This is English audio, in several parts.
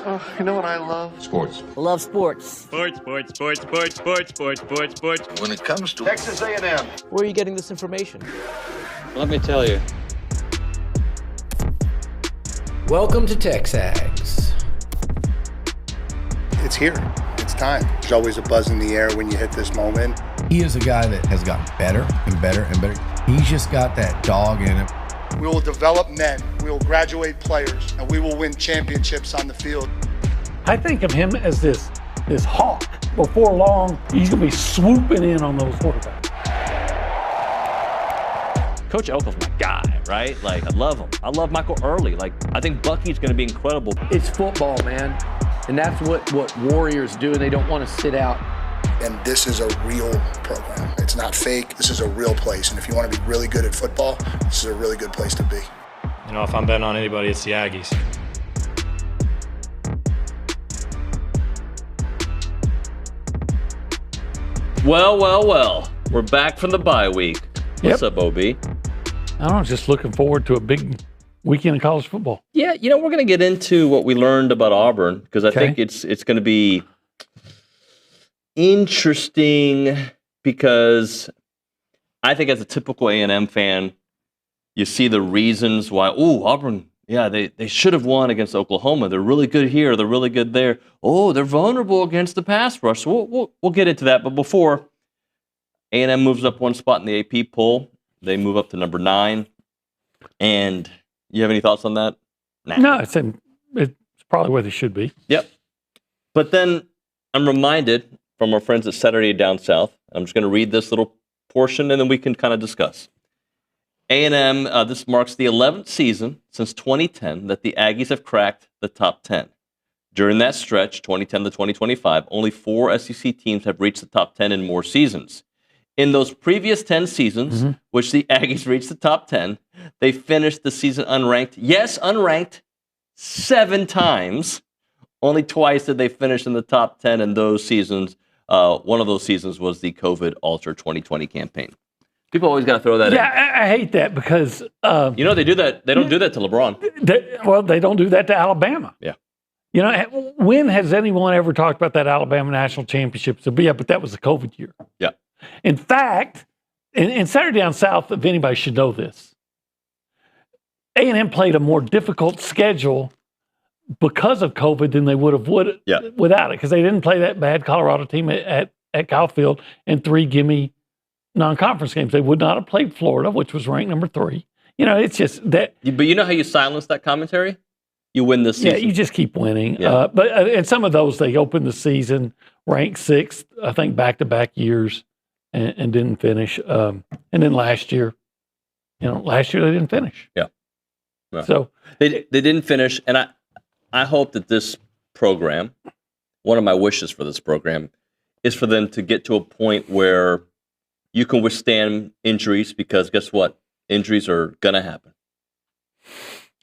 You know what I love? Sports. Love sports. Sports. When it comes to Texas A&M. Where are you getting this information? Let me tell you. Welcome to TexAgs. It's here. It's time. There's always a buzz in the air when you hit this moment. He is a guy that has gotten better and better and better. He's just got that dog in him. We will develop men. We will graduate players, and we will win championships on the field. I think of him as this hawk. Before long, he's going to be swooping in on those quarterbacks. Coach Elko's my guy, right? Like, I love him. I love Michael Early. Like, I think Bucky's going to be incredible. It's football, man. And that's what Warriors do. They don't want to sit out. And this is a real program. It's not fake. This is a real place. And if you want to be really good at football, this is a really good place to be. You know, if I'm betting on anybody, it's the Aggies. Well. We're back from the bye week. What's up, OB? I don't know, just looking forward to a big weekend of college football. Yeah, you know, we're going to get into what we learned about Auburn because I think it's going to be interesting because I think as a typical A&M fan, you see the reasons why, Auburn, yeah, they should have won against Oklahoma. They're really good here. They're really good there. Oh, they're vulnerable against the pass rush. So we'll get into that. But before A&M moves up one spot in the AP poll, they move up to number 9. And you have any thoughts on that? Nah. No, it's probably where they should be. Yep. But then I'm reminded from our friends at Saturday Down South. I'm just going to read this little portion and then we can kind of discuss. A&M, this marks the 11th season since 2010 that the Aggies have cracked the top 10. During that stretch, 2010 to 2025, only 4 SEC teams have reached the top 10 in more seasons. In those previous 10 seasons, which the Aggies reached the top 10, they finished the season unranked. Yes, unranked 7 times. Only twice did they finish in the top 10 in those seasons. One of those seasons was the COVID Alter 2020 campaign. People always got to throw that in. Yeah, I hate that because... you know, they do that. They don't do that to LeBron. They don't do that to Alabama. Yeah. You know, when has anyone ever talked about that Alabama national championship? So, yeah, but that was the COVID year. Yeah. In fact, in Saturday Down South, if anybody should know this, A&M played a more difficult schedule because of COVID than they would have without it, because they didn't play that bad Colorado team at Kyle Field and 3 gimme non-conference games. They would not have played Florida, which was ranked number 3. You know, it's just that. But you know how you silence that commentary? You win this season. Yeah, you just keep winning. Yeah. But and some of those, they opened the season ranked 6th, I think, back-to-back years. And didn't finish. And then last year they didn't finish. Yeah. Well, so they didn't finish. And I hope that this program, one of my wishes for this program, is for them to get to a point where you can withstand injuries because guess what? Injuries are going to happen.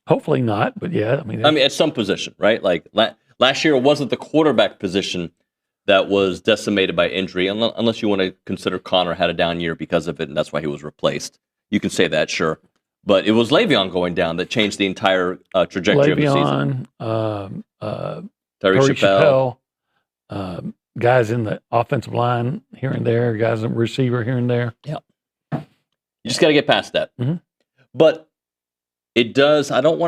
Hopefully not, but yeah. I mean, at some position, right? Like last year, it wasn't the quarterback position that was decimated by injury, unless you want to consider Connor had a down year because of it, and that's why he was replaced. You can say that, sure. But it was Le'Veon going down that changed the entire trajectory of the season. Tyree Chappelle. Guys in the offensive line here and there, guys in the receiver here and there. Yeah. You just got to get past that. Mm-hmm. But it does, I don't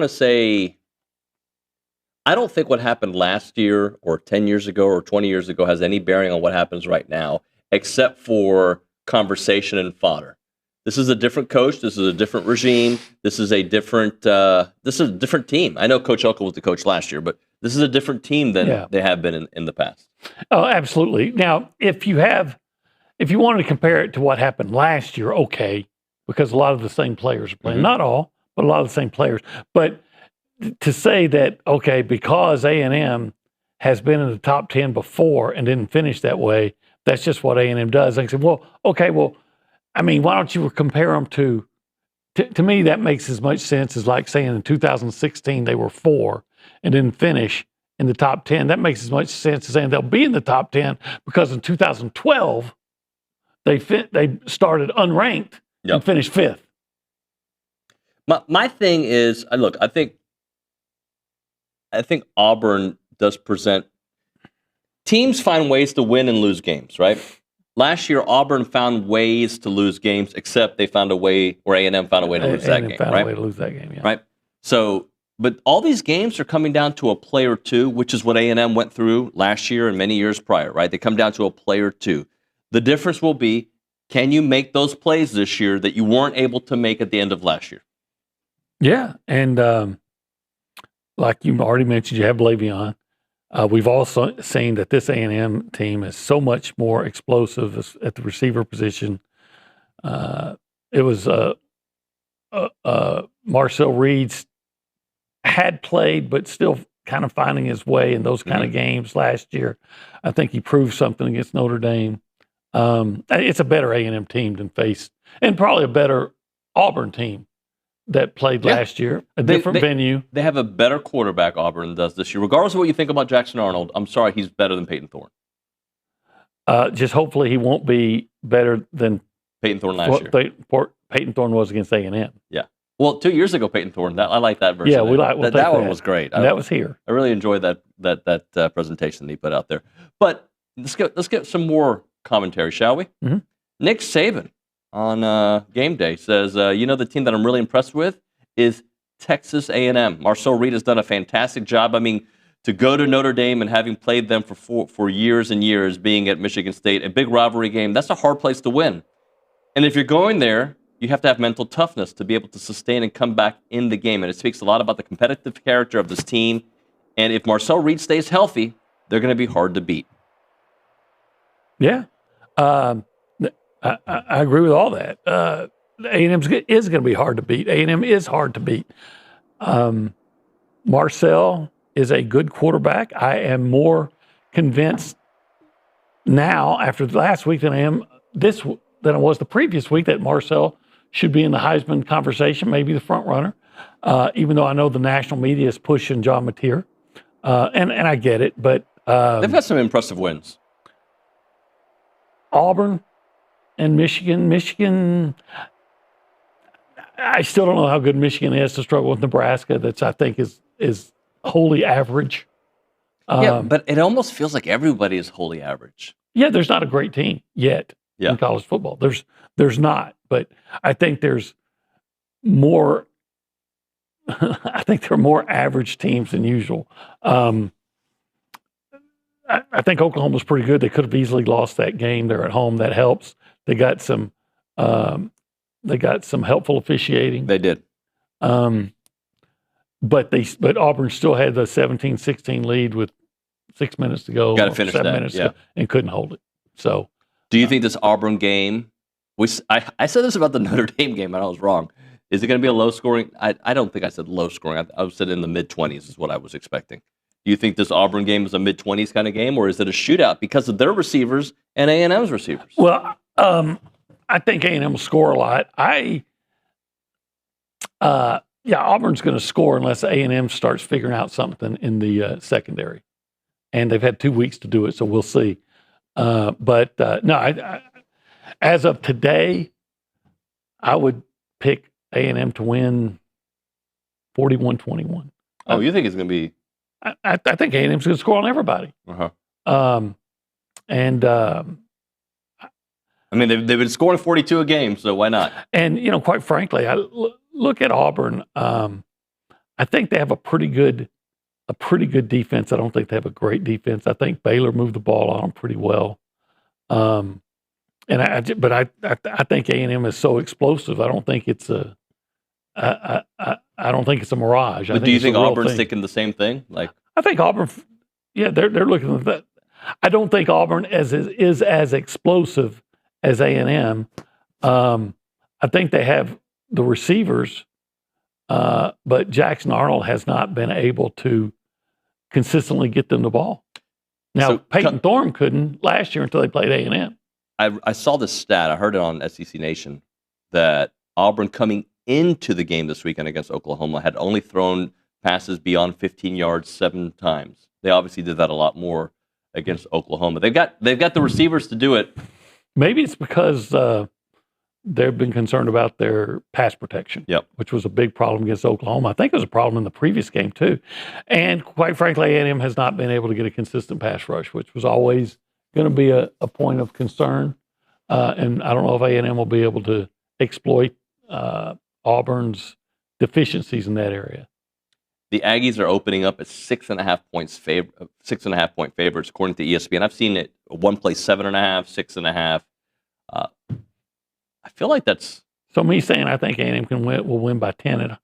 think what happened last year or 10 years ago or 20 years ago has any bearing on what happens right now, except for conversation and fodder. This is a different coach. This is a different regime. This is a different team. I know Coach Elko was the coach last year, but this is a different team than they have been in the past. Oh, absolutely. Now, if you wanted to compare it to what happened last year, okay, because a lot of the same players are playing. Not all, but a lot of the same players. But to say that, okay, because A&M has been in the top 10 before and didn't finish that way, that's just what A&M does. I said, why don't you compare them to me, that makes as much sense as like saying in 2016 they were 4 and didn't finish in the top 10. That makes as much sense as saying they'll be in the top 10 because in 2012 they started unranked and finished 5th. My thing is, look, I think Auburn does present. Teams find ways to win and lose games, right? Last year, Auburn found ways to lose games, except they found a way, or A&M found a way to lose that game, found right? a way to lose that game, yeah. Right? So, but all these games are coming down to a play or two, which is what A&M went through last year and many years prior, right? They come down to a play or two. The difference will be, can you make those plays this year that you weren't able to make at the end of last year? Yeah, and like you already mentioned, you have Le'Veon. We've also seen that this A&M team is so much more explosive at the receiver position. It was Marcel Reed's had played, but still kind of finding his way in those kind of games last year. I think he proved something against Notre Dame. It's a better A&M team than faced, and probably a better Auburn team that played last year, a different venue. They have a better quarterback, Auburn does this year. Regardless of what you think about Jackson Arnold, I'm sorry, he's better than Peyton Thorne. Just hopefully he won't be better than Peyton Thorne last year. Peyton Thorne was against A&M. Yeah. Well, 2 years ago, Peyton Thorne. I like that version. Yeah, we'll that one was great. And that was here. I really enjoyed that presentation that he put out there. But let's get some more commentary, shall we? Mm-hmm. Nick Saban on game day says, the team that I'm really impressed with is Texas A&M. Marcel Reed has done a fantastic job. I mean, to go to Notre Dame and having played them for years and years, being at Michigan State, a big rivalry game, that's a hard place to win. And if you're going there, you have to have mental toughness to be able to sustain and come back in the game. And it speaks a lot about the competitive character of this team. And if Marcel Reed stays healthy, they're going to be hard to beat. Yeah. I agree with all that. A&M is going to be hard to beat. A&M is hard to beat. Marcel is a good quarterback. I am more convinced now after last week than I was the previous week that Marcel should be in the Heisman conversation, maybe the front runner, even though I know the national media is pushing John Mateer. And I get it, but they've got some impressive wins. Auburn and Michigan, I still don't know how good Michigan is to struggle with Nebraska. That's, I think, is wholly average. Yeah, but it almost feels like everybody is wholly average. Yeah, there's not a great team yet in college football. There's not, but I think there's more. I think there are more average teams than usual. I think Oklahoma's pretty good. They could have easily lost that game. They're at home. That helps. They got some helpful officiating. They did. But Auburn still had the 17-16 lead with 6 minutes to go. Got to finish 7 that, minutes to go, and couldn't hold it. So, do you think this Auburn game? I said this about the Notre Dame game, and I was wrong. Is it going to be a low scoring? I don't think I said low scoring. I said in the mid-20s is what I was expecting. Do you think this Auburn game is a mid-20s kind of game, or is it a shootout because of their receivers and A&M's receivers? Well, I think A&M will score a lot. Auburn's going to score unless A&M starts figuring out something in the secondary, and they've had 2 weeks to do it, so we'll see. No, as of today, I would pick A&M to win 41-21. Oh, you think it's going to be? I think A&M's going to score on everybody. Uh-huh. I mean, they've been scoring 42 a game, so why not? And, quite frankly, I look at Auburn. I think they have a pretty good defense. I don't think they have a great defense. I think Baylor moved the ball on them pretty well. I think A&M is so explosive. I don't think it's a mirage. But do you think Auburn's thinking the same thing? I think Auburn, they're looking at that. I don't think Auburn is as explosive as A&M. I think they have the receivers, but Jackson Arnold has not been able to consistently get them the ball. Now, Peyton Thorne couldn't last year until they played A&M. I saw this stat. I heard it on SEC Nation that Auburn coming into the game this weekend against Oklahoma had only thrown passes beyond 15 yards 7 times. They obviously did that a lot more against Oklahoma. They've got the receivers to do it. Maybe it's because they've been concerned about their pass protection, which was a big problem against Oklahoma. I think it was a problem in the previous game too. And quite frankly, A&M has not been able to get a consistent pass rush, which was always going to be a point of concern. And I don't know if A&M will be able to exploit Auburn's deficiencies in that area. The Aggies are opening up at 6.5 point favorites according to ESPN. I've seen it one place 7.5, 6.5. I feel like that's so. Me saying I think A&M will win by 10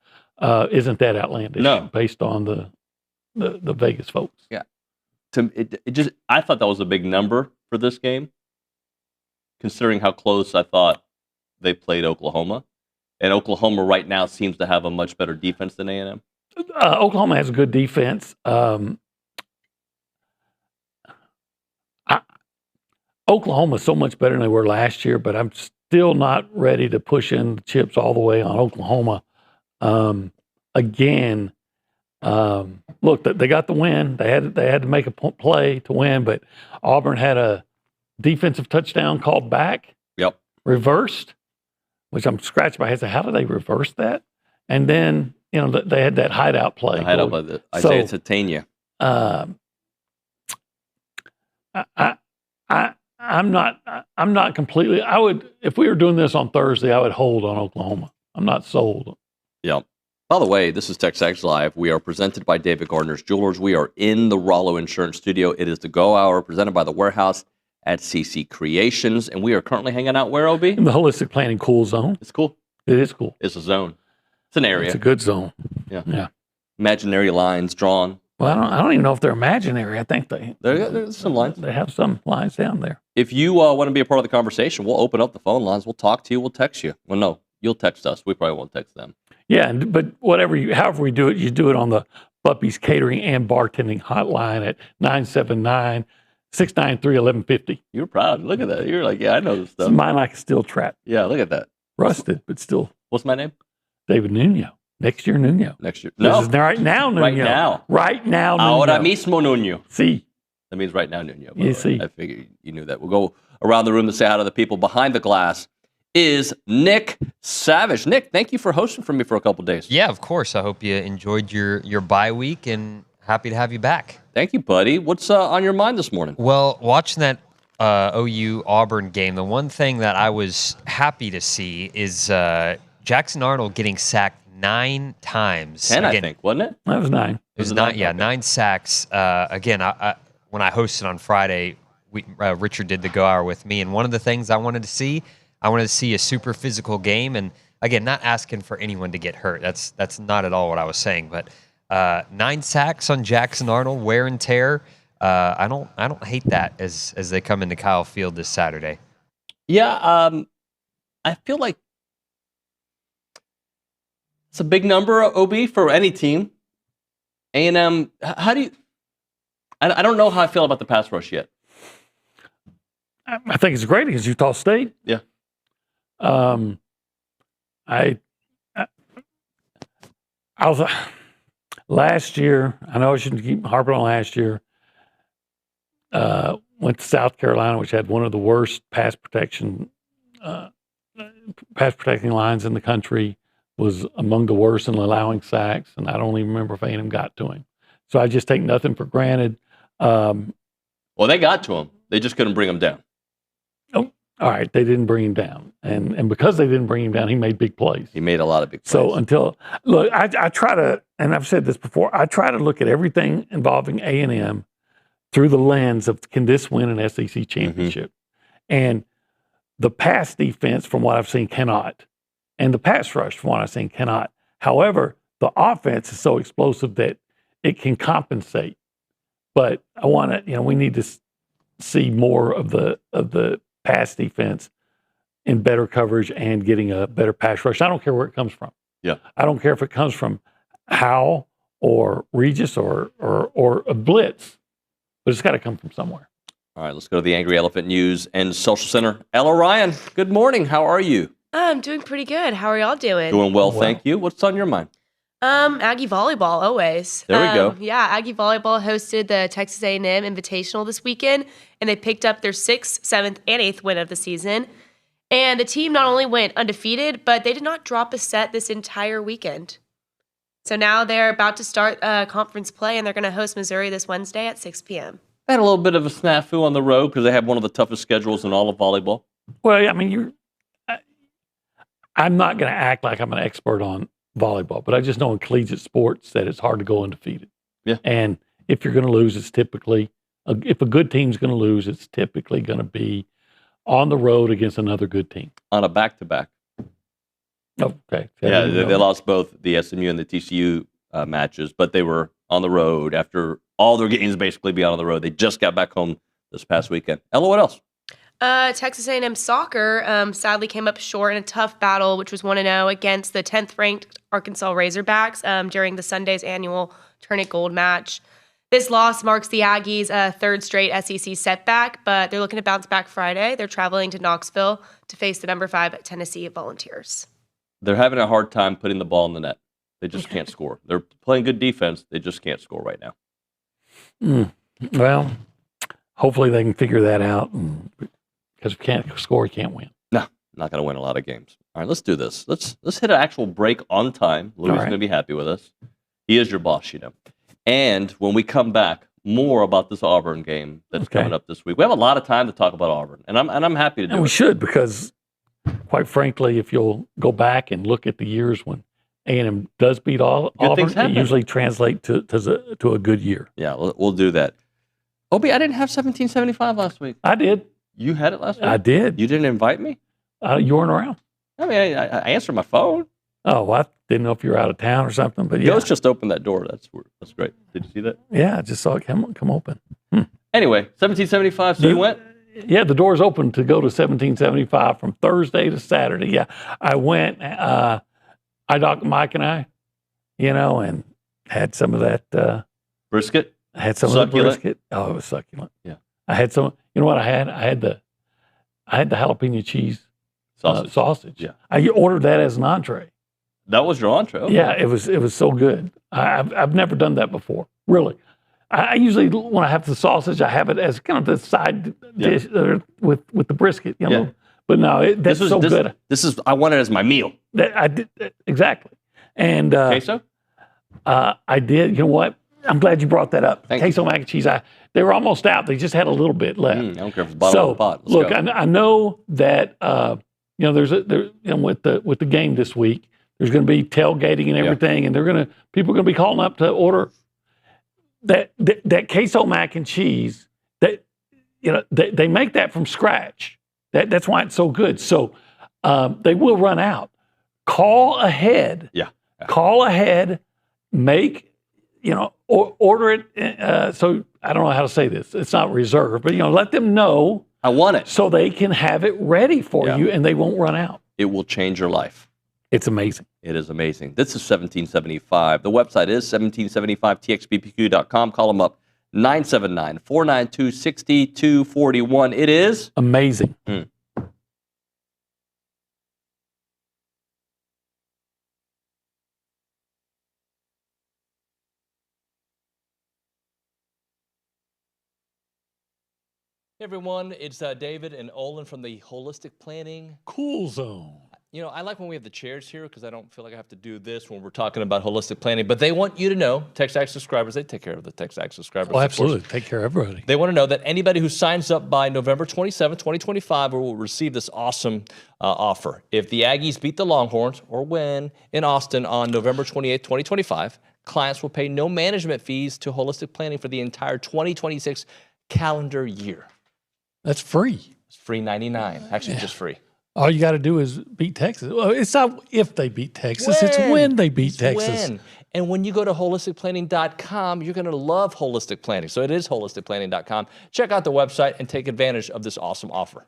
isn't that outlandish? No, based on the Vegas folks. Yeah, I thought that was a big number for this game, considering how close I thought they played Oklahoma, and Oklahoma right now seems to have a much better defense than A&M. Oklahoma has a good defense. Oklahoma is so much better than they were last year, but I'm still not ready to push in the chips all the way on Oklahoma. Again, look, they got the win. They had to make a play to win, but Auburn had a defensive touchdown called back. Yep. Reversed, which I'm scratching my head. So how do they reverse that? And then, they had that hideout play. The hideout by Isaiah Tatania. I'm not completely. I would, if we were doing this on Thursday, I would hold on Oklahoma. I'm not sold. Yeah. By the way, this is TexAgs Live. We are presented by David Gardner's Jewelers. We are in the Rollo Insurance Studio. It is the Go Hour presented by The Warehouse at CC Creations. And we are currently hanging out where, OB? In the Holistic Planning Cool Zone. It's cool. It is cool. It's a zone. It's an area. It's a good zone. Yeah. Imaginary lines drawn. Well, I don't even know if they're imaginary. I think there's some lines. They have some lines down there. If you want to be a part of the conversation, we'll open up the phone lines. We'll talk to you. We'll text you. Well, no, you'll text us. We probably won't text them. Yeah, but however we do it, you do it on the Buppy's Catering and Bartending hotline at 979-693-1150. You're proud. Look at that. You're like, yeah, I know this stuff. It's mine like a steel trap. Yeah, look at that. Rusted, but still. What's my name? David Nuño. Next year, Nuño. Next year. No. This is right now, Nuño. Right now. Right now, Nuño. Ahora mismo, Nuño. See. That means right now, Nuño. You see. I figured you knew that. We'll go around the room to say hi to the people. Behind the glass is Nick Savage. Nick, thank you for hosting for me for a couple days. Yeah, of course. I hope you enjoyed your bye week and happy to have you back. Thank you, buddy. What's on your mind this morning? Well, watching that OU Auburn game, the one thing that I was happy to see is Jackson Arnold getting sacked 9 times. 10, again, I think, wasn't it? That was 9. It was 9, yeah, 9 sacks. Again, I when I hosted on Friday, Richard did the Go Hour with me, and one of the things I wanted to see a super physical game, and again, not asking for anyone to get hurt. That's not at all what I was saying, but 9 sacks on Jackson Arnold, wear and tear. I don't hate that as they come into Kyle Field this Saturday. Yeah, I feel like it's a big number, OB, for any team. A&M, how do you... I don't know how I feel about the pass rush yet. I think it's great against Utah State. Yeah. I was last year. I know I shouldn't keep harping on last year. Went to South Carolina, which had one of the worst pass protecting lines in the country. Was among the worst in allowing sacks, and I don't even remember if A&M got to him. So I just take nothing for granted. Well, they got to him. They just couldn't bring him down. Oh, all right. They didn't bring him down. And because they didn't bring him down, he made big plays. He made a lot of big plays. So I try to, and I've said this before, I try to look at everything involving A&M through the lens of, can this win an SEC championship? Mm-hmm. And the pass defense, from what I've seen, cannot. And the pass rush, from what I've seen, cannot. However, the offense is so explosive that it can compensate. But I want to, we need to see more of the pass defense in better coverage and getting a better pass rush. I don't care where it comes from. Yeah. I don't care if it comes from Howell or Regis or a blitz, but it's got to come from somewhere. All right, let's go to the Angry Elephant News and Social Center. Ella Ryan, good morning. How are you? I'm doing pretty good. How are y'all doing? Doing well, thank you. What's on your mind? Aggie volleyball, always. There we go. Yeah, Aggie volleyball hosted the Texas A&M Invitational this weekend, and they picked up their 6th, 7th, and 8th win of the season. And the team not only went undefeated, but they did not drop a set this entire weekend. So now they're about to start conference play, and they're going to host Missouri this Wednesday at 6 p.m. They had a little bit of a snafu on the road because they have one of the toughest schedules in all of volleyball. Well, I mean, I'm not going to act like I'm an expert on volleyball, but I just know in collegiate sports that it's hard to go undefeated. Yeah. And if you're going to lose, it's typically, if a good team's going to lose, it's typically going to be on the road against another good team. On a back-to-back. Okay. Yeah, they lost both the SMU and the TCU matches, but they were on the road after all their games basically being on the road. They just got back home this past weekend. Ella, what else? Texas A&M soccer sadly came up short in a tough battle, which was 1-0 against the 10th-ranked Arkansas Razorbacks during the Sunday's annual Tournament Gold match. This loss marks the Aggies' third straight SEC setback, but they're looking to bounce back Friday. They're traveling to Knoxville to face the number 5 Tennessee Volunteers. They're having a hard time putting the ball in the net. They just can't score. They're playing good defense. They just can't score right now. Well, hopefully they can figure that out. Because if you can't score, you can't win. No, not going to win a lot of games. All right, let's do this. Let's hit an actual break on time. Louis is going to be happy with us. He is your boss, you know. And when we come back, more about this Auburn game that's coming up this week. We have a lot of time to talk about Auburn, and I'm happy to do it. We should, because quite frankly, if you'll go back and look at the years when A&M does beat Auburn, it usually translates to a good year. Yeah, we'll do that. Obi, I didn't have 1775 last week. I did. You had it last week? I did. You didn't invite me? You weren't around. I mean, I answered my phone. Oh, well, I didn't know if you were out of town or something. But yeah. Ghost just opened that door. That's great. Did you see that? Yeah, I just saw it come open. Anyway, 1775, so you went? Yeah, the door's open to go to 1775 from Thursday to Saturday. Yeah, I went. I docked Mike and I, and had some of that. Brisket? I had some of the brisket. Oh, it was succulent. Yeah. I had some. You know what I had? I had the jalapeno cheese sausage. Yeah. I ordered that as an entree. That was your entree? Okay. Yeah, it was so good. I've never done that before, really. I usually, when I have the sausage, I have it as kind of the side dish with the brisket, Yeah. But no, that's so good. I want it as my meal. I did exactly. And queso? I did. You know what? I'm glad you brought that up. Thank queso you. mac and cheese. They were almost out. They just had a little bit left. I don't care if it's bottom of the pot. Let's go. I know that there's with the game this week. There's going to be tailgating and everything, and people are going to be calling up to order that queso mac and cheese. That they make that from scratch. That's why it's so good. So they will run out. Call ahead. Yeah. Call ahead. Make order it. So I don't know how to say this. It's not reserved, but let them know. I want it so they can have it ready for you, and they won't run out. It will change your life. It's amazing. It is amazing. This is 1775. The website is 1775txbpq.com. Call them up 979-492-6241. It is amazing. Hey everyone, it's David and Olin from the Holistic Planning Cool Zone. I like when we have the chairs here because I don't feel like I have to do this when we're talking about holistic planning. But they want you to know, TexAgs subscribers, they take care of the TexAgs subscribers. Oh, absolutely. Take care of everybody. They want to know that anybody who signs up by November 27, 2025 will receive this awesome offer. If the Aggies beat the Longhorns or win in Austin on November 28, 2025, clients will pay no management fees to Holistic Planning for the entire 2026 calendar year. That's free. It's free 99. Actually, just free. All you got to do is beat Texas. Well, it's not if they beat Texas. It's when they beat Texas. When. And when you go to holisticplanning.com, you're going to love Holistic Planning. So it is holisticplanning.com. Check out the website and take advantage of this awesome offer.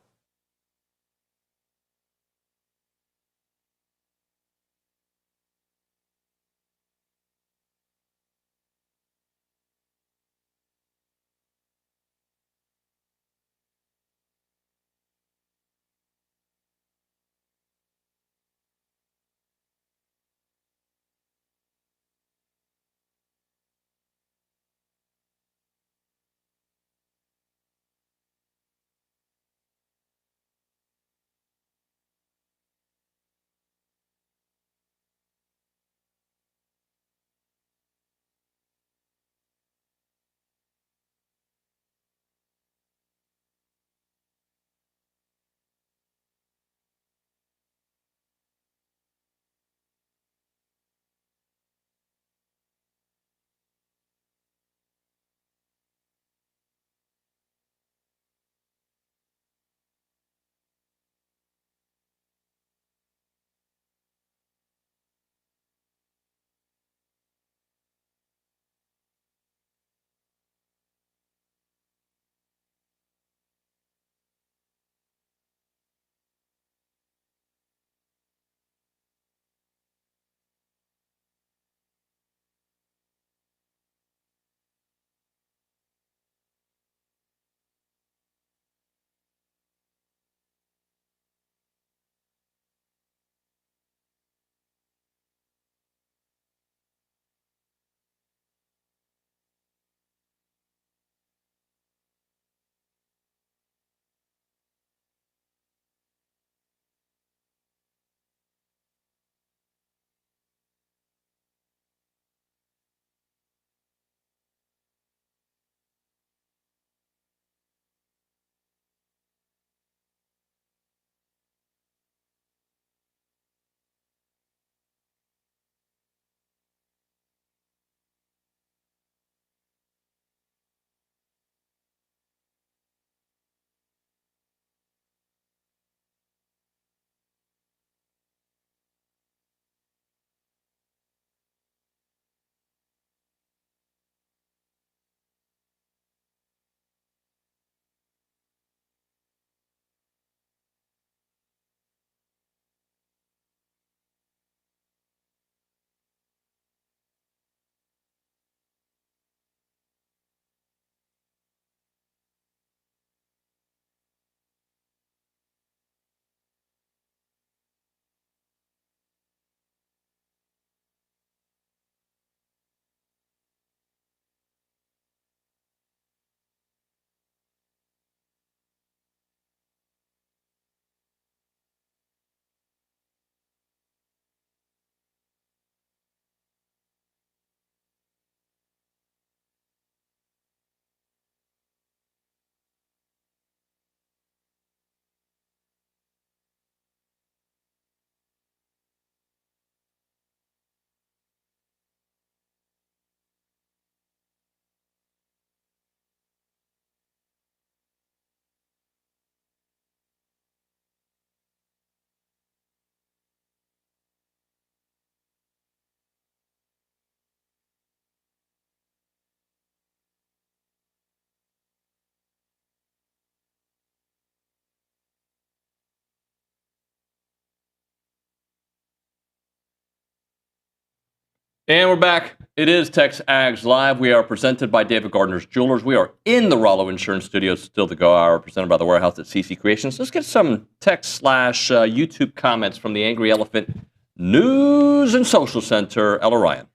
And we're back. It is TexAgs Live. We are presented by David Gardner's Jewelers. We are in the Rollo Insurance Studios, still the Go Hour, presented by the Warehouse at CC Creations. Let's get some text/YouTube comments from the Angry Elephant News and Social Center. Ella Ryan.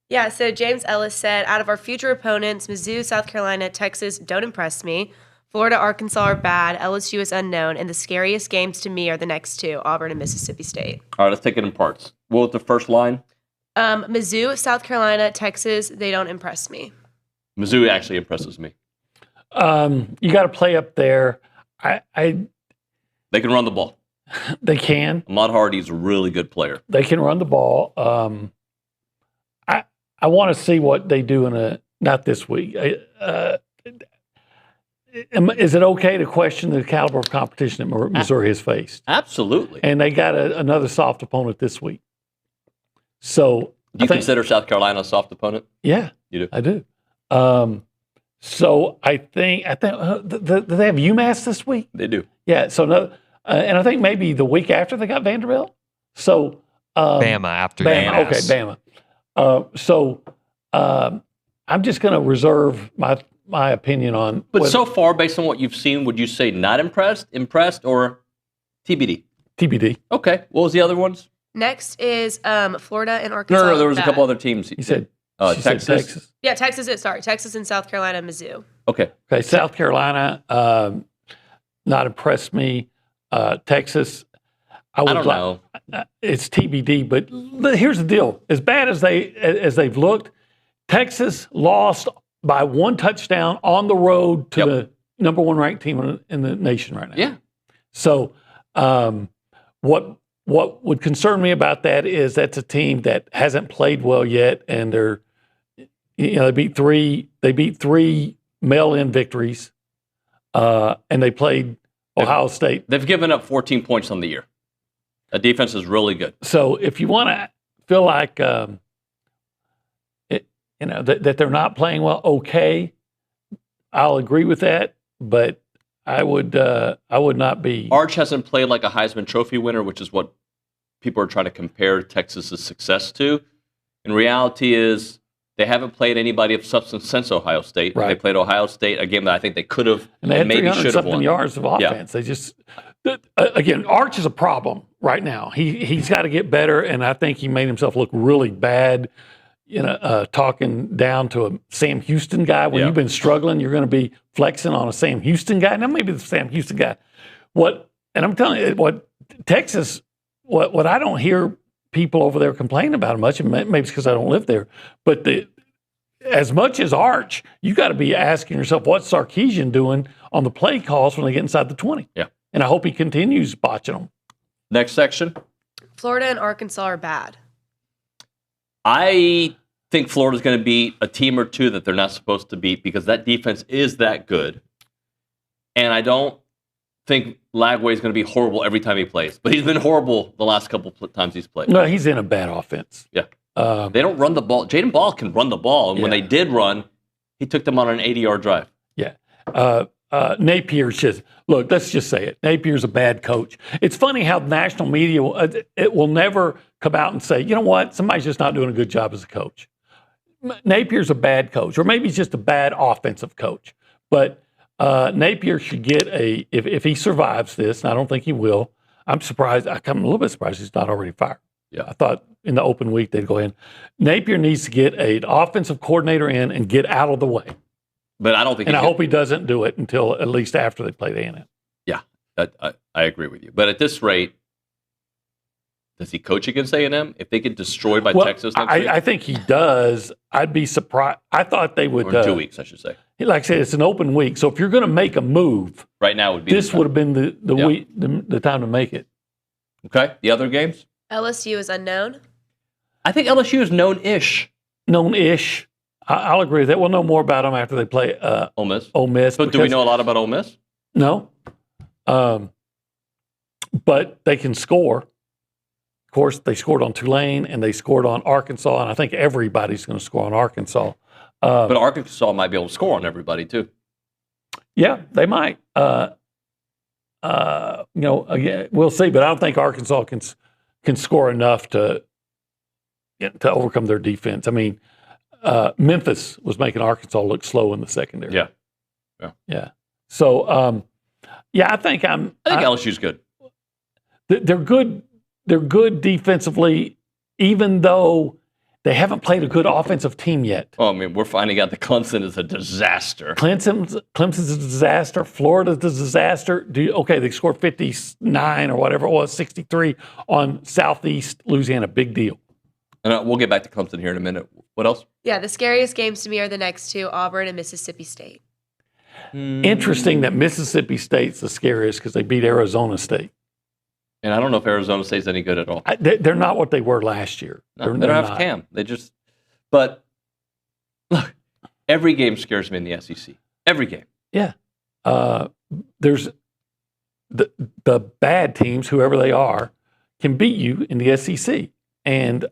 Yeah, so James Ellis said, out of our future opponents, Mizzou, South Carolina, Texas don't impress me. Florida, Arkansas are bad. LSU is unknown. And the scariest games to me are the next two, Auburn and Mississippi State. All right, let's take it in parts. What was the first line? Mizzou, South Carolina, Texas, they don't impress me. Mizzou actually impresses me. You got to play up there. They can run the ball. They can. Ahmad Hardy's a really good player. They can run the ball. I want to see what they do not this week. Is it okay to question the caliber of competition that Missouri has faced? Absolutely. And they got another soft opponent this week. So, do you consider South Carolina a soft opponent? Yeah, you do. I do. So I think do they have UMass this week? They do. Yeah. So no, and I think maybe the week after they got Vanderbilt. So Bama after Bama. UMass. Okay, Bama. I'm just going to reserve my opinion on. But so far, based on what you've seen, would you say not impressed, or TBD? TBD. Okay. What was the other ones? Next is Florida and Arkansas. No, there was a couple other teams. You said Texas. Yeah, Texas and South Carolina, Mizzou. Okay. South Carolina, not impressed me. Texas, I don't know. It's TBD, but here's the deal: as bad as they've looked, Texas lost by one touchdown on the road to the number one ranked team in the nation right now. Yeah. So, what would concern me about that is that's a team that hasn't played well yet, and they beat three mail-in victories, and they played Ohio State. They've given up 14 points on the year. The defense is really good. So if you want to feel like that they're not playing well, okay, I'll agree with that, but I would not be. Arch hasn't played like a Heisman Trophy winner, which is what people are trying to compare Texas's success to. In reality, is they haven't played anybody of substance since Ohio State. Right. They played Ohio State, a game that I think they could have and they had maybe should have won. yards of offense. Yeah. They just again, Arch is a problem right now. He's got to get better, and I think he made himself look really bad. Talking down to a Sam Houston guy when you've been struggling, you're going to be flexing on a Sam Houston guy. Now maybe the Sam Houston guy. And I'm telling you, what Texas, what I don't hear people over there complain about much, and maybe it's because I don't live there, but as much as Arch, you got to be asking yourself, what's Sarkisian doing on the play calls when they get inside the 20? Yeah. And I hope he continues botching them. Next section. Florida and Arkansas are bad. I think Florida's going to beat a team or two that they're not supposed to beat because that defense is that good. And I don't think Lagway is going to be horrible every time he plays. But he's been horrible the last couple times he's played. No, he's in a bad offense. Yeah. They don't run the ball. Jaden Ball can run the ball. And when they did run, he took them on an 80-yard drive. Yeah. Napier's just, look, let's just say it. Napier's a bad coach. It's funny how national media, it will never come out and say, you know what, somebody's just not doing a good job as a coach. Napier's a bad coach, or maybe he's just a bad offensive coach. But Napier should get if he survives this, and I don't think he will, I'm a little bit surprised he's not already fired. Yeah. I thought in the open week they'd go in. Napier needs to get an offensive coordinator in and get out of the way. But I don't think. And I hope he doesn't do it until at least after they play the A&M. Yeah, I agree with you. But at this rate, does he coach against A&M? If they get destroyed by Texas next week? I think he does. I'd be surprised. I thought they would. Or in 2 weeks, I should say. Like I said, it's an open week. So if you're going to make a move, right now would be this would have been the time to make it. Okay. The other games? LSU is unknown. I think LSU is known-ish. Known-ish. I'll agree with that. We'll know more about them after they play Ole Miss. Ole Miss. But do we know a lot about Ole Miss? No. But they can score. Of course, they scored on Tulane and they scored on Arkansas, and I think everybody's going to score on Arkansas. But Arkansas might be able to score on everybody too. Yeah, they might. Again, we'll see. But I don't think Arkansas can score enough to to overcome their defense. I mean, Memphis was making Arkansas look slow in the secondary. Yeah. So, I think I think LSU's good. They're good. They're good defensively, even though they haven't played a good offensive team yet. Oh, I mean, we're finding out that Clemson is a disaster. Clemson's a disaster. Florida's a disaster. They scored 59 or whatever it was, 63 on Southeast Louisiana. Big deal. And we'll get back to Clemson here in a minute. What else? Yeah, the scariest games to me are the next two, Auburn and Mississippi State. Interesting that Mississippi State's the scariest because they beat Arizona State. And I don't know if Arizona State's any good at all. They're not what they were last year. No, they don't have Cam. But look, every game scares me in the SEC. Every game. Yeah. There's the bad teams, whoever they are, can beat you in the SEC. And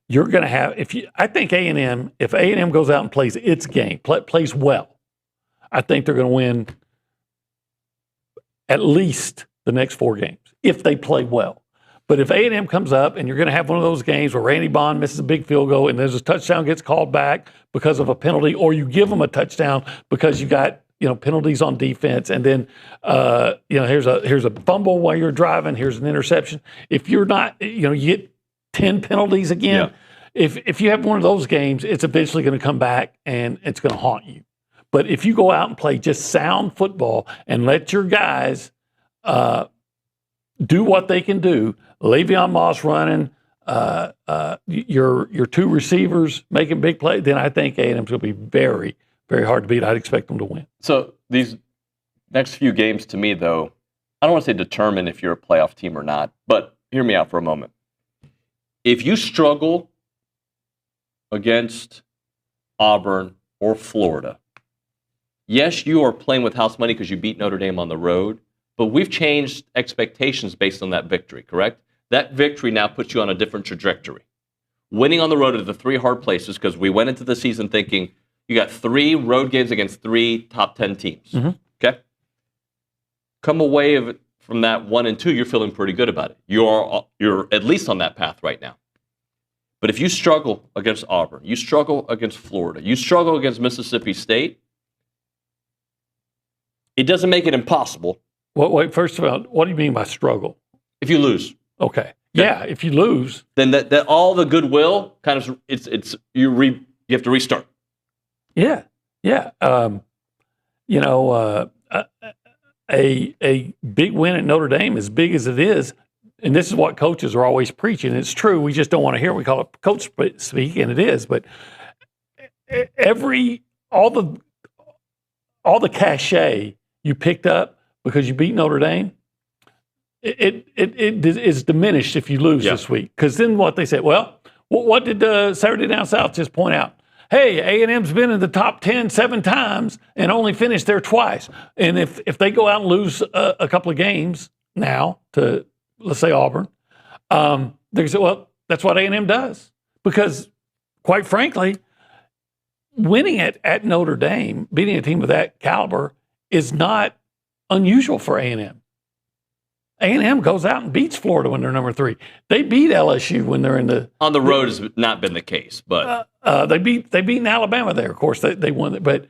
you're going to have, I think A&M, if A&M goes out and plays its game, plays well, I think they're going to win at least the next 4 games if they play well. But if A&M comes up and you're going to have one of those games where Randy Bond misses a big field goal and there's a touchdown gets called back because of a penalty, or you give them a touchdown because you got penalties on defense, and then here's a fumble while you're driving, here's an interception. If you're not, you get 10 penalties again. Yeah. If you have one of those games, it's eventually going to come back and it's going to haunt you. But if you go out and play just sound football and let your guys do what they can do, Le'Veon Moss running, your 2 receivers making big plays, then I think A&M's going to be very, very hard to beat. I'd expect them to win. So these next few games to me, though, I don't want to say determine if you're a playoff team or not, but hear me out for a moment. If you struggle against Auburn or Florida, yes, you are playing with house money because you beat Notre Dame on the road, but we've changed expectations based on that victory, correct? That victory now puts you on a different trajectory. Winning on the road are the 3 hard places because we went into the season thinking you got 3 road games against 3 top 10 teams, okay? Come away from that 1 and 2, you're feeling pretty good about it. You're at least on that path right now. But if you struggle against Auburn, you struggle against Florida, you struggle against Mississippi State, it doesn't make it impossible. Wait, first of all, what do you mean by struggle? If you lose. Okay. Yeah, if you lose. Then that all the goodwill kind of, you have to restart. Yeah. Yeah. A big win at Notre Dame, as big as it is, and this is what coaches are always preaching. It's true. We just don't want to hear it. We call it coach speak, and it is. But all the cachet you picked up because you beat Notre Dame, it is diminished if you lose this week. Because then what they said, well, what did Saturday Down South just point out? Hey, A&M's been in the top 10 7 times and only finished there twice. And if they go out and lose a couple of games now to, let's say, Auburn, they say, well, that's what A&M does. Because, quite frankly, winning at Notre Dame, beating a team of that caliber, is not unusual for A&M. A&M goes out and beats Florida when they're number 3. They beat LSU when they're in the on the road has not been the case, but they've beaten Alabama there. Of course, they won it, but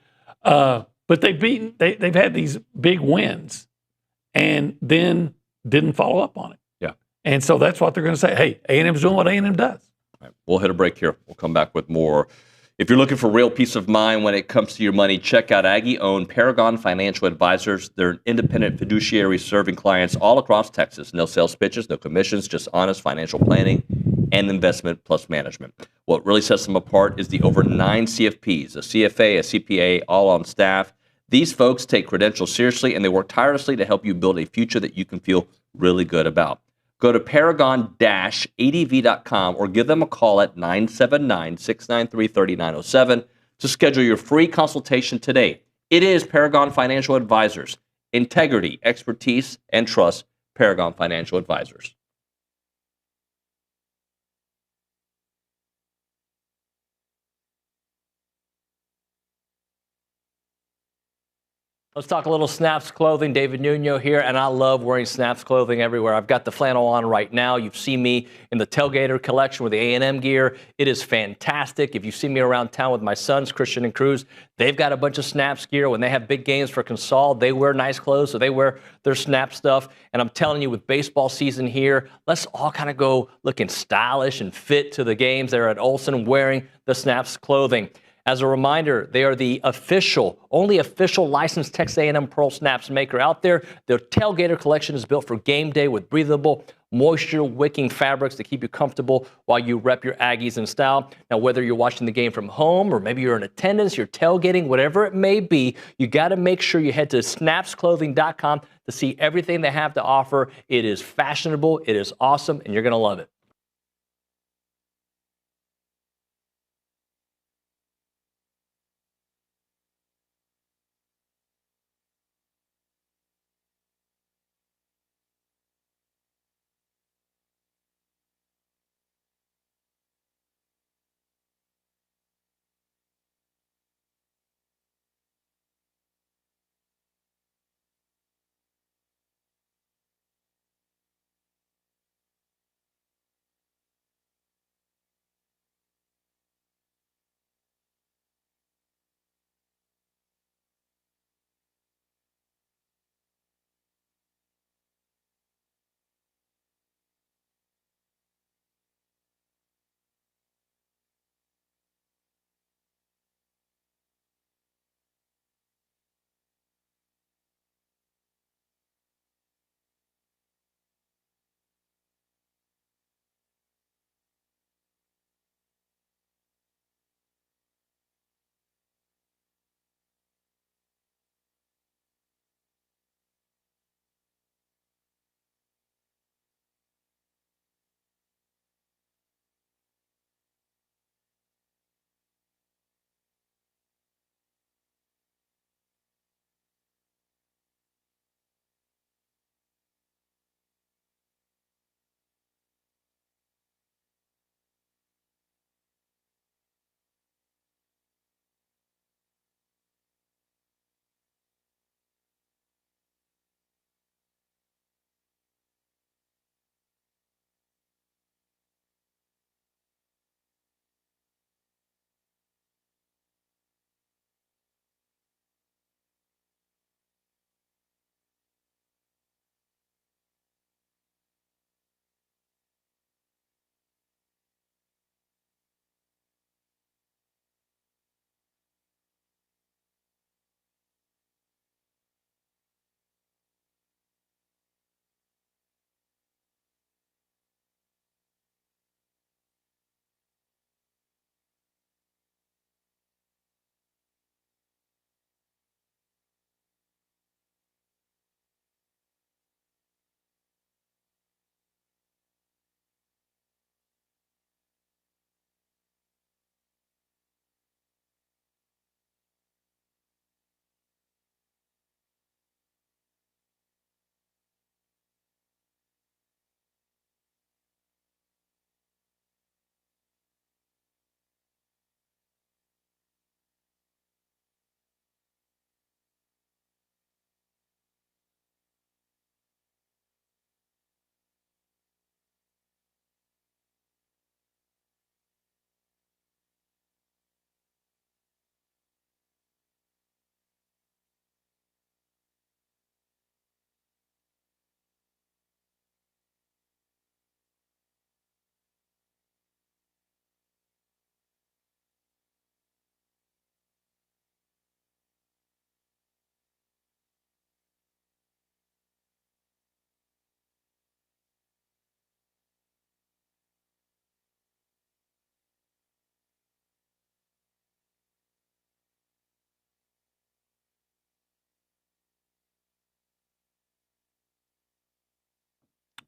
they've had these big wins and then didn't follow up on it. Yeah, and so that's what they're going to say. Hey, A&M's doing what A&M does. All right, we'll hit a break here. We'll come back with more. If you're looking for real peace of mind when it comes to your money, check out Aggie-owned Paragon Financial Advisors. They're an independent fiduciary serving clients all across Texas. No sales pitches, no commissions, just honest financial planning and investment plus management. What really sets them apart is the over 9 CFPs, a CFA, a CPA, all on staff. These folks take credentials seriously, and they work tirelessly to help you build a future that you can feel really good about. Go to paragon-adv.com or give them a call at 979-693-3907 to schedule your free consultation today. It is Paragon Financial Advisors. Integrity, expertise, and trust. Paragon Financial Advisors. Let's talk a little Snaps clothing. David Nuño here, and I love wearing Snaps clothing everywhere. I've got the flannel on right now. You've seen me in the Tailgater collection with the A&M gear. It is fantastic. If you see me around town with my sons, Christian and Cruz, they've got a bunch of Snaps gear. When they have big games for Consol, they wear nice clothes, so they wear their Snap stuff. And I'm telling you, with baseball season here, let's all kind of go looking stylish and fit to the games there at Olson wearing the Snaps clothing. As a reminder, they are the only official licensed Texas A&M Pearl Snaps maker out there. Their Tailgater collection is built for game day with breathable, moisture-wicking fabrics to keep you comfortable while you rep your Aggies in style. Now, whether you're watching the game from home or maybe you're in attendance, you're tailgating, whatever it may be, you got to make sure you head to snapsclothing.com to see everything they have to offer. It is fashionable, it is awesome, and you're going to love it.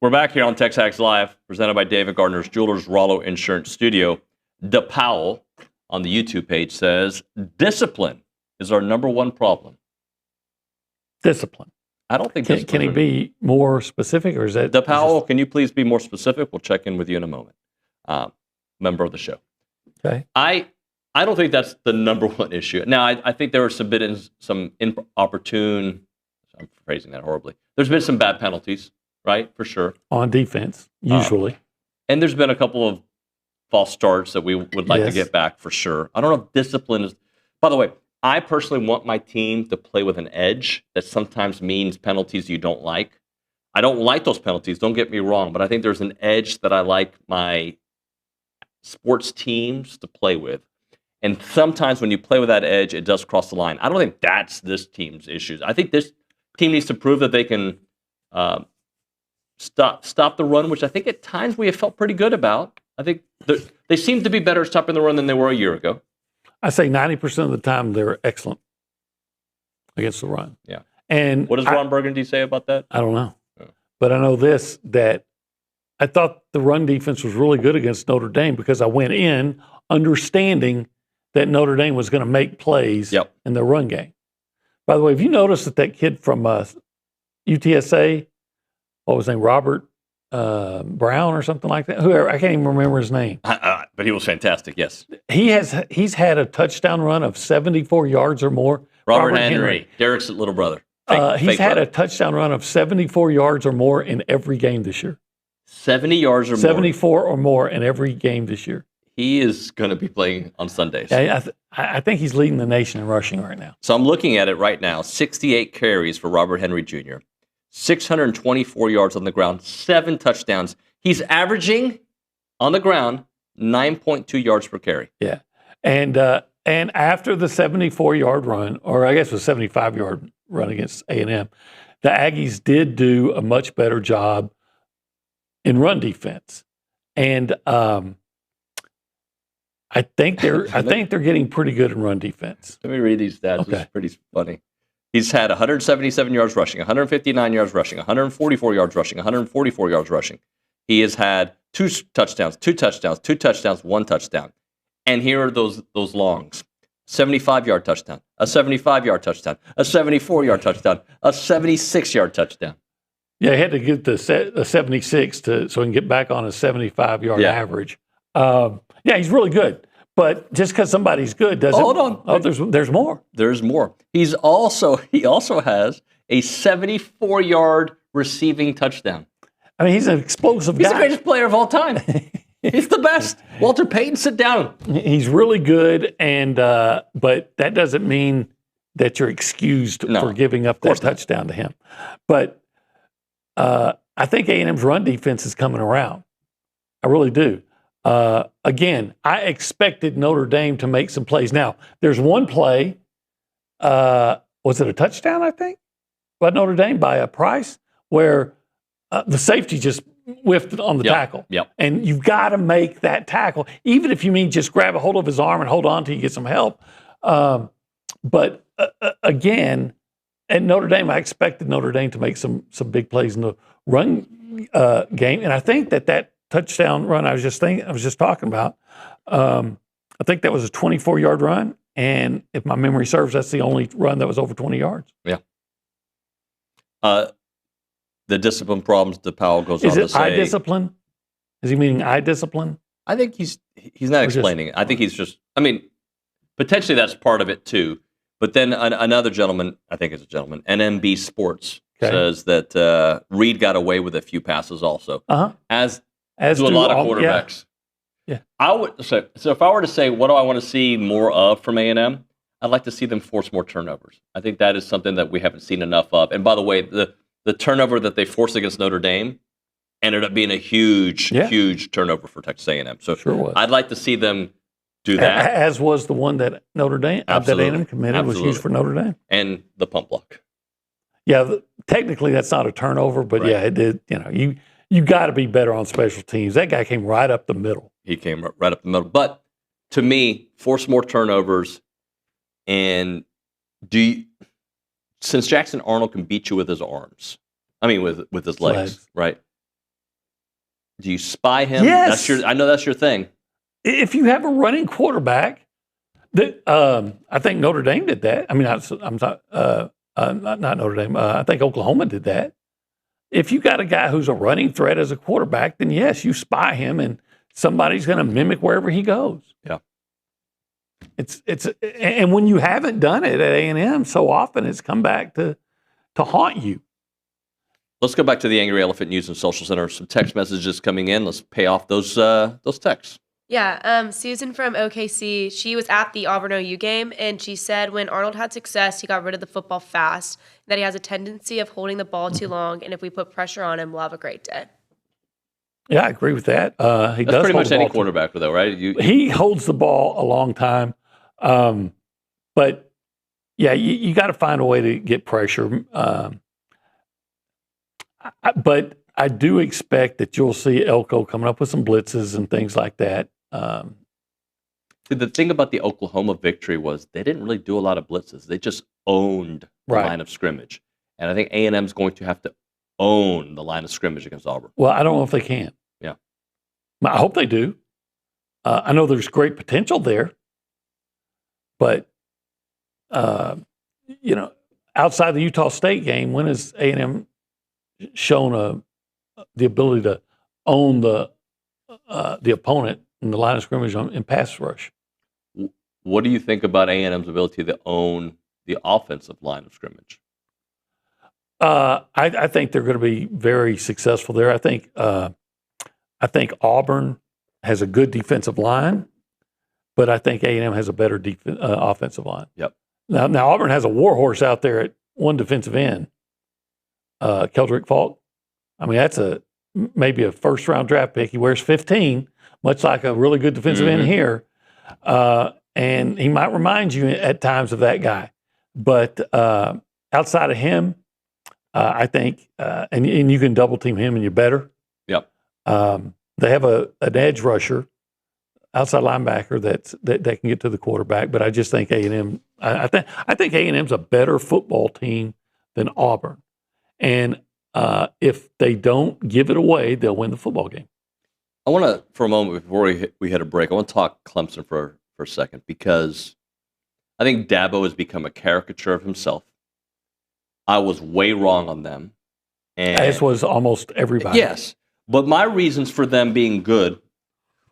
We're back here on TexAgs Live, presented by David Gardner's Jewelers Rollo Insurance Studio. DePowell on the YouTube page says, discipline is our number one problem. Discipline. I don't think Can he be more specific, or is that... DePowell, can you please be more specific? We'll check in with you in a moment. Member of the show. Okay. I I don't think that's the number one issue. Now, I think there have been some inopportune, I'm phrasing that horribly. There's been some bad penalties, right? For sure. On defense, usually. And there's been a couple of false starts that we would like to get back for sure. I don't know if discipline is, by the way, I personally want my team to play with an edge that sometimes means penalties you don't like. I don't like those penalties, don't get me wrong, but I think there's an edge that I like my sports teams to play with. And sometimes when you play with that edge, it does cross the line. I don't think that's this team's issues. I think this team needs to prove that they can stop the run, which I think at times we have felt pretty good about. I think they seem to be better at stopping the run than they were a year ago. I say 90% of the time they're excellent against the run. Yeah. And what does Ron Burgundy say about that? I don't know. But I know this, that I thought the run defense was really good against Notre Dame because I went in understanding that Notre Dame was going to make plays in the run game. By the way, have you noticed that kid from UTSA, what was his name, Robert Brown or something like that? Whoever, I can't even remember his name. But he was fantastic, yes. He's had a touchdown run of 74 yards or more. Robert Henry, Derek's little brother. He's had a touchdown run of 74 yards or more in every game this year. 70 yards or 74 or more in every game this year. He is going to be playing on Sundays. Yeah, I think he's leading the nation in rushing right now. So I'm looking at it right now. 68 carries for Robert Henry Jr., 624 yards on the ground, 7 touchdowns. He's averaging on the ground 9.2 yards per carry. Yeah. And after the 74-yard run, or I guess it was 75-yard run against A&M, the Aggies did do a much better job in run defense. And I think they're getting pretty good in run defense. Let me read these stats. Okay. This is pretty funny. He's had 177 yards rushing, 159 yards rushing, 144 yards rushing, 144 yards rushing. He has had 2 touchdowns, 2 touchdowns, 2 touchdowns, 1 touchdown. And here are those longs. 75-yard touchdown, a 75-yard touchdown, a 74-yard touchdown, a 76-yard touchdown. Yeah, he had to get the 76 so he can get back on a 75-yard average. Yeah, he's really good. But just because somebody's good doesn't. Hold on. Oh, there's more. There's more. He also has a 74-yard receiving touchdown. I mean, he's an explosive guy. He's the greatest player of all time. He's the best. Walter Payton, sit down. He's really good, and but that doesn't mean that you're excused for giving up that touchdown to him. But I think A&M's run defense is coming around. I really do. Again, I expected Notre Dame to make some plays. Now, there's one play, was it a touchdown, I think, by Notre Dame, by a Price, where the safety just whiffed on the tackle. Yep. And you've got to make that tackle, even if you mean just grab a hold of his arm and hold on till you get some help. But again, at Notre Dame, I expected Notre Dame to make some big plays in the run game. And I think that touchdown run I was just talking about, I think that was a 24-yard run. And if my memory serves, that's the only run that was over 20 yards. Yeah. The discipline problems that Powell goes on to say. Is it eye discipline? Is he meaning eye discipline? I think he's not explaining it. I think he's just, I mean, potentially that's part of it too. But then another gentleman, I think it's a gentleman, NMB Sports, says that Reed got away with a few passes also. As do a lot of quarterbacks. Yeah. I would so if I were to say what do I want to see more of from A&M, I'd like to see them force more turnovers. I think that is something that we haven't seen enough of. And by the way, the turnover that they forced against Notre Dame ended up being a huge turnover for Texas A&M. So I'd like to see them do that. As was the one that Notre Dame, that A&M committed was used for Notre Dame. And the pump block. Yeah, technically that's not a turnover, but yeah, it did. You know, you got to be better on special teams. That guy came right up the middle. He came right up the middle. But to me, force more turnovers. And since Jackson Arnold can beat you with his arms, I mean with his legs, right? Do you spy him? Yes. I know that's your thing. If you have a running quarterback, I think Notre Dame did that. I mean, not Notre Dame. I think Oklahoma did that. If you got a guy who's a running threat as a quarterback, then yes, you spy him, and somebody's going to mimic wherever he goes. Yeah. And when you haven't done it at A&M so often, it's come back to haunt you. Let's go back to the Angry Elephant News and Social Center. Some text messages coming in. Let's pay off those texts. Yeah, Susan from OKC, she was at the Auburn OU game, and she said when Arnold had success, he got rid of the football fast, that he has a tendency of holding the ball too long, and if we put pressure on him, we'll have a great day. Yeah, I agree with that. That's pretty much any quarterback, though, right? He holds the ball a long time. But, yeah, you got to find a way to get pressure. But I do expect that you'll see Elko coming up with some blitzes and things like that. The thing about the Oklahoma victory was they didn't really do a lot of blitzes. They just owned the line of scrimmage. And I think A&M's going to have to own the line of scrimmage against Auburn. Well, I don't know if they can. Yeah. I hope they do. I know there's great potential there. But, outside the Utah State game, when has A&M shown the ability to own the opponent in the line of scrimmage in pass rush? What do you think about A&M's ability to own the offensive line of scrimmage? I think they're going to be very successful there. I think Auburn has a good defensive line, but I think A&M has a better offensive line. Yep. Now Auburn has a warhorse out there at one defensive end, Keldrick Falk. I mean, that's maybe a first-round draft pick. He wears 15, much like a really good defensive end here. And he might remind you at times of that guy. But outside of him, I think, and you can double-team him and you're better. Yep. They have an edge rusher, outside linebacker that can get to the quarterback. But I just think A&M. I think A&M's a better football team than Auburn, and if they don't give it away, they'll win the football game. I want to, for a moment before we hit a break, I want to talk Clemson for a second, because I think Dabo has become a caricature of himself. I was way wrong on them. As was almost everybody. Yes. But my reasons for them being good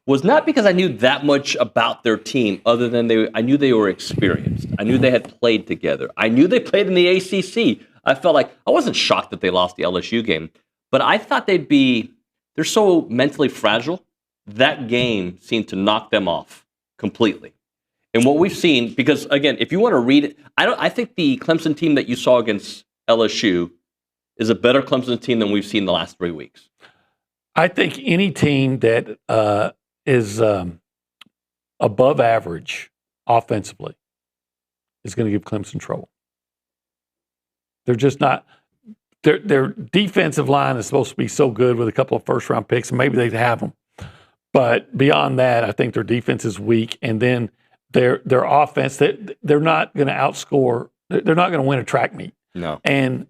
was not because I knew that much about their team, other than I knew they were experienced. I knew they had played together. I knew they played in the ACC. I felt like I wasn't shocked that they lost the LSU game, but I thought they're so mentally fragile. That game seemed to knock them off completely. And what we've seen, because again, if you want to read it, I think the Clemson team that you saw against LSU is a better Clemson team than we've seen the last 3 weeks. I think any team that is above average offensively is going to give Clemson trouble. They're just not. Their defensive line is supposed to be so good with a couple of first-round picks, and maybe they'd have them. But beyond that, I think their defense is weak, and then their offense, they're not going to outscore. They're not going to win a track meet. No. And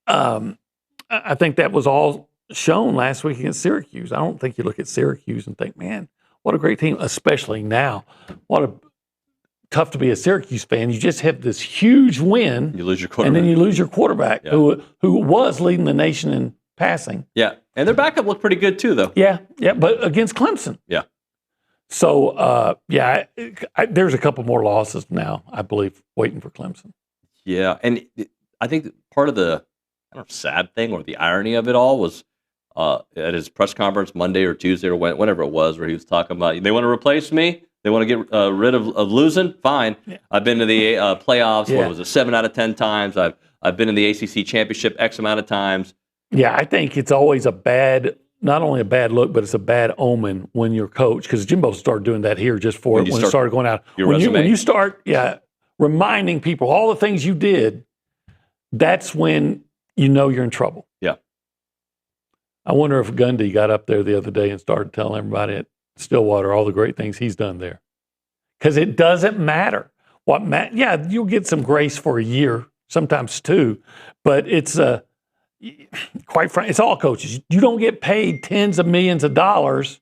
I think that was all shown last week against Syracuse. I don't think you look at Syracuse and think, man, what a great team, especially now. Tough to be a Syracuse fan. You just have this huge win. You lose your quarterback. And then you lose your quarterback, who was leading the nation in passing. Yeah. And their backup looked pretty good too, though. Yeah, but against Clemson. Yeah. So, there's a couple more losses now, I believe, waiting for Clemson. Yeah. And I think part of the sad thing or the irony of it all was at his press conference Monday or Tuesday or whenever it was, where he was talking about, they want to replace me? They want to get rid of losing? Fine. Yeah. I've been to the playoffs, what was it, 7 out of 10 times. I've been in the ACC championship X amount of times. Yeah, I think it's always not only a bad look, but it's a bad omen when you're coach, because Jimbo started doing that here just when it started going out. When you start reminding people all the things you did, that's when you know you're in trouble. Yeah. I wonder if Gundy got up there the other day and started telling everybody at Stillwater all the great things he's done there. Because it doesn't matter. You'll get some grace for a year, sometimes 2, but it's quite frankly, it's all coaches. You don't get paid tens of millions of dollars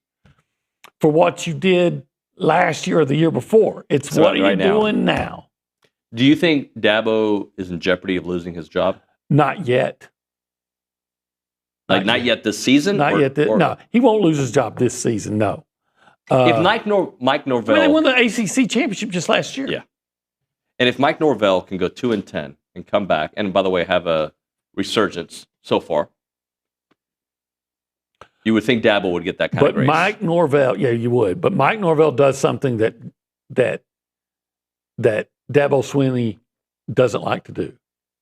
for what you did last year or the year before. It's what are you doing now? Do you think Dabo is in jeopardy of losing his job? Not yet. Not yet this season? Not yet. No, he won't lose his job this season, no. If Mike Norvell, they won the ACC championship just last year. Yeah, and if Mike Norvell can go 2-10 and come back, and by the way, have a resurgence so far, you would think Dabo would get that kind of grace. But Mike Norvell, yeah, you would. But Mike Norvell does something that Dabo Swinney doesn't like to do,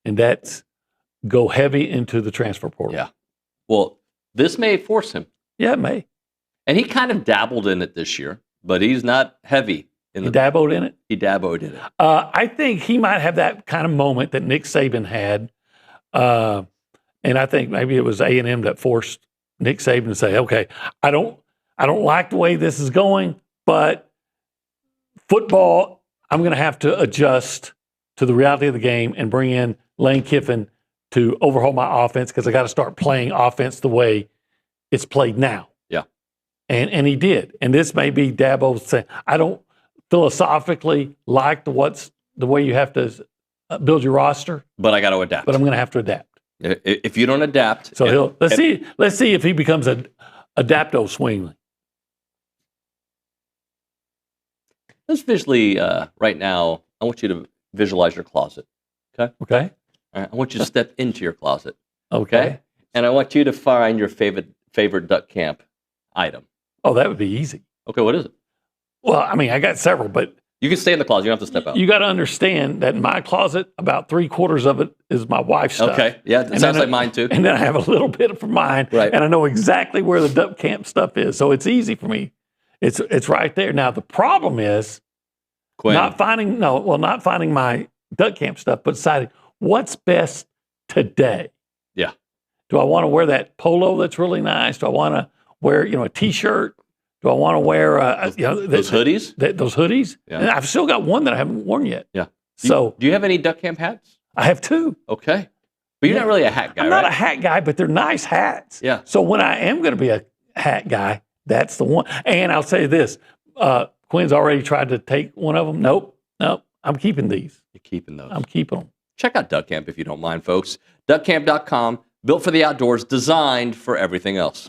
and that's go heavy into the transfer portal. Yeah. Well, this may force him. Yeah, it may. And he kind of dabbled in it this year, but he's not heavy. He dabbled in it? He dabbled in it. I think he might have that kind of moment that Nick Saban had. And I think maybe it was A&M that forced Nick Saban to say, okay, I don't like the way this is going, but football, I'm going to have to adjust to the reality of the game and bring in Lane Kiffin to overhaul my offense because I got to start playing offense the way it's played now. Yeah. And he did. And this may be Dabo saying, I don't philosophically like the way you have to build your roster. But I got to adapt. But I'm going to have to adapt. If you don't adapt. So let's see if he becomes a Adapto Swingley. Let's visually, right now, I want you to visualize your closet. Okay? Okay. All right, I want you to step into your closet. Okay. And I want you to find your favorite duck camp item. Oh, that would be easy. Okay, what is it? Well, I mean, I got several, but you can stay in the closet. You don't have to step out. You got to understand that in my closet, about 3/4 of it is my wife's stuff. Okay, yeah, it sounds like mine too. And then I have a little bit for mine, right? And I know exactly where the duck camp stuff is, so it's easy for me. It's right there. Now the problem is not finding my duck camp stuff, but deciding what's best today. Yeah. Do I want to wear that polo that's really nice? Do I want to wear a T-shirt? Do I want to wear those hoodies? Those hoodies? Yeah. And I've still got one that I haven't worn yet. Yeah. So do you have any duck camp hats? I have 2. Okay. But you're not really a hat guy, I'm not a hat guy, but they're nice hats. Yeah. So when I am going to be a hat guy, that's the one. And I'll say this, Quinn's already tried to take one of them. Nope. I'm keeping these. You're keeping those. I'm keeping them. Check out Duck Camp if you don't mind, folks. Duckcamp.com, built for the outdoors, designed for everything else.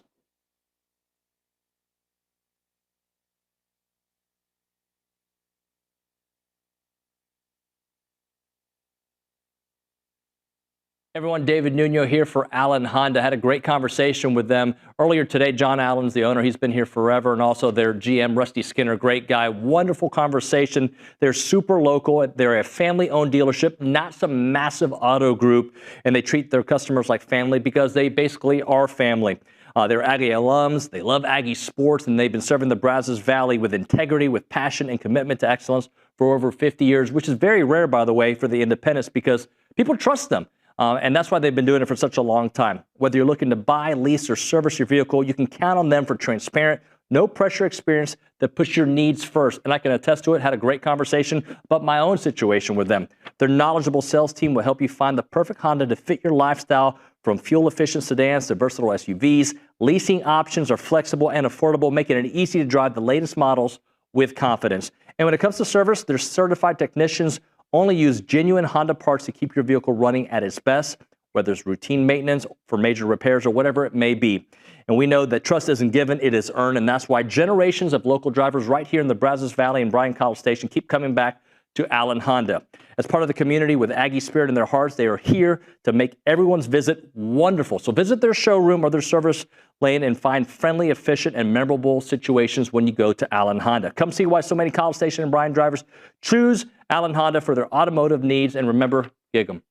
Everyone, David Nuño here for Allen Honda. Had a great conversation with them earlier today. John Allen's the owner. He's been here forever. And also their GM, Rusty Skinner, great guy. Wonderful conversation. They're super local. They're a family-owned dealership, not some massive auto group. And they treat their customers like family because they basically are family. They're Aggie alums. They love Aggie sports. And they've been serving the Brazos Valley with integrity, with passion, and commitment to excellence for over 50 years, which is very rare, by the way, for the independents because people trust them. And that's why they've been doing it for such a long time. Whether you're looking to buy, lease, or service your vehicle, you can count on them for transparent, no pressure experience that puts your needs first. And I can attest to it. Had a great conversation about my own situation with them. Their knowledgeable sales team will help you find the perfect Honda to fit your lifestyle, from fuel-efficient sedans to versatile SUVs. Leasing options are flexible and affordable, making it easy to drive the latest models with confidence. And when it comes to service, their certified technicians only use genuine Honda parts to keep your vehicle running at its best, whether it's routine maintenance for major repairs or whatever it may be. And we know that trust isn't given, it is earned. And that's why generations of local drivers right here in the Brazos Valley and Bryan College Station keep coming back to Allen Honda. As part of the community with Aggie spirit in their hearts, they are here to make everyone's visit wonderful. So visit their showroom or their service lane and find friendly, efficient, and memorable situations when you go to Allen Honda. Come see why so many College Station and Bryan drivers choose Allen Honda for their automotive needs. And remember, gig 'em.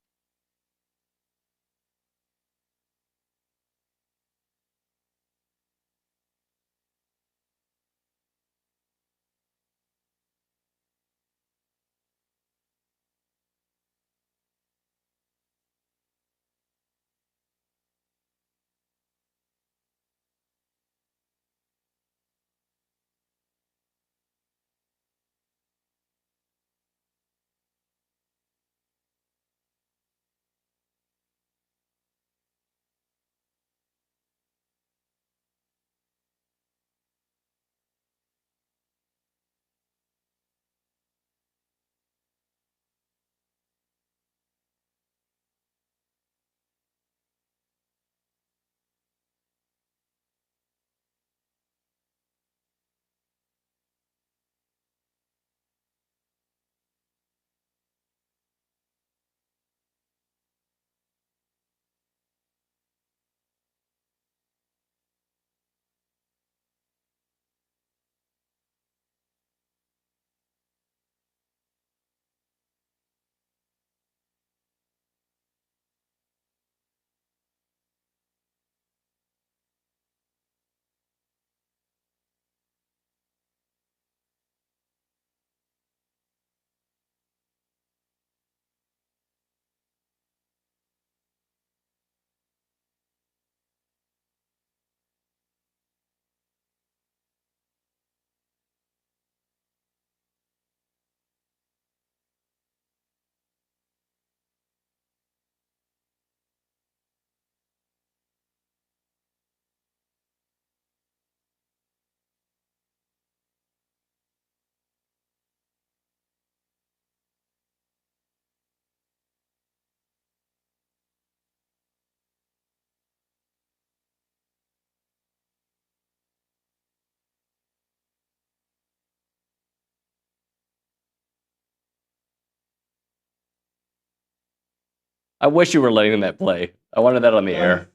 I wish you were letting that play. I wanted that on the air.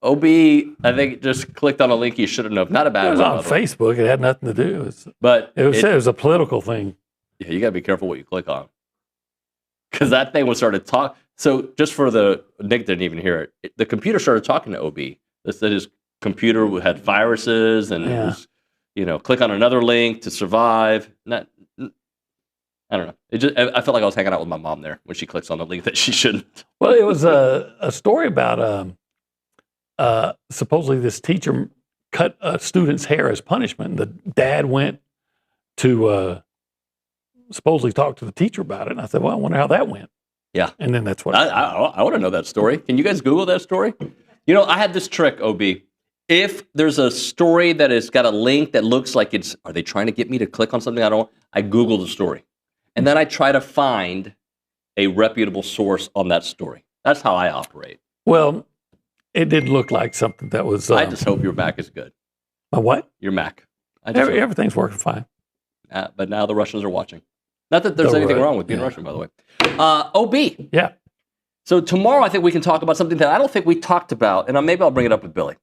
OB, I think, just clicked on a link you should have known. Not a bad It was one, on by the way. Facebook. It had nothing to do. But it was a political thing. Yeah, you got to be careful what you click on. Because that thing was started talk. So just for Nick didn't even hear it. The computer started talking to OB. It said his computer had viruses and it was, click on another link to survive. I don't know. I felt like I was hanging out with my mom there when she clicks on the link that she shouldn't. Well, it was a story about supposedly this teacher cut a student's hair as punishment. And the dad went to supposedly talk to the teacher about it. And I said, well, I wonder how that went. Yeah. And then that's what I want to know that story. Can you guys Google that story? I had this trick, OB. If there's a story that has got a link that looks like are they trying to get me to click on something I Google the story. And then I try to find a reputable source on that story. That's how I operate. Well, it did look like something that was... I just hope your Mac is good. My what? Your Mac. Everything's working fine. But now the Russians are watching. Not that there's anything wrong with being Russian, by the way. OB. Yeah. So tomorrow I think we can talk about something that I don't think we talked about, and maybe I'll bring it up with Billy.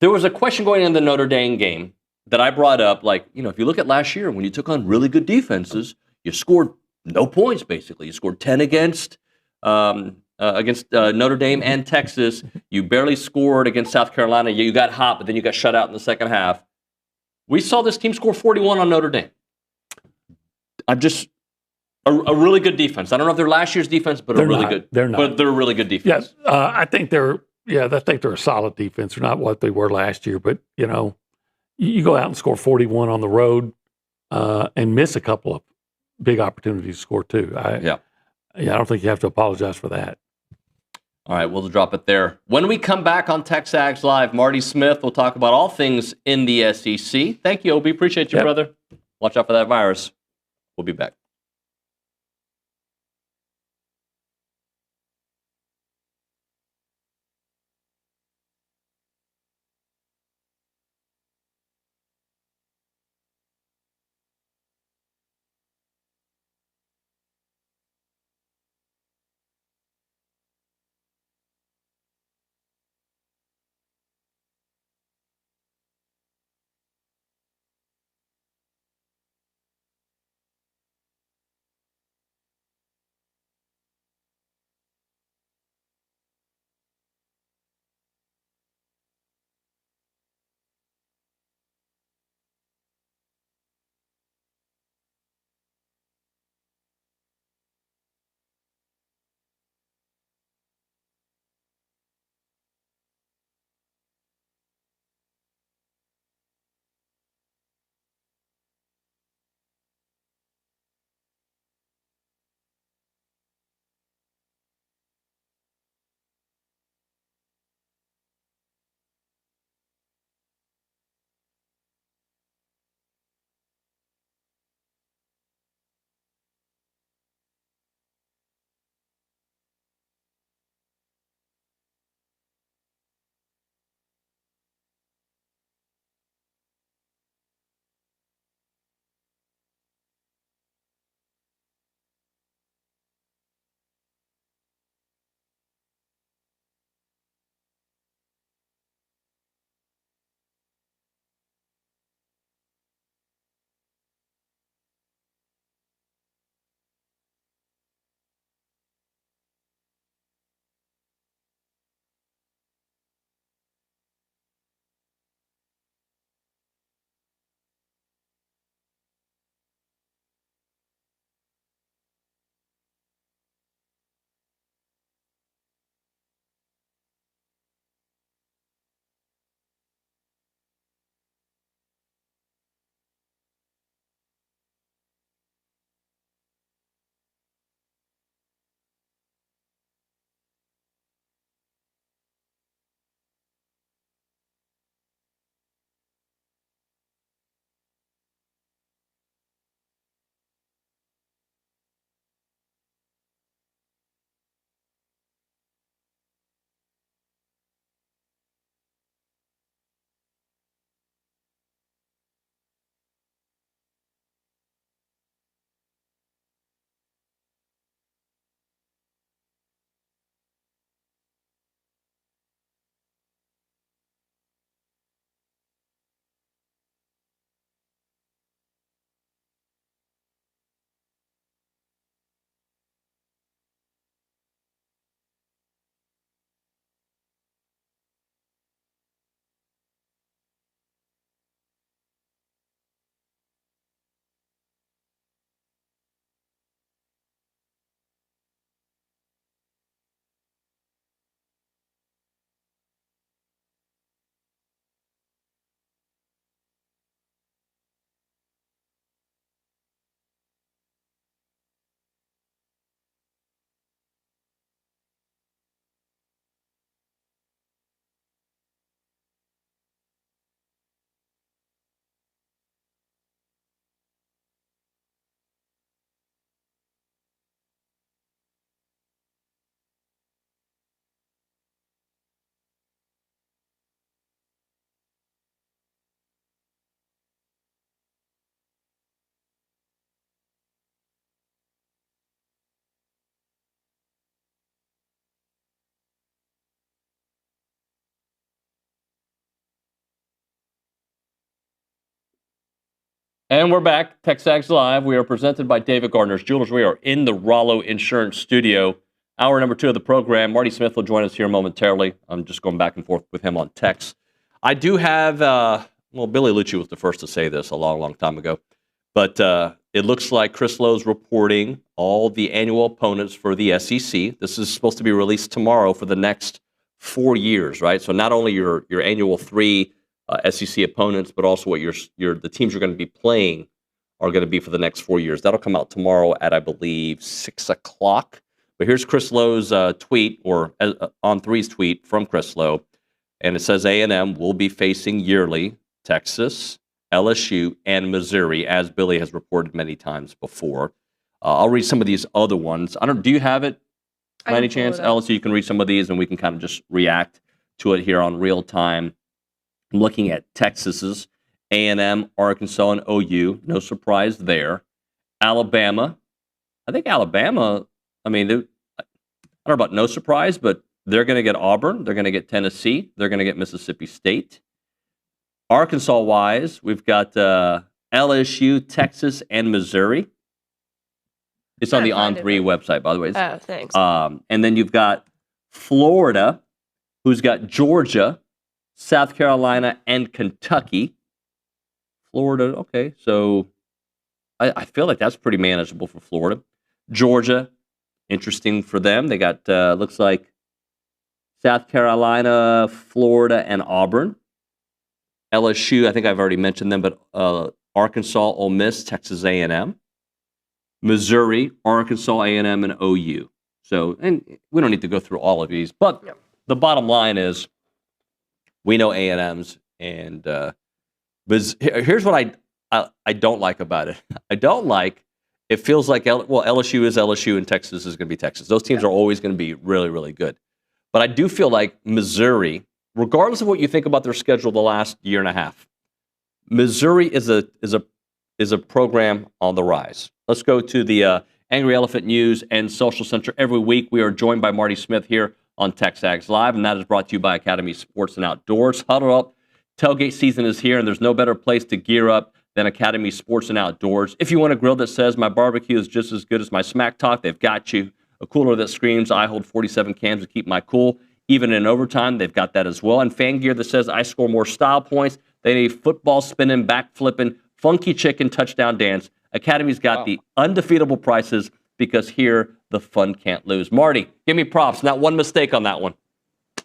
There was a question going in the Notre Dame game that I brought up, if you look at last year, when you took on really good defenses, you scored no points, basically. You scored 10 against Notre Dame and Texas. You barely scored against South Carolina. You got hot, but then you got shut out in the second half. We saw this team score 41 on Notre Dame. A really good defense. I don't know if they're last year's defense, but they're really not. good. They're not. But they're a really good defense. Yes, I think they're a solid defense. They're not what they were last year, but you go out and score 41 on the road and miss a couple of big opportunities to score too. I don't think you have to apologize for that. All right, we'll drop it there. When we come back on TexAgs Live, Marty Smith will talk about all things in the SEC. Thank you, OB. Appreciate you, brother. Watch out for that virus. We'll be back. And we're back. TexAgs Live. We are presented by David Gardner's Jewelers. We are in the Rollo Insurance Studio. Hour number 2 of the program. Marty Smith will join us here momentarily. I'm just going back and forth with him on text. I do have, Billy Liucci was the first to say this a long, long time ago. But it looks like Chris Lowe's reporting all the annual opponents for the SEC. This is supposed to be released tomorrow for the next 4 years, right? So not only your annual 3 SEC opponents, but also what the teams you're going to be playing are going to be for the next 4 years. That'll come out tomorrow at, I believe, 6 o'clock. But here's Chris Lowe's tweet, or On3's tweet from Chris Lowe, and it says A&M will be facing yearly Texas, LSU, and Missouri, as Billy has reported many times before. I'll read some of these other ones. Do you have it by any chance, LSU? You can read some of these, and we can kind of just react to it here on real time. I'm looking at Texas's A&M, Arkansas, and OU. No surprise there. Alabama. I think Alabama, I don't know about no surprise, but they're going to get Auburn. They're going to get Tennessee. They're going to get Mississippi State. Arkansas-wise, we've got LSU, Texas, and Missouri. It's on the On3 website, by the way. Oh, thanks. And then you've got Florida, who's got Georgia, South Carolina, and Kentucky. Florida, okay. So I feel like that's pretty manageable for Florida. Georgia, interesting for them. They got, looks like, South Carolina, Florida, and Auburn. LSU, I think I've already mentioned them, but Arkansas, Ole Miss, Texas A&M. Missouri, Arkansas, A&M, and OU. So, and we don't need to go through all of these, but the bottom line is we know A&M's, and here's what I don't like about it. I don't like, it feels like, LSU is LSU and Texas is going to be Texas. Those teams are always going to be really, really good. But I do feel like Missouri, regardless of what you think about their schedule the last year and a half, Missouri is a program on the rise. Let's go to the Angry Elephant News and Social Center. Every week we are joined by Marty Smith here on TexAgs Live, and that is brought to you by Academy Sports and Outdoors. Huddle up. Tailgate season is here, and there's no better place to gear up than Academy Sports and Outdoors. If you want a grill that says my barbecue is just as good as my smack talk, they've got you. A cooler that screams I hold 47 cans to keep my cool. Even in overtime, they've got that as well. And fan gear that says I score more style points than a football spinning, back flipping, funky chicken touchdown dance. Academy's got the undefeatable prices because here the fun can't lose. Marty, give me props. Not one mistake on that one.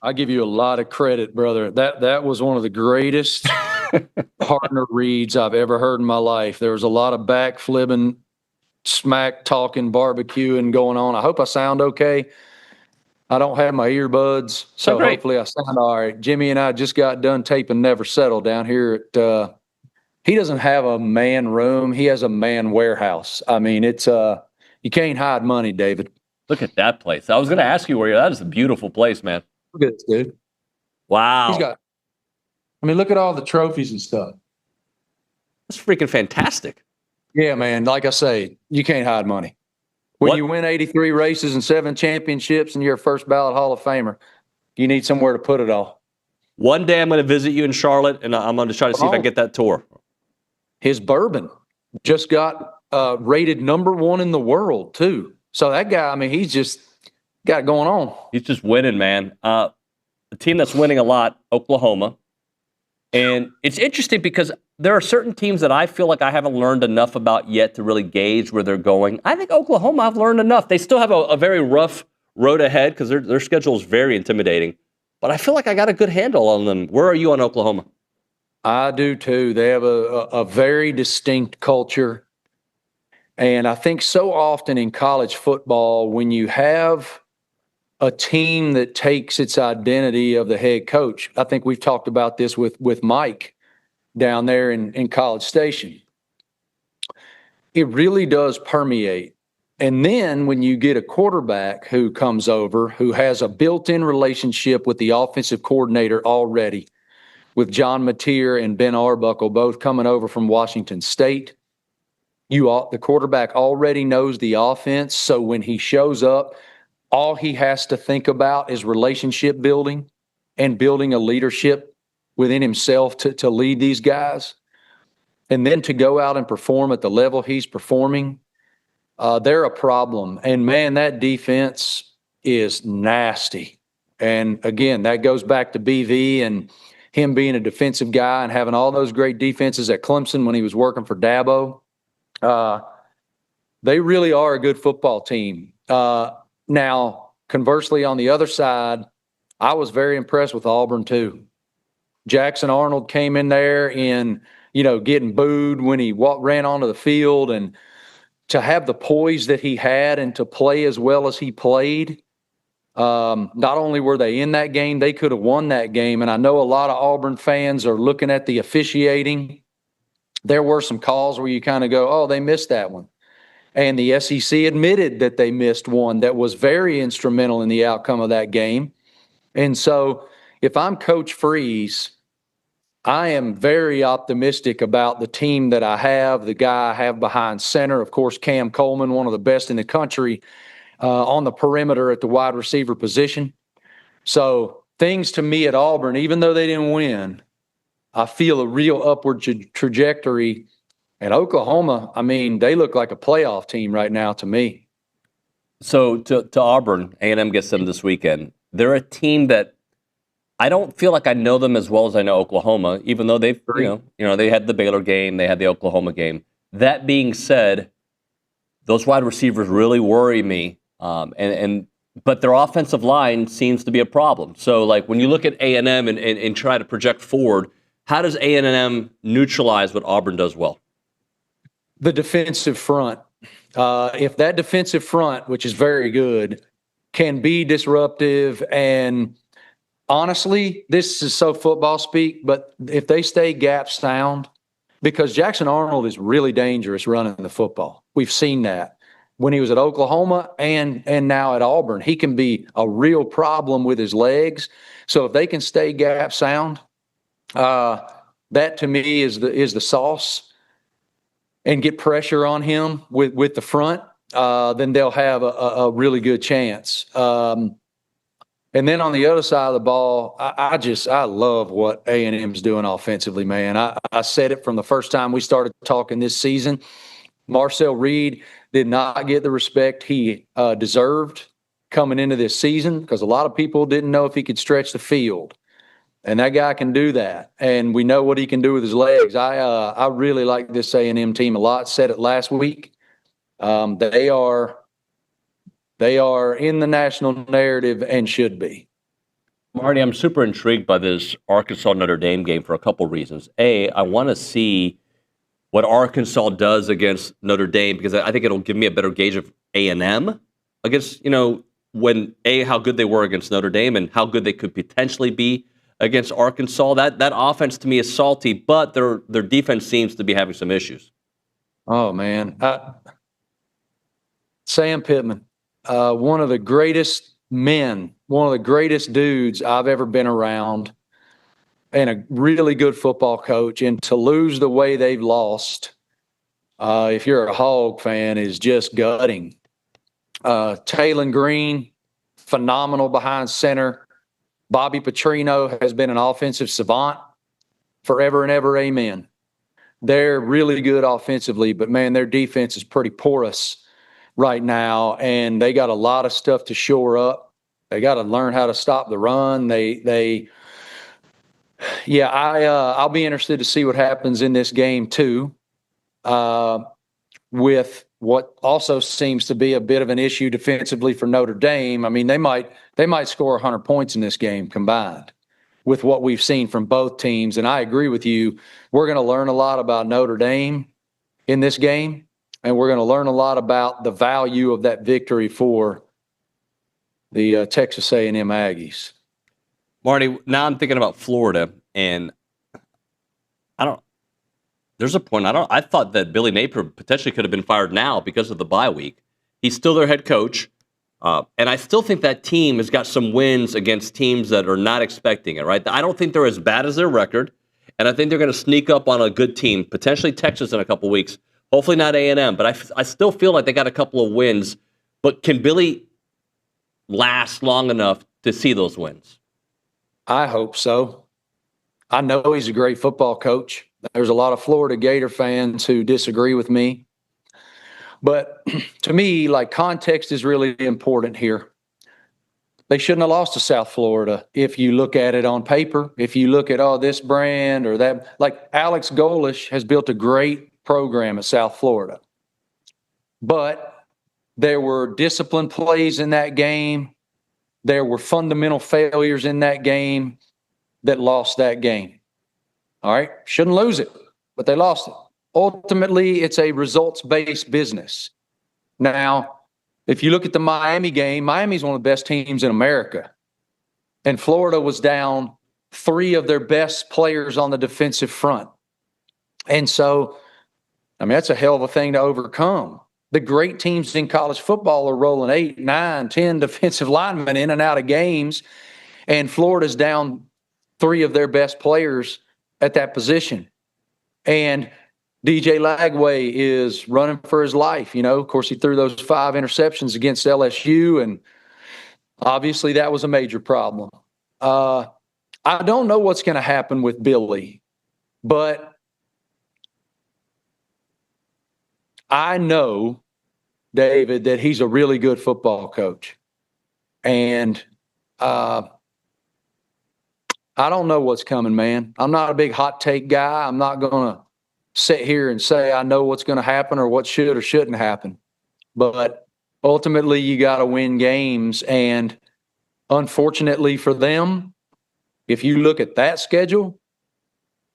I give you a lot of credit, brother. That was one of the greatest partner reads I've ever heard in my life. There was a lot of back flipping, smack talking, barbecuing going on. I hope I sound okay. I don't have my earbuds, so hopefully I sound all right. Jimmy and I just got done taping Never Settle down here at he doesn't have a man room. He has a man warehouse. I mean, it's you can't hide money, David. Look at that place. I was going to ask you where you're at. That is a beautiful place, man. Look at this, dude. Wow. Look at all the trophies and stuff. That's freaking fantastic. Yeah, man. Like I say, you can't hide money. When you win 83 races and 7 championships and you're a first ballot Hall of Famer, you need somewhere to put it all. One day I'm going to visit you in Charlotte, and I'm going to try to see if I can get that tour. His bourbon just got rated #1 in the world, too. So that guy, I mean, he's just got it going on. He's just winning, man. The team that's winning a lot, Oklahoma. And it's interesting because there are certain teams that I feel like I haven't learned enough about yet to really gauge where they're going. I think Oklahoma, I've learned enough. They still have a very rough road ahead because their schedule is very intimidating. But I feel like I got a good handle on them. Where are you on Oklahoma? I do too. They have a very distinct culture. And I think so often in college football, when you have a team that takes its identity of the head coach, I think we've talked about this with Mike down there in College Station. It really does permeate. And then when you get a quarterback who comes over, who has a built-in relationship with the offensive coordinator already, with John Mateer and Ben Arbuckle both coming over from Washington State, the quarterback already knows the offense. So when he shows up, all he has to think about is relationship building and building a leadership within himself to lead these guys. and then to go out and perform at the level he's performing, they're a problem. And, man, that defense is nasty. And, again, that goes back to BV and him being a defensive guy and having all those great defenses at Clemson when he was working for Dabo. They really are a good football team. Now, conversely, on the other side, I was very impressed with Auburn too. Jackson Arnold came in there and, getting booed when he ran onto the field, and to have the poise that he had and to play as well as he played. Not only were they in that game, they could have won that game. And I know a lot of Auburn fans are looking at the officiating. There were some calls where you kind of go, oh, they missed that one. And the SEC admitted that they missed one that was very instrumental in the outcome of that game. And so if I'm Coach Freeze, I am very optimistic about the team that I have, the guy I have behind center. Of course, Cam Coleman, one of the best in the country on the perimeter at the wide receiver position. So things to me at Auburn, even though they didn't win, I feel a real upward trajectory. At Oklahoma, I mean, they look like a playoff team right now to me. So to Auburn, A&M gets them this weekend. They're a team that I don't feel like I know them as well as I know Oklahoma, even though they've, they had the Baylor game, they had the Oklahoma game. That being said, those wide receivers really worry me, but their offensive line seems to be a problem. So, like, when you look at A&M and try to project forward, how does A&M neutralize what Auburn does well? The defensive front. If that defensive front, which is very good, can be disruptive, and honestly, this is so football speak, but if they stay gap sound, because Jackson Arnold is really dangerous running the football. We've seen that when he was at Oklahoma and now at Auburn. He can be a real problem with his legs. So if they can stay gap sound, that to me is the sauce, and get pressure on him with the front, then they'll have a really good chance. And then on the other side of the ball, I love what A&M's doing offensively, man. I said it from the first time we started talking this season. Marcel Reed did not get the respect he deserved coming into this season because a lot of people didn't know if he could stretch the field. And that guy can do that, and we know what he can do with his legs. I really like this A&M team a lot. Said it last week. They are in the national narrative and should be. Marty, I'm super intrigued by this Arkansas-Notre Dame game for a couple reasons. A, I want to see what Arkansas does against Notre Dame because I think it'll give me a better gauge of A&M against, when how good they were against Notre Dame and how good they could potentially be against Arkansas. That offense to me is salty, but their defense seems to be having some issues. Oh, man. Sam Pittman, one of the greatest men, one of the greatest dudes I've ever been around, and a really good football coach. And to lose the way they've lost, if you're a Hog fan, is just gutting. Taylon Green, phenomenal behind center. Bobby Petrino has been an offensive savant forever and ever. Amen. They're really good offensively, but, man, their defense is pretty porous right now, and they got a lot of stuff to shore up. They got to learn how to stop the run. I'll be interested to see what happens in this game too, with what also seems to be a bit of an issue defensively for Notre Dame. I mean, they might score 100 points in this game combined with what we've seen from both teams. And I agree with you. We're going to learn a lot about Notre Dame in this game, and we're going to learn a lot about the value of that victory for the Texas A&M Aggies. Marty, now I'm thinking about Florida, and there's a point. I thought that Billy Napier potentially could have been fired now because of the bye week. He's still their head coach, and I still think that team has got some wins against teams that are not expecting it, right? I don't think they're as bad as their record, and I think they're going to sneak up on a good team, potentially Texas in a couple weeks. Hopefully not A&M, but I still feel like they got a couple of wins. But can Billy last long enough to see those wins? I hope so. I know he's a great football coach. There's a lot of Florida Gator fans who disagree with me. But to me, like, context is really important here. They shouldn't have lost to South Florida if you look at it on paper. If you look at, this brand or that. Like, Alex Golish has built a great program at South Florida. But there were discipline plays in that game. There were fundamental failures in that game that lost that game. All right? Shouldn't lose it, but they lost it. Ultimately, it's a results-based business. Now, if you look at the Miami game, Miami's one of the best teams in America. And Florida was down 3 of their best players on the defensive front. And so, I mean, that's a hell of a thing to overcome. The great teams in college football are rolling 8, 9, 10 defensive linemen in and out of games, and Florida's down 3 of their best players at that position. And DJ Lagway is running for his life. Of course, he threw those 5 interceptions against LSU, and obviously that was a major problem. I don't know what's going to happen with Billy, but I know, David, that he's a really good football coach. And I don't know what's coming, man. I'm not a big hot take guy. I'm not going to sit here and say I know what's going to happen or what should or shouldn't happen. But ultimately, you got to win games. And unfortunately for them, if you look at that schedule,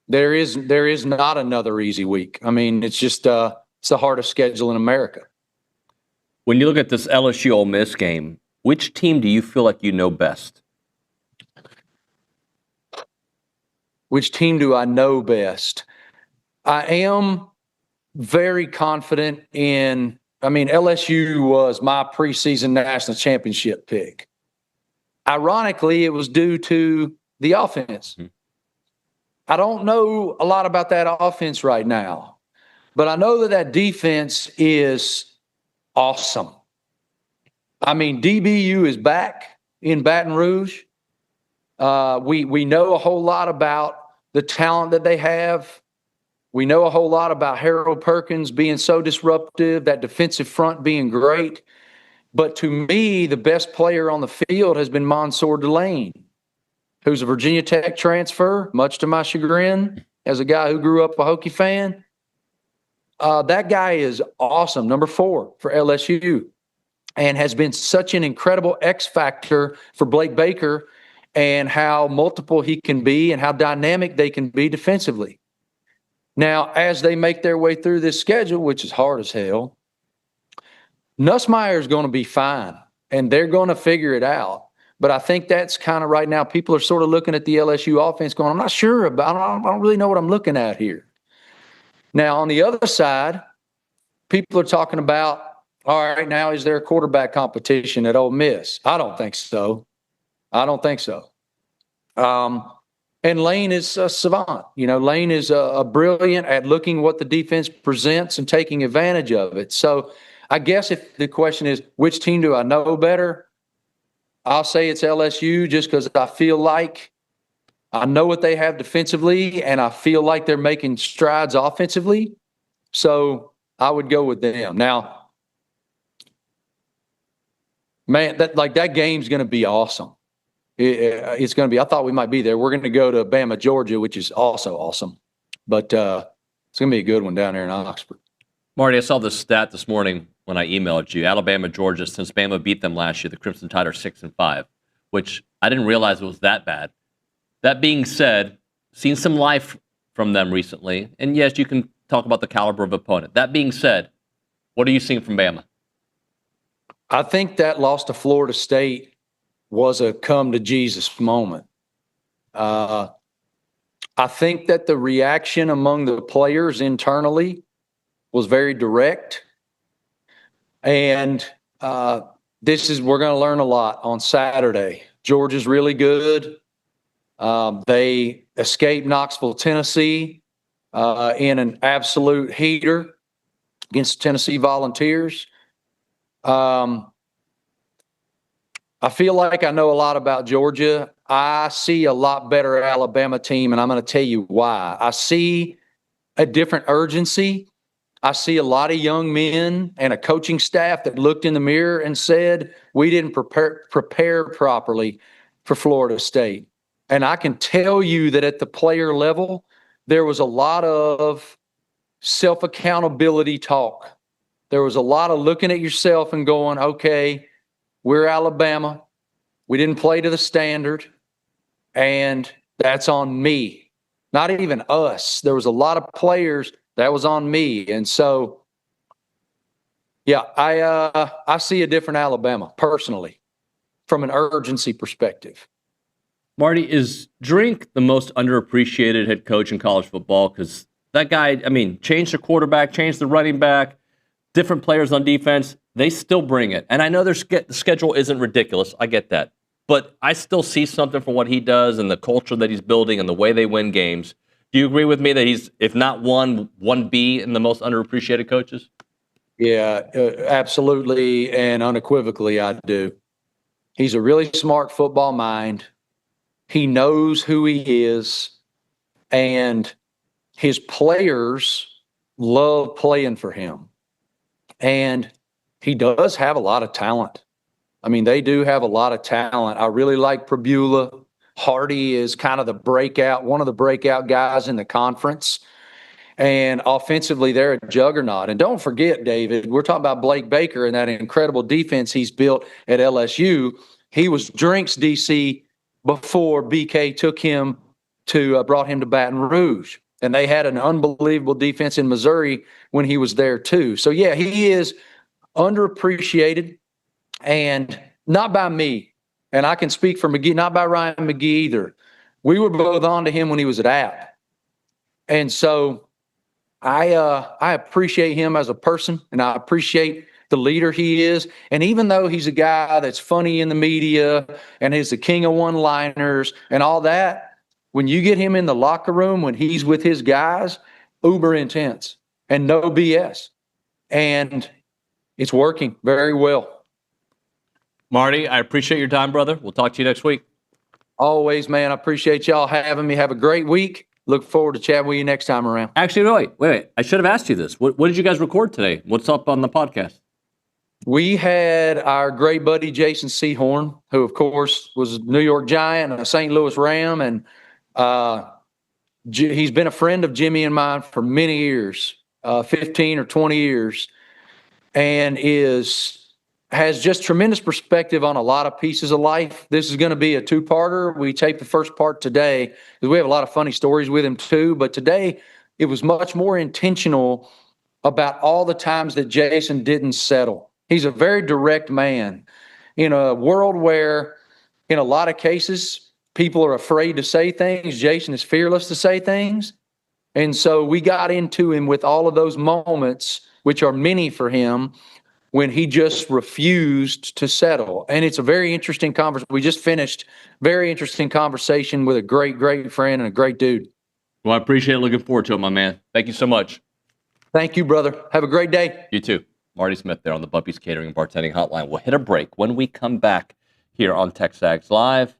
there is not another easy week. I mean, it's just it's the hardest schedule in America. When you look at this LSU Ole Miss game, which team do you feel like you know best? Which team do I know best? I am very confident in, LSU was my preseason national championship pick. Ironically, it was due to the offense. I don't know a lot about that offense right now, but I know that defense is awesome. DBU is back in Baton Rouge. We know a whole lot about the talent that they have. We know a whole lot about Harold Perkins being so disruptive, that defensive front being great. But to me, the best player on the field has been Mansour Delane, who's a Virginia Tech transfer, much to my chagrin, as a guy who grew up a Hokie fan. That guy is awesome, number 4 for LSU, and has been such an incredible X factor for Blake Baker and how multiple he can be and how dynamic they can be defensively. Now, as they make their way through this schedule, which is hard as hell, Nussmeier is going to be fine, and they're going to figure it out. But I think that's kind of right now, people are sort of looking at the LSU offense going, I'm not sure about it. I don't really know what I'm looking at here. Now, on the other side, people are talking about, all right, now is there a quarterback competition at Ole Miss? I don't think so. And Lane is a savant. Lane is a brilliant at looking what the defense presents and taking advantage of it. So I guess if the question is, which team do I know better? I'll say it's LSU, just because I feel like I know what they have defensively, and I feel like they're making strides offensively. So I would go with them. Now, man, that game's going to be awesome. It's going to be, I thought we might be there. We're going to go to Bama, Georgia, which is also awesome. But it's going to be a good one down there in Oxford. Marty, I saw this stat this morning when I emailed you. Alabama, Georgia, since Bama beat them last year, the Crimson Tide are 6-5, which I didn't realize it was that bad. That being said, seen some life from them recently. And yes, you can talk about the caliber of opponent. That being said, what are you seeing from Bama? I think that loss to Florida State was a come to Jesus moment. I think that the reaction among the players internally was very direct. And we're going to learn a lot on Saturday. Georgia's really good. They escaped Knoxville, Tennessee in an absolute heater against Tennessee Volunteers. I feel like I know a lot about Georgia, I see a lot better Alabama team, and I'm going to tell you why. I see a different urgency. I see a lot of young men and a coaching staff that looked in the mirror and said, we didn't prepare properly for Florida State. And I can tell you that at the player level, there was a lot of self-accountability talk. There was a lot of looking at yourself and going, okay, we're Alabama. We didn't play to the standard, and that's on me. Not even us. There was a lot of players that was on me. And so, yeah, I see a different Alabama personally from an urgency perspective. Marty, is Drink the most underappreciated head coach in college football? Because that guy, I mean, changed the quarterback, changed the running back, different players on defense. They still bring it. And I know the schedule isn't ridiculous. I get that. But I still see something from what he does and the culture that he's building and the way they win games. Do you agree with me that he's, if not 1B in the most underappreciated coaches? Yeah, absolutely and unequivocally, I do. He's a really smart football mind. He knows who he is, and his players love playing for him. And he does have a lot of talent. I mean, they do have a lot of talent. I really like Prabula. Hardy is kind of one of the breakout guys in the conference. And offensively, they're a juggernaut. And don't forget, David, we're talking about Blake Baker and that incredible defense he's built at LSU. He was Drink's DC before BK took him brought him to Baton Rouge. And they had an unbelievable defense in Missouri when he was there too. So, yeah, he is underappreciated, and not by me. And I can speak for McGee, not by Ryan McGee either. We were both on to him when he was at App. And so I appreciate him as a person, and I appreciate the leader he is. And even though he's a guy that's funny in the media and is the king of one-liners and all that, when you get him in the locker room, when he's with his guys, uber intense and no BS. And it's working very well. Marty, I appreciate your time, brother. We'll talk to you next week. Always, man. I appreciate y'all having me. Have a great week. Look forward to chatting with you next time around. Actually, wait. I should have asked you this. What did you guys record today? What's up on the podcast? We had our great buddy Jason Sehorn, who, of course, was a New York Giant and a St. Louis Ram. And he's been a friend of Jimmy and mine for many years, 15 or 20 years, and has just tremendous perspective on a lot of pieces of life. This is going to be a two-parter. We taped the first part today because we have a lot of funny stories with him too. But today it was much more intentional about all the times that Jason didn't settle. He's a very direct man in a world where, in a lot of cases, people are afraid to say things. Jason is fearless to say things. And so we got into him with all of those moments, which are many for him, when he just refused to settle. And it's a very interesting conversation. We just finished very interesting conversation with a great, great friend and a great dude. Well, I appreciate it. Looking forward to it, my man. Thank you so much. Thank you, brother. Have a great day. You too. Marty Smith there on the Bumpy's Catering and Bartending Hotline. We'll hit a break. When we come back here on TexAgs Live,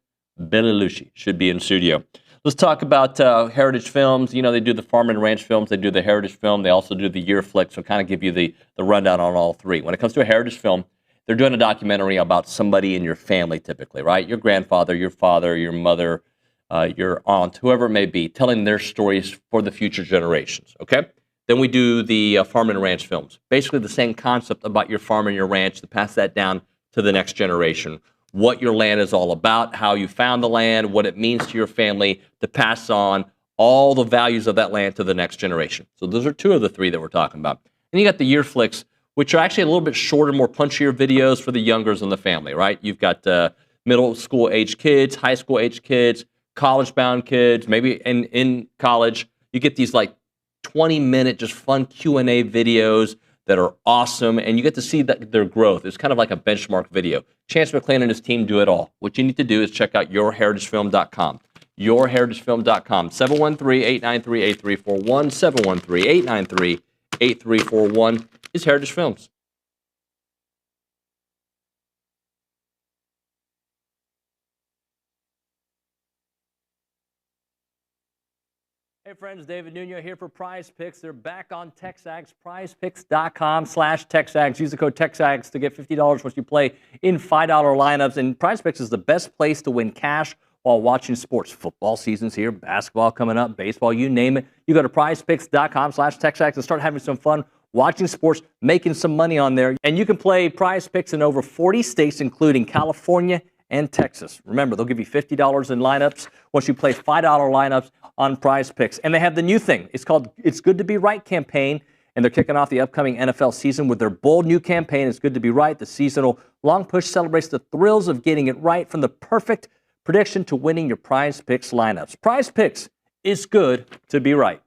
Billy Liucci should be in studio. Let's talk about Heritage Films. You know, they do the Farm and Ranch films. They do the Heritage Film. They also do the Year Flick. So kind of give you the rundown on all three. When it comes to a Heritage Film, they're doing a documentary about somebody in your family typically, right? Your grandfather, your father, your mother, your aunt, whoever it may be, telling their stories for the future generations, okay? Then we do the Farm and Ranch films. Basically the same concept about your farm and your ranch to pass that down to the next generation. What your land is all about, how you found the land, what it means to your family, to pass on all the values of that land to the next generation. So those are two of the three that we're talking about. And you got the Year Flicks, which are actually a little bit shorter, more punchier videos for the youngers in the family, right? You've got middle school age kids, high school age kids, college-bound kids, maybe in college. You get these like 20-minute just fun Q&A videos that are awesome, and you get to see their growth. It's kind of like a benchmark video. Chance McClain and his team do it all. What you need to do is check out yourheritagefilm.com. Yourheritagefilm.com. 713-893-8341. 713-893-8341 is Heritage Films. Hey friends, David Nuño here for Prize Picks. They're back on TexAgs, prizepicks.com/TexAgs. Use the code TexAgs to get $50 once you play in $5 lineups. And Prize Picks is the best place to win cash while watching sports. Football season's here, basketball coming up, baseball, you name it. You go to prizepicks.com/TexAgs and start having some fun watching sports, making some money on there. And you can play Prize Picks in over 40 states, including California and Texas. Remember, they'll give you $50 in lineups once you play $5 lineups on Prize Picks. And they have the new thing. It's called It's Good to Be Right campaign, and they're kicking off the upcoming NFL season with their bold new campaign, It's Good to Be Right. The seasonal long push celebrates the thrills of getting it right, from the perfect prediction to winning your Prize Picks lineups. Prize Picks is good to be right.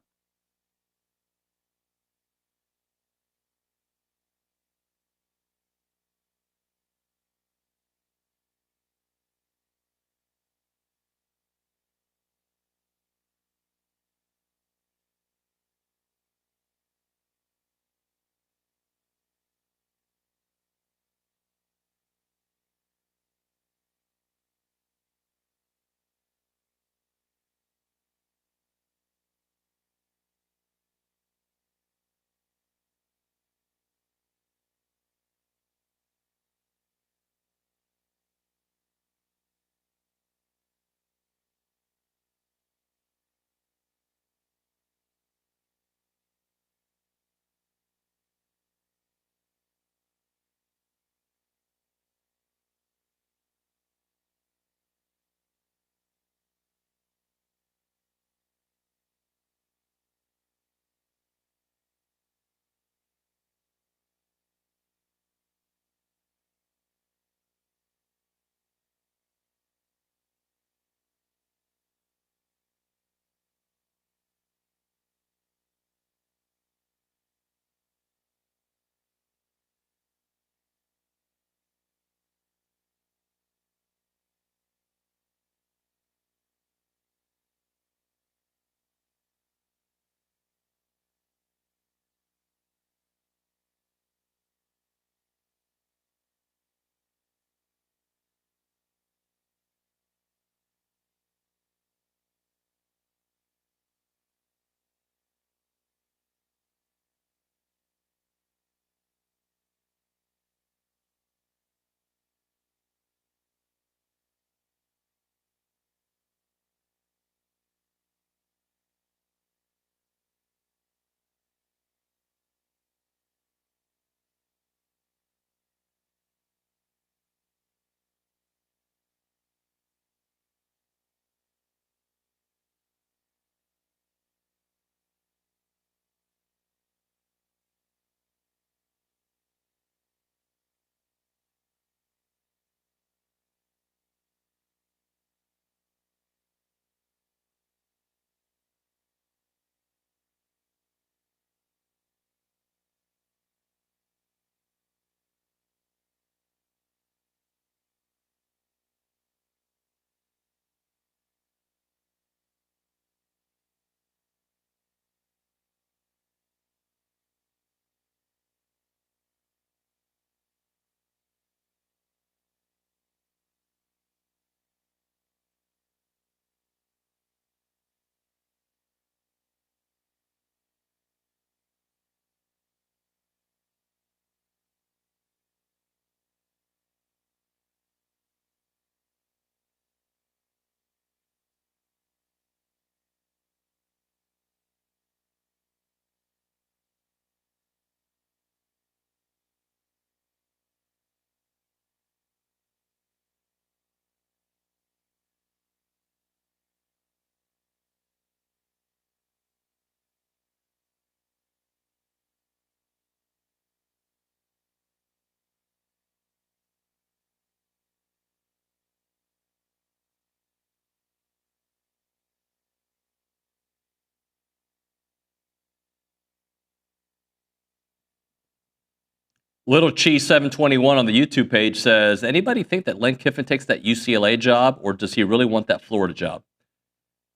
Little Cheese 721 on the YouTube page says, anybody think that Lane Kiffin takes that UCLA job, or does he really want that Florida job?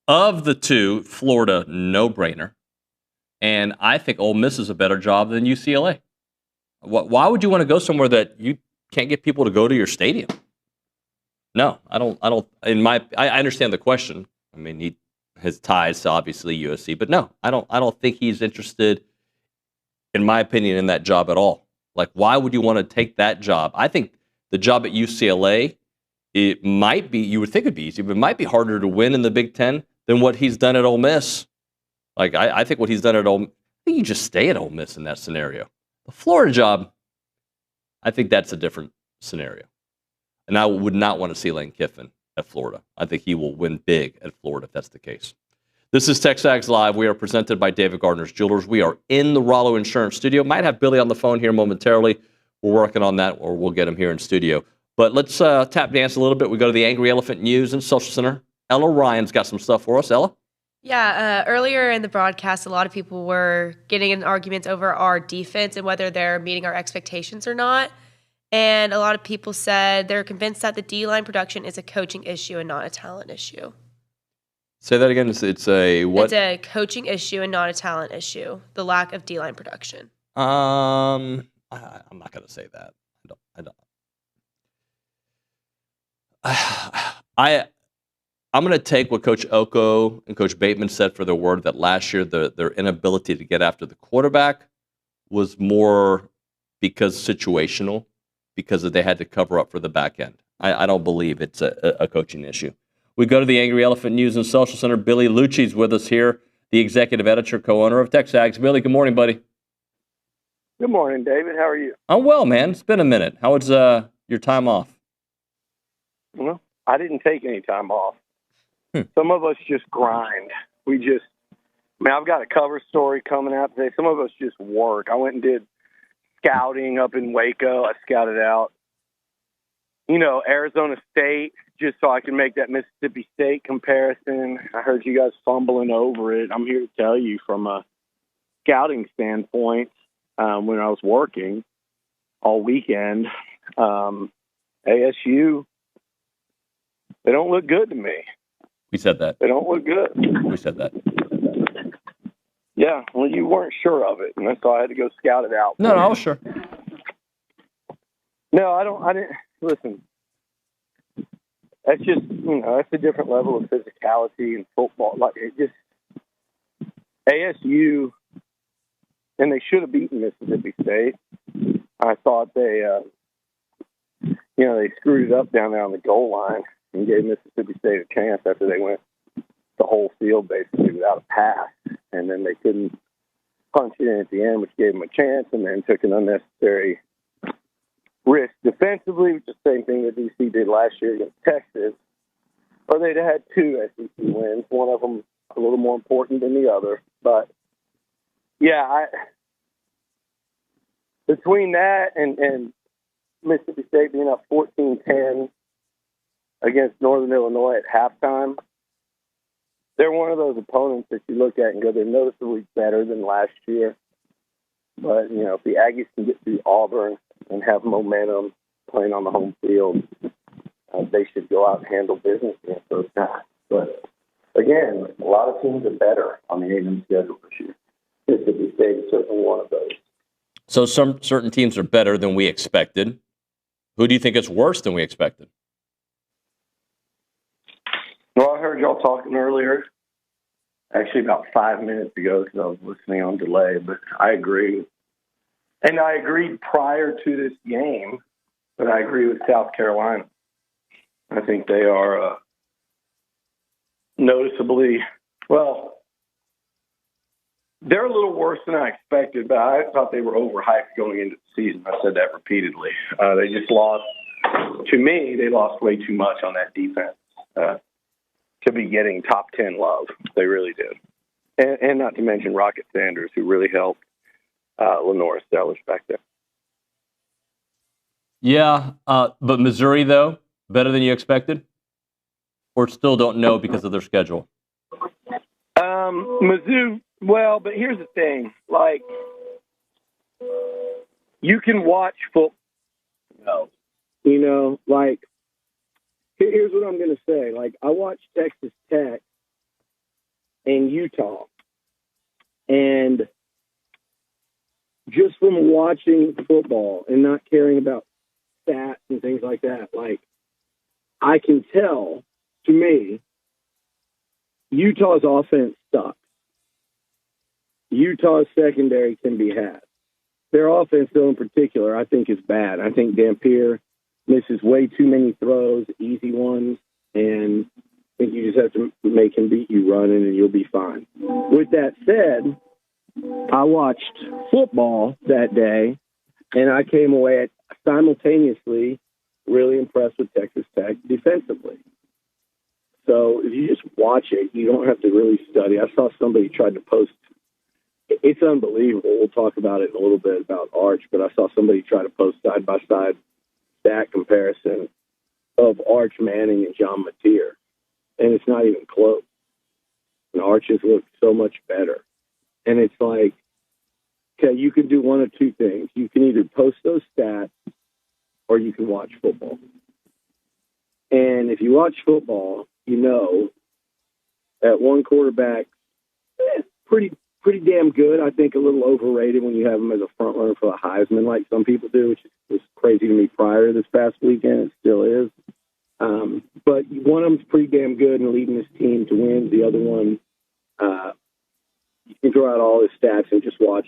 Of the two, Florida, no-brainer. And I think Ole Miss is a better job than UCLA. Why would you want to go somewhere that you can't get people to go to your stadium? No, I don't. I understand the question. I mean, his ties to obviously USC. But no, I don't think he's interested, in my opinion, in that job at all. Like, why would you want to take that job? I think the job at UCLA, it might be, you would think it'd be easy, but it might be harder to win in the Big Ten than what he's done at Ole Miss. Like, I think what he's done at Ole Miss, I think you just stay at Ole Miss in that scenario. The Florida job, I think that's a different scenario. And I would not want to see Lane Kiffin at Florida. I think he will win big at Florida if that's the case. This is TexAgs Live. We are presented by David Gardner's Jewelers. We are in the Rollo Insurance Studio. Might have Billy on the phone here momentarily. We're working on that, or we'll get him here in studio. But let's tap dance a little bit. We go to the Angry Elephant News and Social Center. Ella Ryan's got some stuff for us. Ella? Yeah, earlier in the broadcast, a lot of people were getting in arguments over our defense and whether they're meeting our expectations or not. And a lot of people said they're convinced that the D-line production is a coaching issue and not a talent issue. Say that again. It's a what? It's a coaching issue and not a talent issue, the lack of D-line production. I'm not going to say that. I'm going to take what Coach Oko and Coach Bateman said for their word that last year their inability to get after the quarterback was more because situational, because they had to cover up for the back end. I don't believe it's a coaching issue. We go to the Angry Elephant News and Social Center. Billy Liucci is with us here, the executive editor, co-owner of TexAgs. Billy, good morning, buddy. Good morning, David. How are you? I'm well, man. It's been a minute. How was your time off? Well, I didn't take any time off. Some of us just grind. I've got a cover story coming out today. Some of us just work. I went and did scouting up in Waco. I scouted out, Arizona State, just so I can make that Mississippi State comparison. I heard you guys fumbling over it. I'm here to tell you from a scouting standpoint, when I was working all weekend, ASU, they don't look good to me. We said that. They don't look good. We said that. Yeah, well, you weren't sure of it, and that's why I had to go scout it out. No, I was sure. No, I didn't. Listen, that's just, that's a different level of physicality in football. Like, it just, ASU, and they should have beaten Mississippi State. I thought they screwed it up down there on the goal line and gave Mississippi State a chance after they went the whole field basically without a pass. And then they couldn't punch it in at the end, which gave them a chance, and then took an unnecessary risk defensively, which is the same thing that DC did last year against Texas. Or they'd had two SEC wins, one of them a little more important than the other. But, yeah, between that and Mississippi State being up 14-10 against Northern Illinois at halftime, they're one of those opponents that you look at and go, they're noticeably better than last year. But, if the Aggies can get through Auburn and have momentum playing on the home field, they should go out and handle business against those guys. But, again, a lot of teams are better on the A&M schedule this year. Mississippi State is certainly one of those. So some certain teams are better than we expected. Who do you think is worse than we expected? Well, I heard y'all talking earlier, actually about 5 minutes ago because I was listening on delay, but I agree. And I agreed prior to this game, but I agree with South Carolina. I think they are noticeably, they're a little worse than I expected, but I thought they were overhyped going into the season. I said that repeatedly. They just lost, to me, they lost way too much on that defense to be getting top 10 love. They really did. And not to mention Rocket Sanders, who really helped Lenore establish back there. Yeah, but Missouri, though, better than you expected? Or still don't know because of their schedule? Mizzou, but here's the thing. Like, you can watch football, here's what I'm going to say. Like, I watched Texas Tech and Utah, and just from watching football and not caring about stats and things like that, like, I can tell, to me, Utah's offense sucks. Utah's secondary can be had. Their offense, though, in particular, I think is bad. I think Dampier misses way too many throws, easy ones, and I think you just have to make him beat you running and you'll be fine. With that said, I watched football that day, and I came away simultaneously really impressed with Texas Tech defensively. So if you just watch it, you don't have to really study. I saw somebody tried to post. It's unbelievable. We'll talk about it in a little bit about Arch, but I saw somebody try to post side-by-side stat comparison of Arch Manning and John Mateer, and it's not even close. And Arch has looked so much better. And it's like, okay, you can do one of two things. You can either post those stats or you can watch football. And if you watch football, you know that one quarterback, pretty damn good. I think a little overrated when you have him as a front runner for the Heisman, like some people do, which was crazy to me prior to this past weekend. It still is. But one of them's pretty damn good and leading his team to win. The other one, you can throw out all his stats and just watch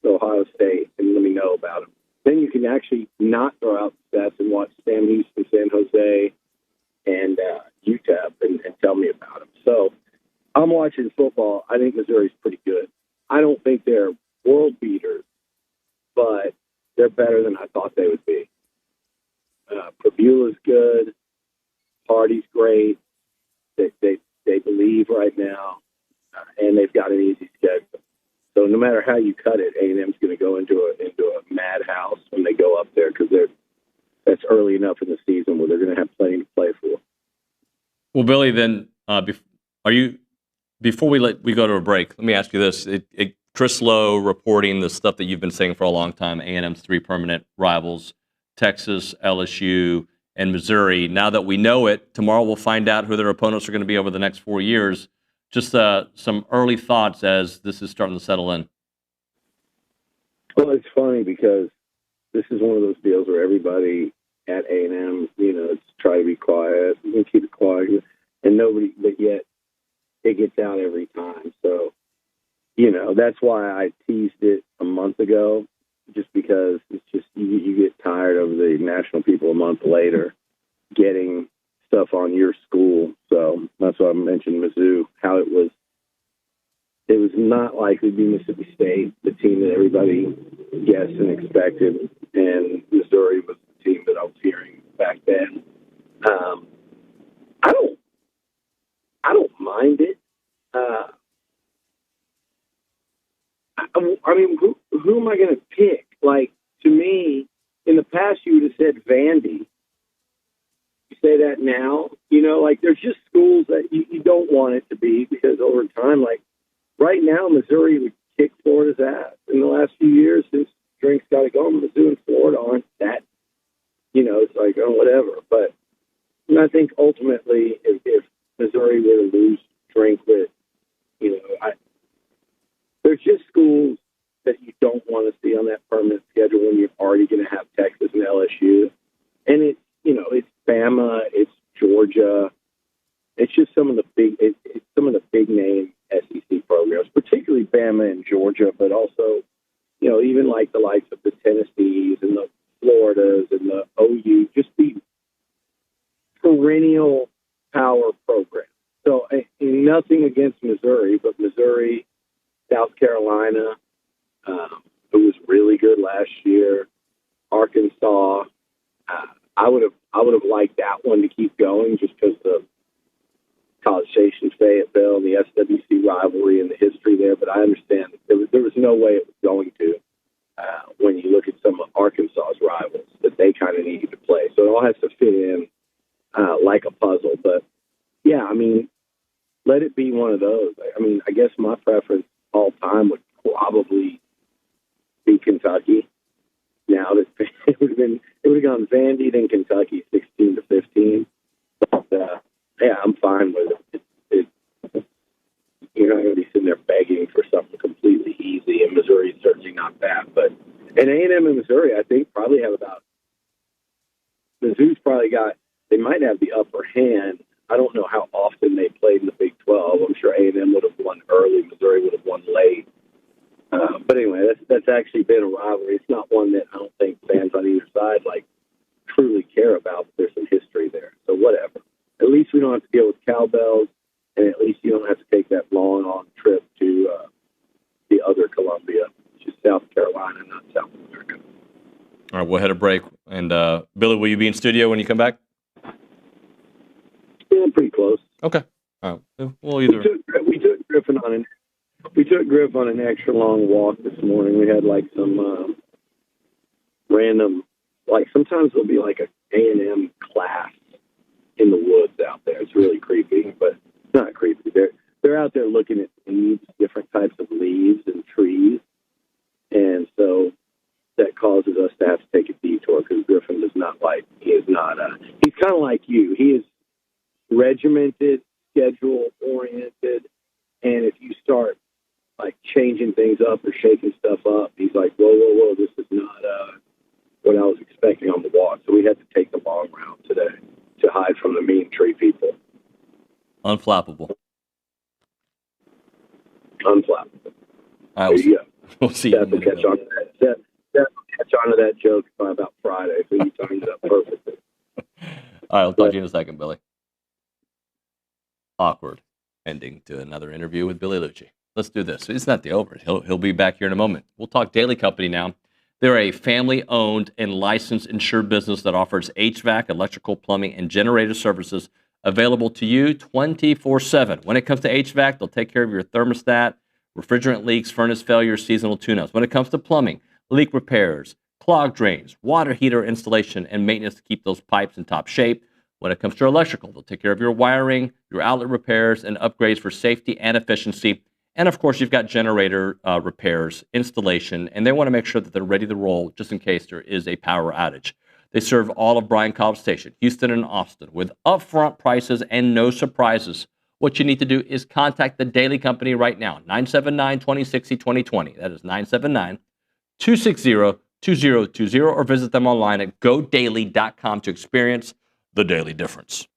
Ohio State and let me know about him. Then you can actually not throw out the stats and watch Sam Houston, San Jose, and UTEP and tell me about him. So I'm watching football. I think Missouri's pretty good. I don't think they're world beaters, but they're better than I thought they would be. Purbuella's good. Hardy's great. They believe right now, and they've got an easy schedule. So no matter how you cut it, A&M's going to go into a madhouse when they go up there because that's early enough in the season where they're going to have plenty to play for. Well, Billy, then before we go to a break, let me ask you this: Chris Lowe reporting the stuff that you've been saying for a long time. A&M's 3 permanent rivals: Texas, LSU, and Missouri. Now that we know it, tomorrow we'll find out who their opponents are going to be over the next 4 years. Just some early thoughts as this is starting to settle in. Well, it's funny because this is one of those deals where everybody at A&M, try to be quiet and keep it quiet, and nobody, but yet it gets out every time. So, that's why I teased it a month ago, just because it's just you get tired of the national people a month later getting stuff on your school. So that's why I mentioned Mizzou, how it was not likely to be Mississippi State, the team that everybody guessed and expected, and Missouri was the team that I was hearing back then. I don't mind it. I mean, who am I going to pick? Like, to me, in the past, you would have said Vandy. You say that now, there's just schools that you don't want it to be because over time, like right now, Missouri would kick Florida's ass. In the last few years, since Drink's got it going, Mizzou and Florida aren't that, it's like, oh, whatever. But I think ultimately, if Missouri were to lose Drink with, there's just schools that you don't want to see on that permanent schedule when you're already going to have Texas and LSU. And it's Bama, it's Georgia. It's just some of the big name SEC programs, particularly Bama and Georgia, but also, even like the likes of the Tennessees and the Floridas and the OU, just the perennial power programs. So nothing against Missouri, but Missouri, South Carolina, who was really good last year, Arkansas. I would have liked that one to keep going just because the College Station, Fayetteville, and the SWC rivalry and the history there. But I understand there was no way it was going to when you look at some of Arkansas's rivals that they kind of needed to play. So it all has to fit in like a puzzle. But yeah, I mean, let it be one of those. I mean, I guess my preference all time would probably be Kentucky. Now that it would have gone Vandy, then Kentucky 16-15. But yeah, I'm fine with it. You're not going to be sitting there begging for something completely easy, and Missouri's certainly not that. But and A&M and Missouri, I think, probably have about Mizzou's probably got. They might have the upper hand I don't know how often they played in the Big 12. I'm sure A&M would have won early. Missouri would have won late. But anyway, that's actually been a rivalry. It's not one that I don't think fans on either side truly care about. But there's some history there, so whatever. At least we don't have to deal with cowbells, and at least you don't have to take that long trip to the other Columbia, which is South Carolina, not South America. All right, we'll head a break. And Billy, will you be in studio when you come back? Yeah, pretty close. Okay. All right. We'll either. We took Griffin on an extra long walk this morning. We had some random, sometimes there'll be a A&M class in the woods out there. It's really creepy, but it's not creepy. They're out there looking at leaves, different types of leaves and trees, and so that causes us to have to take a detour because Griffin does not he's kind of like you. He is regimented, schedule oriented, and if you start changing things up or shaking stuff up, he's like, whoa, this is not what I was expecting on the walk. So we had to take the long route today to hide from the mean tree people. Unflappable. Unflappable. All right, there you go. We'll see you in a minute. Catch on to that. Catch on to that joke by about Friday, so you timed it up perfectly. All right, I'll talk to you in a second, Billy. Awkward ending to another interview with Billy Liucci. Let's do this. It's not the over. He'll be back here in a moment. We'll talk Daily Company now. They're a family-owned and licensed insured business that offers HVAC, electrical, plumbing, and generator services available to you 24/7. When it comes to HVAC, they'll take care of your thermostat, refrigerant leaks, furnace failures, seasonal tune-ups. When it comes to plumbing, leak repairs, clogged drains, water heater installation, and maintenance to keep those pipes in top shape. When it comes to electrical, they'll take care of your wiring, your outlet repairs, and upgrades for safety and efficiency. And of course, you've got generator repairs, installation, and they want to make sure that they're ready to roll just in case there is a power outage. They serve all of Bryan College Station, Houston, and Austin with upfront prices and no surprises. What you need to do is contact the Daily Company right now, 979-2060-2020. That is 979-260-2020, or visit them online at godaily.com to experience the daily difference.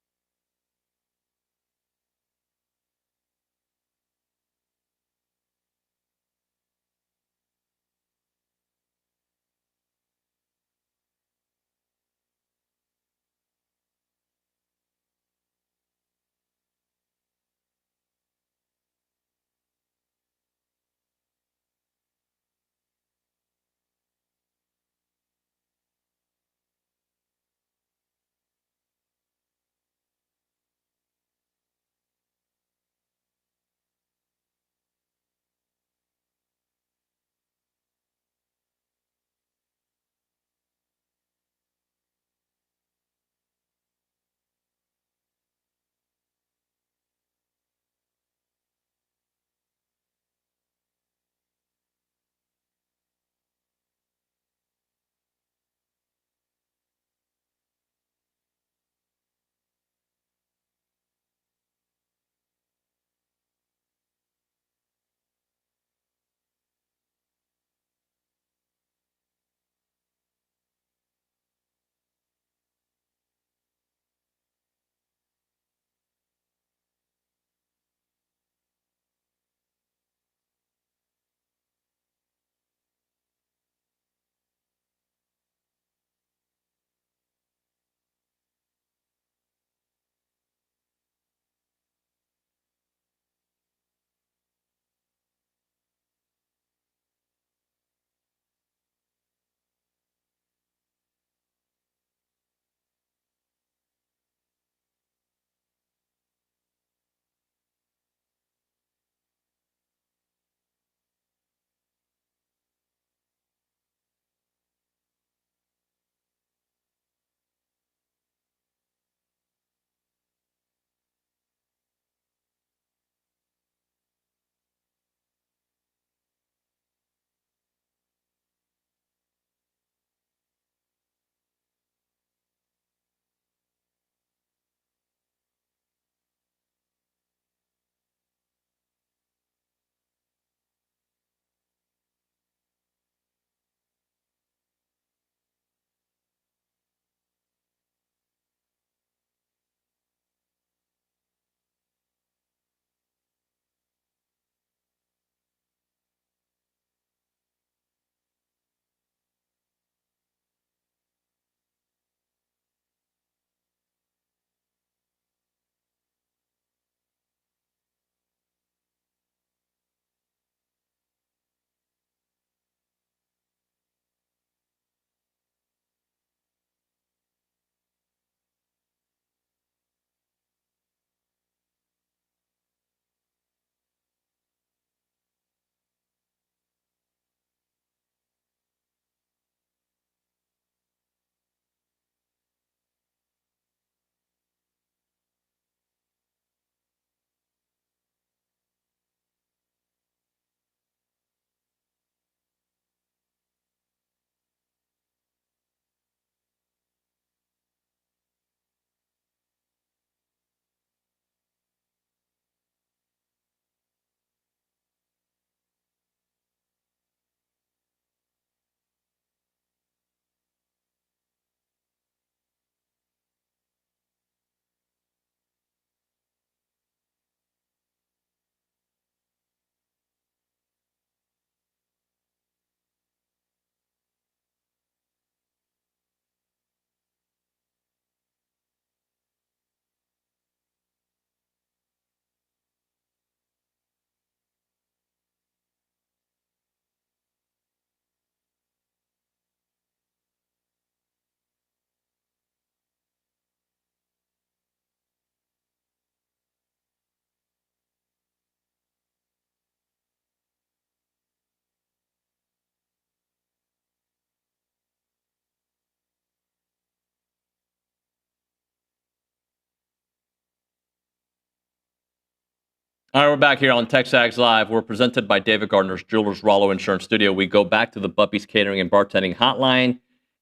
All right, we're back here on TexAgs Live. We're presented by David Gardner's Jewelers Rollo Insurance Studio. We go back to the Buppy's Catering and Bartending Hotline,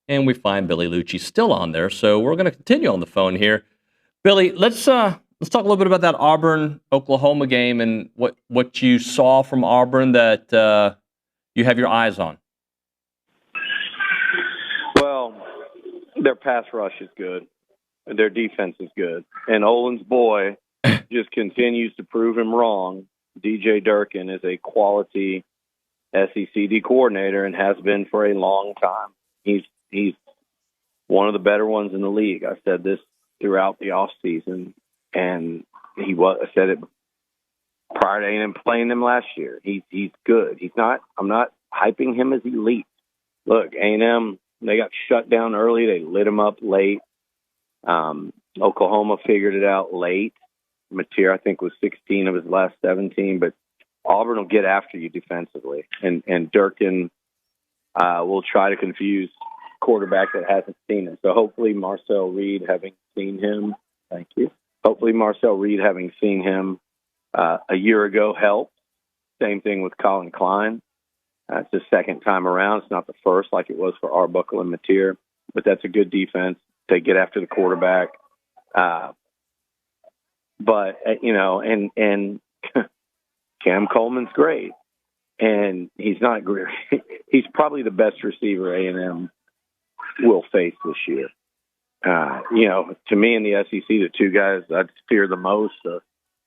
and we find Billy Liucci still on there. So we're going to continue on the phone here. Billy, let's talk a little bit about that Auburn-Oklahoma game and what you saw from Auburn that you have your eyes on. Well, their pass rush is good. Their defense is good. And Olin's boy just continues to prove him wrong. DJ Durkin is a quality SEC D coordinator and has been for a long time. He's one of the better ones in the league. I said this throughout the offseason, and I said it prior to A&M playing them last year. He's good. I'm not hyping him as elite. Look, A&M, they got shut down early. They lit him up late. Oklahoma figured it out late. Mateer, I think, was 16 of his last 17, but Auburn will get after you defensively. And Durkin will try to confuse quarterback that hasn't seen him. So hopefully Marcel Reed, having seen him, thank you. Hopefully Marcel Reed, having seen him a year ago, helped. Same thing with Colin Klein. It's the second time around. It's not the first like it was for Arbuckle and Mateer, but that's a good defense. They get after the quarterback. But, and Cam Coleman's great. And he's not great. He's probably the best receiver A&M will face this year. To me in the SEC, the two guys I'd fear the most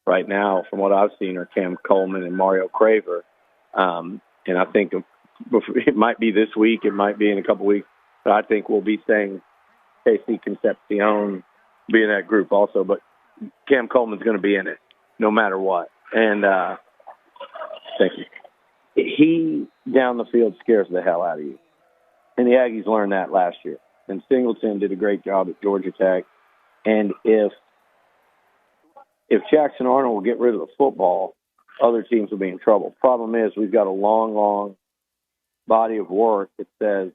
right now, from what I've seen, are Cam Coleman and Mario Craver. And I think it might be this week, it might be in a couple weeks, but I think we'll be saying Casey Concepcion be in that group also. But Cam Coleman's going to be in it no matter what. And thank you. He, down the field, scares the hell out of you. And the Aggies learned that last year. And Singleton did a great job at Georgia Tech. And if Jackson Arnold will get rid of the football, other teams will be in trouble. Problem is, we've got a long body of work that says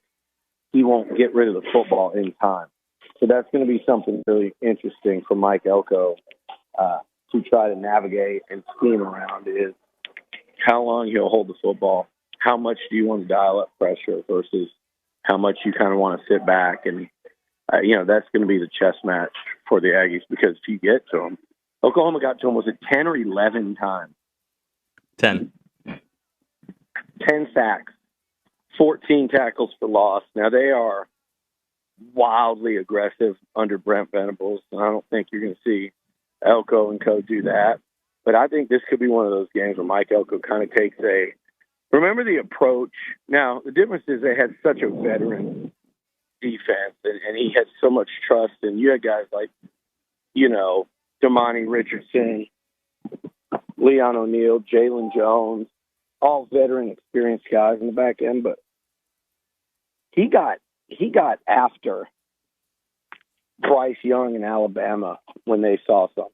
he won't get rid of the football in time. So that's going to be something really interesting for Mike Elko to try to navigate and scheme around, is how long he'll hold the football, how much do you want to dial up pressure versus how much you kind of want to sit back. And, that's going to be the chess match for the Aggies, because if you get to them, Oklahoma got to them, was it 10 or 11 times? 10 sacks, 14 tackles for loss. Now, they are wildly aggressive under Brent Venables, and I don't think you're going to see Elko and co do that. But I think this could be one of those games where Mike Elko kind of takes remember the approach. Now, the difference is they had such a veteran defense, and he had so much trust, and you had guys like, Damani Richardson, Leon O'Neal, Jalen Jones, all veteran, experienced guys in the back end. But he got after Bryce Young in Alabama when they saw something.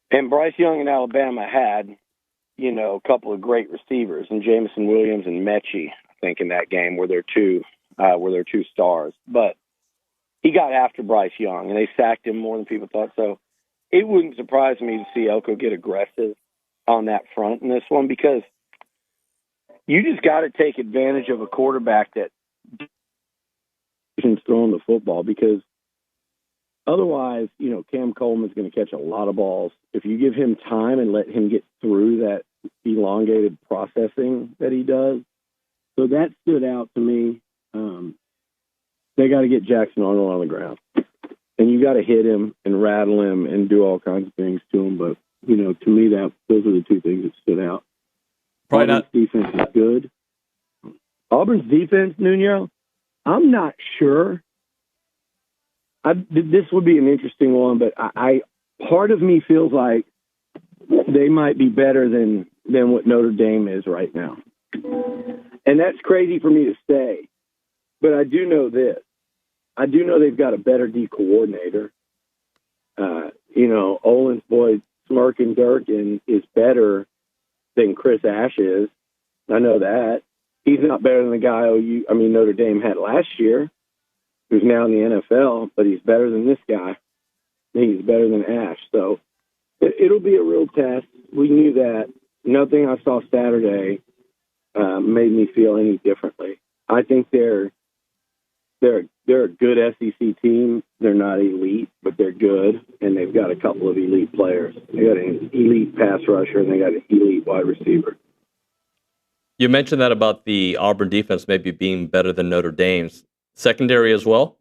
And Bryce Young in Alabama had, a couple of great receivers, and Jamison Williams and Mechie, I think, in that game were their two stars. But he got after Bryce Young, and they sacked him more than people thought. So it wouldn't surprise me to see Elko get aggressive on that front in this one, because you just got to take advantage of a quarterback that isn't throwing the football, because otherwise, Cam Coleman's going to catch a lot of balls. If you give him time and let him get through that elongated processing that he does. So that stood out to me. They got to get Jackson Arnold on the ground. And you got to hit him and rattle him and do all kinds of things to him. But, to me, those are the two things that stood out. Probably Auburn's defense is good. Auburn's defense, Nuño, I'm not sure. This would be an interesting one, but part of me feels like they might be better than what Notre Dame is right now. And that's crazy for me to say, but I do know this. I do know they've got a better D coordinator. Olin's boy, Smirkin Durkin, is better than Chris Ash is. I know that. He's not better than the guy Notre Dame had last year, who's now in the NFL, but he's better than this guy. He's better than Ash. So It'll be a real test. We knew that. Nothing I saw Saturday made me feel any differently. I think they're a good SEC team. They're not elite, but they're good, and they've got a couple of elite players. They got an elite pass rusher, and they got an elite wide receiver. You mentioned that about the Auburn defense maybe being better than Notre Dame's. Secondary as well?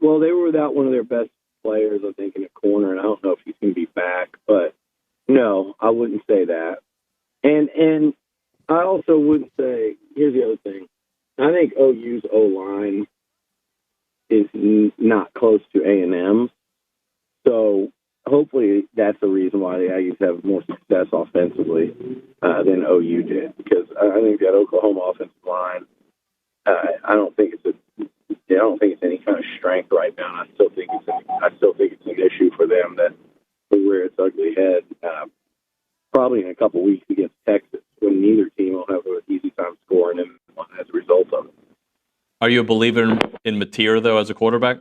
Well, they were without one of their best players, I think, in a corner, and I don't know if he's going to be back, but no, I wouldn't say that. And I also wouldn't say, here's the other thing. I think OU's O-line is not close to A&M's. So hopefully that's the reason why the Aggies have more success offensively than OU did. Because I think that Oklahoma offensive line, I don't think it's any kind of strength right now. And I still think it's an issue for them that will rear its ugly head probably in a couple weeks against Texas, when neither team will have an easy time scoring and as a result of it. Are you a believer in Mateer, though, as a quarterback?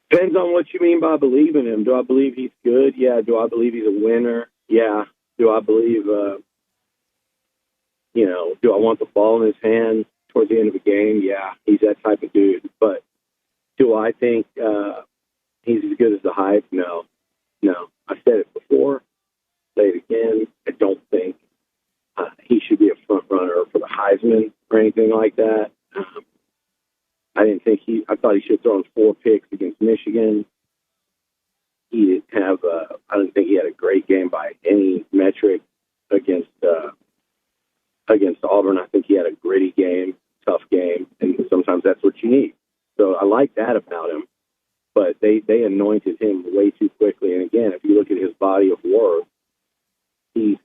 Depends on what you mean by believe in him. Do I believe he's good? Yeah. Do I believe he's a winner? Yeah. Do I believe, do I want the ball in his hands towards the end of the game? Yeah. He's that type of dude. But do I think he's as good as the hype? No. I said it before, say it again. I don't think he should be a front runner for the Heisman or anything like that. I thought he should have thrown 4 picks against Michigan. He didn't have, I didn't think he had a great game by any metric against Auburn. I think he had a gritty game, tough game, and sometimes that's what you need. So I like that about him. But they anointed him way too quickly. And again, if you look at his body of work, he's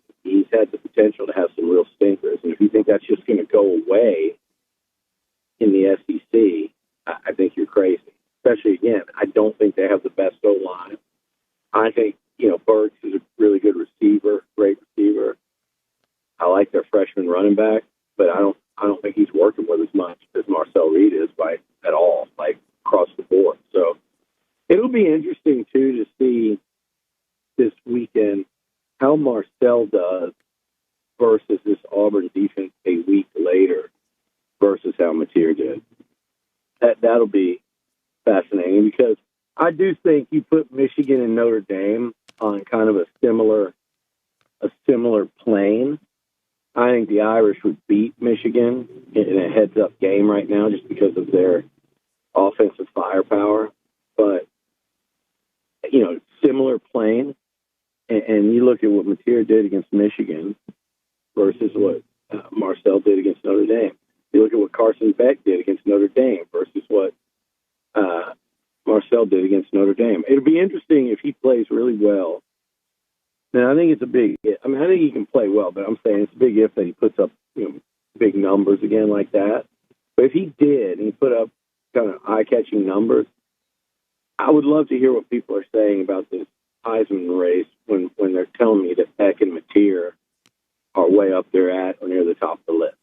had the potential to have some real stinkers. And if you think that's just going to go away in the SEC, I think you're crazy. Especially, again, I don't think they have the best O-line. I think, Burks is a really good receiver, great receiver. I like their freshman running back, but I don't think he's working with as much as Marcel Reed is at all, like across the board. So it'll be interesting, too, to see this weekend how Marcel does versus this Auburn defense a week later versus how Mateer did. That'll be fascinating because I do think you put Michigan and Notre Dame on kind of a similar plane. I think the Irish would beat Michigan in a heads-up game right now just because of their offensive firepower. But, similar plane. And you look at what Mateer did against Michigan versus what Marcel did against Notre Dame. You look at what Carson Beck did against Notre Dame versus what Marcel did against Notre Dame. It'll be interesting if he plays really well. Now, I think it's a big if. I think he can play well, but I'm saying it's a big if that he puts up big numbers again like that. But if he did, and he put up kind of eye-catching numbers, I would love to hear what people are saying about this Heisman race when they're telling me that Beck and Mateer are way up there at or near the top of the list.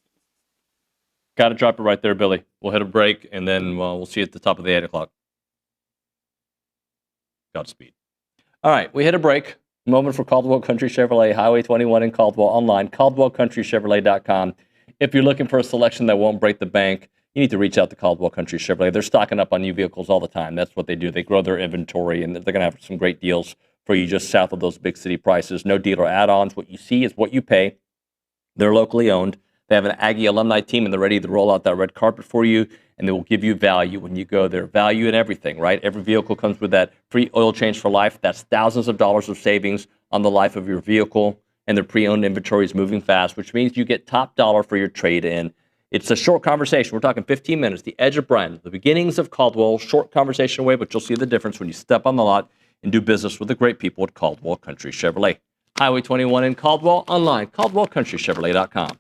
Got to drop it right there, Billy. We'll hit a break, and then we'll see you at the top of the 8 o'clock. Godspeed. All right, we hit a break. Moment for Caldwell Country Chevrolet, Highway 21 in Caldwell, online, CaldwellCountryChevrolet.com. If you're looking for a selection that won't break the bank, you need to reach out to Caldwell Country Chevrolet. They're stocking up on new vehicles all the time. That's what they do. They grow their inventory, and they're going to have some great deals for you just south of those big city prices. No dealer add-ons. What you see is what you pay. They're locally owned. They have an Aggie alumni team, and they're ready to roll out that red carpet for you, and they will give you value when you go there. Value in everything, right? Every vehicle comes with that free oil change for life. That's thousands of dollars of savings on the life of your vehicle, and their pre-owned inventory is moving fast, which means you get top dollar for your trade-in. It's a short conversation. We're talking 15 minutes. The Edge of Brand, the beginnings of Caldwell. Short conversation away, but you'll see the difference when you step on the lot and do business with the great people at Caldwell Country Chevrolet. Highway 21 in Caldwell, online, CaldwellCountryChevrolet.com.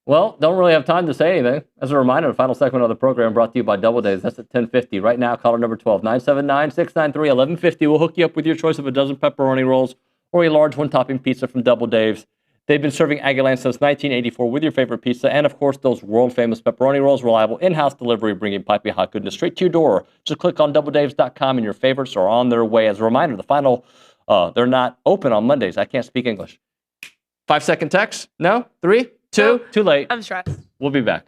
Well, don't really have time to say anything. As a reminder, the final segment of the program brought to you by Double Days. That's at 10:50. Right now, caller number 12, 979-693-1150. We'll hook you up with your choice of a dozen pepperoni rolls or a large one-topping pizza from Double Dave's. They've been serving Aggieland since 1984 with your favorite pizza and, of course, those world-famous pepperoni rolls. Reliable in-house delivery, bringing piping hot goodness straight to your door. Just click on doubledaves.com and your favorites are on their way. As a reminder, the final, they're not open on Mondays. I can't speak English. 5-second text? No? 3, 2, No. too late. I'm stressed. We'll be back.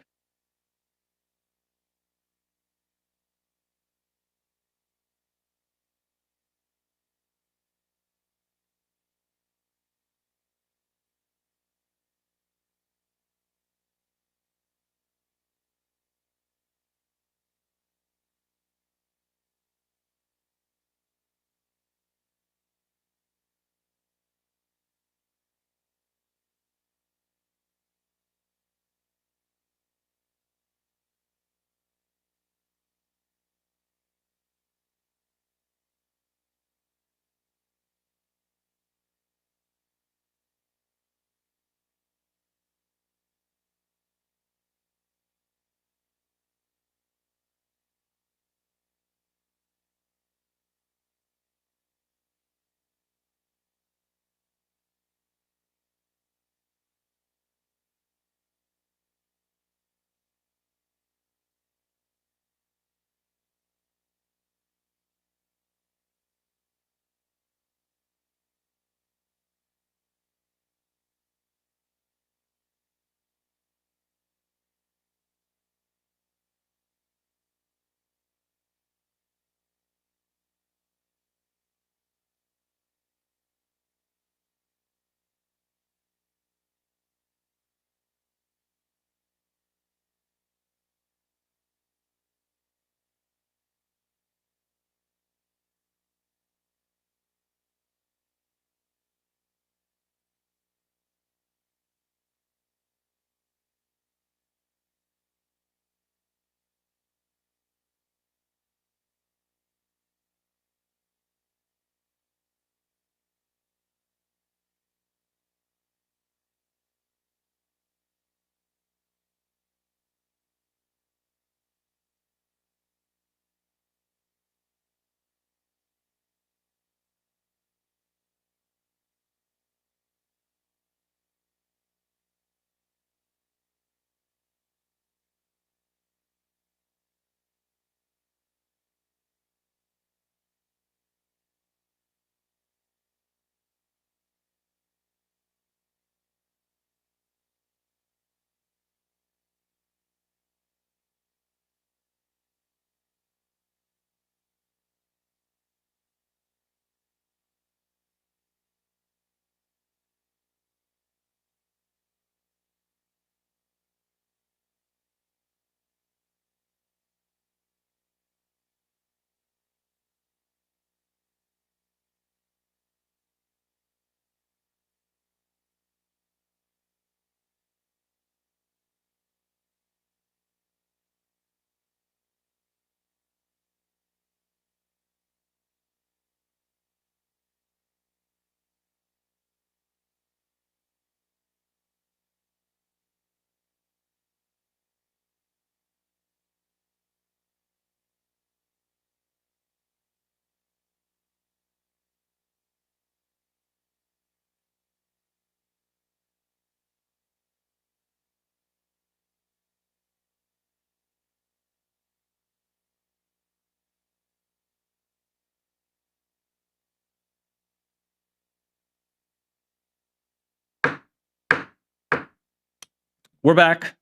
We're back.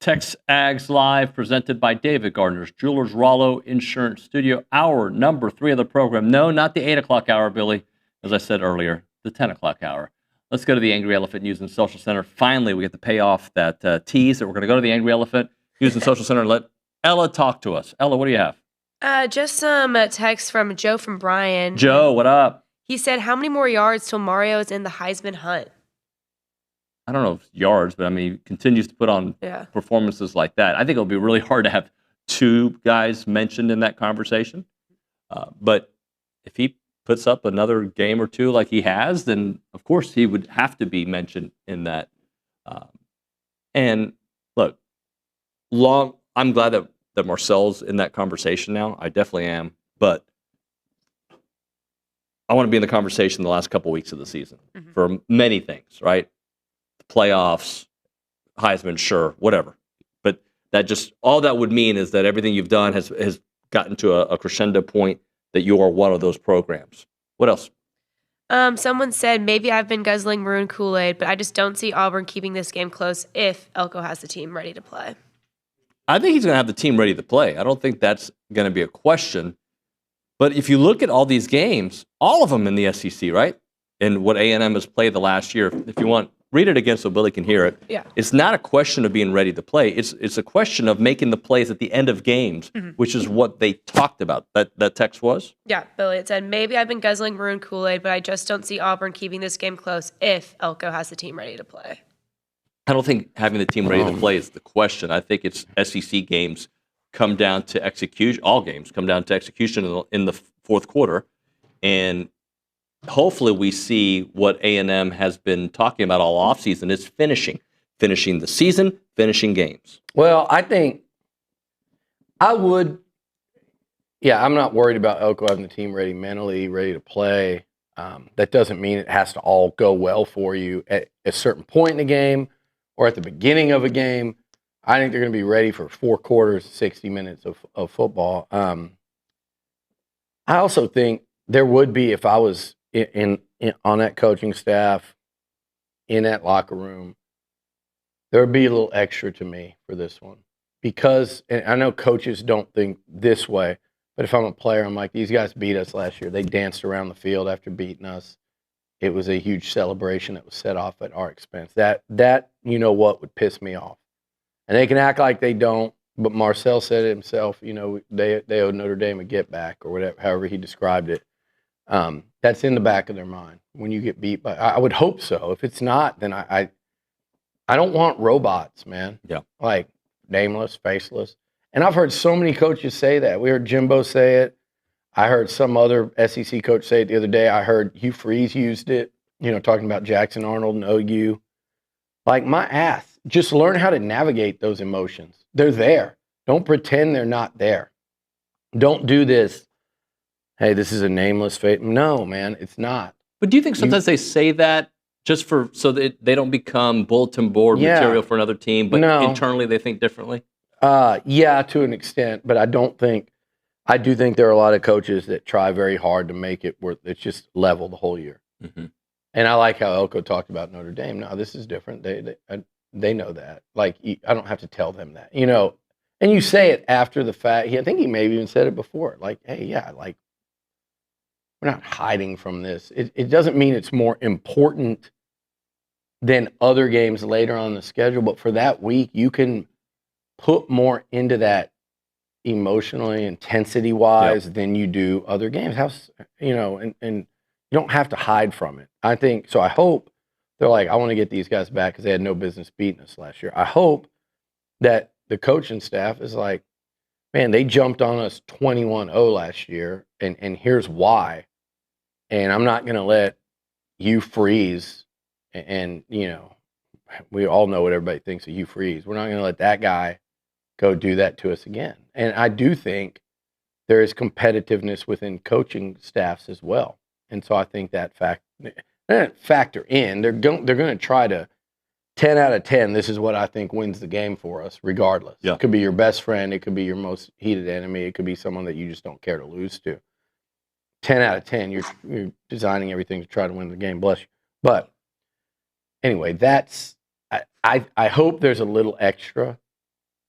TexAgs Live, presented by David Gardner's Jewelers Rollo Insurance Studio. Hour number 3 of the program. No, not the 8 o'clock hour, Billy. As I said earlier, the 10 o'clock hour. Let's go to the Angry Elephant News and Social Center. Finally, we get to pay off that tease that we're going to go to the Angry Elephant News and Social Center and let Ella talk to us. Ella, what do you have? Just some text from Joe from Brian. Joe, what up? He said, how many more yards till Mario is in the Heisman hunt? I don't know if yards, but I mean, he continues to put on performances like that. I think it'll be really hard to have 2 guys mentioned in that conversation. But if he puts up another game or 2 like he has, then of course he would have to be mentioned in that. And look, I'm glad that Marcel's in that conversation now. I definitely am. But I want to be in the conversation the last couple weeks of the season for many things, right? The playoffs, Heisman, sure, whatever. But all that would mean is that everything you've done has gotten to a crescendo point that you are one of those programs. What else? Someone said, maybe I've been guzzling maroon Kool-Aid, but I just don't see Auburn keeping this game close if Elko has the team ready to play. I think he's going to have the team ready to play. I don't think that's going to be a question. But if you look at all these games, all of them in the SEC, right? And what A&M has played the last year, if you want, read it again so Billy can hear it. Yeah. It's not a question of being ready to play. It's a question of making the plays at the end of games, which is what they talked about. That text was? Yeah, Billy, it said, maybe I've been guzzling maroon Kool-Aid, but I just don't see Auburn keeping this game close if Elko has the team ready to play. I don't think having the team ready to play is the question. I think it's SEC games come down to execution. All games come down to execution in the fourth quarter. And hopefully we see what A&M has been talking about all offseason is finishing the season, finishing games. Well, I think I would. Yeah, I'm not worried about Elko having the team mentally ready to play. That doesn't mean it has to all go well for you at a certain point in the game or at the beginning of a game. I think they're going to be ready for 4 quarters, 60 minutes of football. I also think there would be, if I was in on that coaching staff, in that locker room, there would be a little extra to me for this one. Because, and I know coaches don't think this way, but if I'm a player, I'm like, these guys beat us last year. They danced around the field after beating us. It was a huge celebration that was set off at our expense. That you know what would piss me off. And they can act like they don't, but Marcel said it himself, you know, they owed Notre Dame a get back or whatever, however he described it. That's in the back of their mind when you get beat by. I would hope so. If it's not, then I don't want robots, man. Yeah. Like nameless, faceless. And I've heard so many coaches say that. We heard Jimbo say it. I heard some other SEC coach say it the other day. I heard Hugh Freeze used it, you know, talking about Jackson Arnold and OU. Like, my ass, just learn how to navigate those emotions. They're there. Don't pretend they're not there. Don't do this. Hey, this is a nameless fate. No, man, it's not. But do you think sometimes they say that just so that they don't become bulletin board material for another team, but internally they think differently? Yeah, to an extent, but I do think there are a lot of coaches that try very hard to make it where it's just level the whole year. Mm-hmm. And I like how Elko talked about Notre Dame. No, this is different. They know that. Like, I don't have to tell them that, you know. And you say it after the fact. I think he maybe even said it before. Like, hey, yeah, like, we're not hiding from this. It doesn't mean it's more important than other games later on the schedule, but for that week, you can put more into that emotionally, intensity-wise, than you do other games. You know, and you don't have to hide from it. I think so. I hope they're like, I want to get these guys back because they had no business beating us last year. I hope that the coaching staff is like, man, they jumped on us 21-0 last year, and here's why. And I'm not going to let you freeze. And, you know, we all know what everybody thinks of Hugh Freeze. We're not going to let that guy go do that to us again. And I do think there is competitiveness within coaching staffs as well. And so I think that factor in. They're going to try to 10 out of 10. This is what I think wins the game for us, regardless. Yeah. It could be your best friend. It could be your most heated enemy. It could be someone that you just don't care to lose to. 10 out of 10, you're designing everything to try to win the game. Bless you. But anyway, that's I hope there's a little extra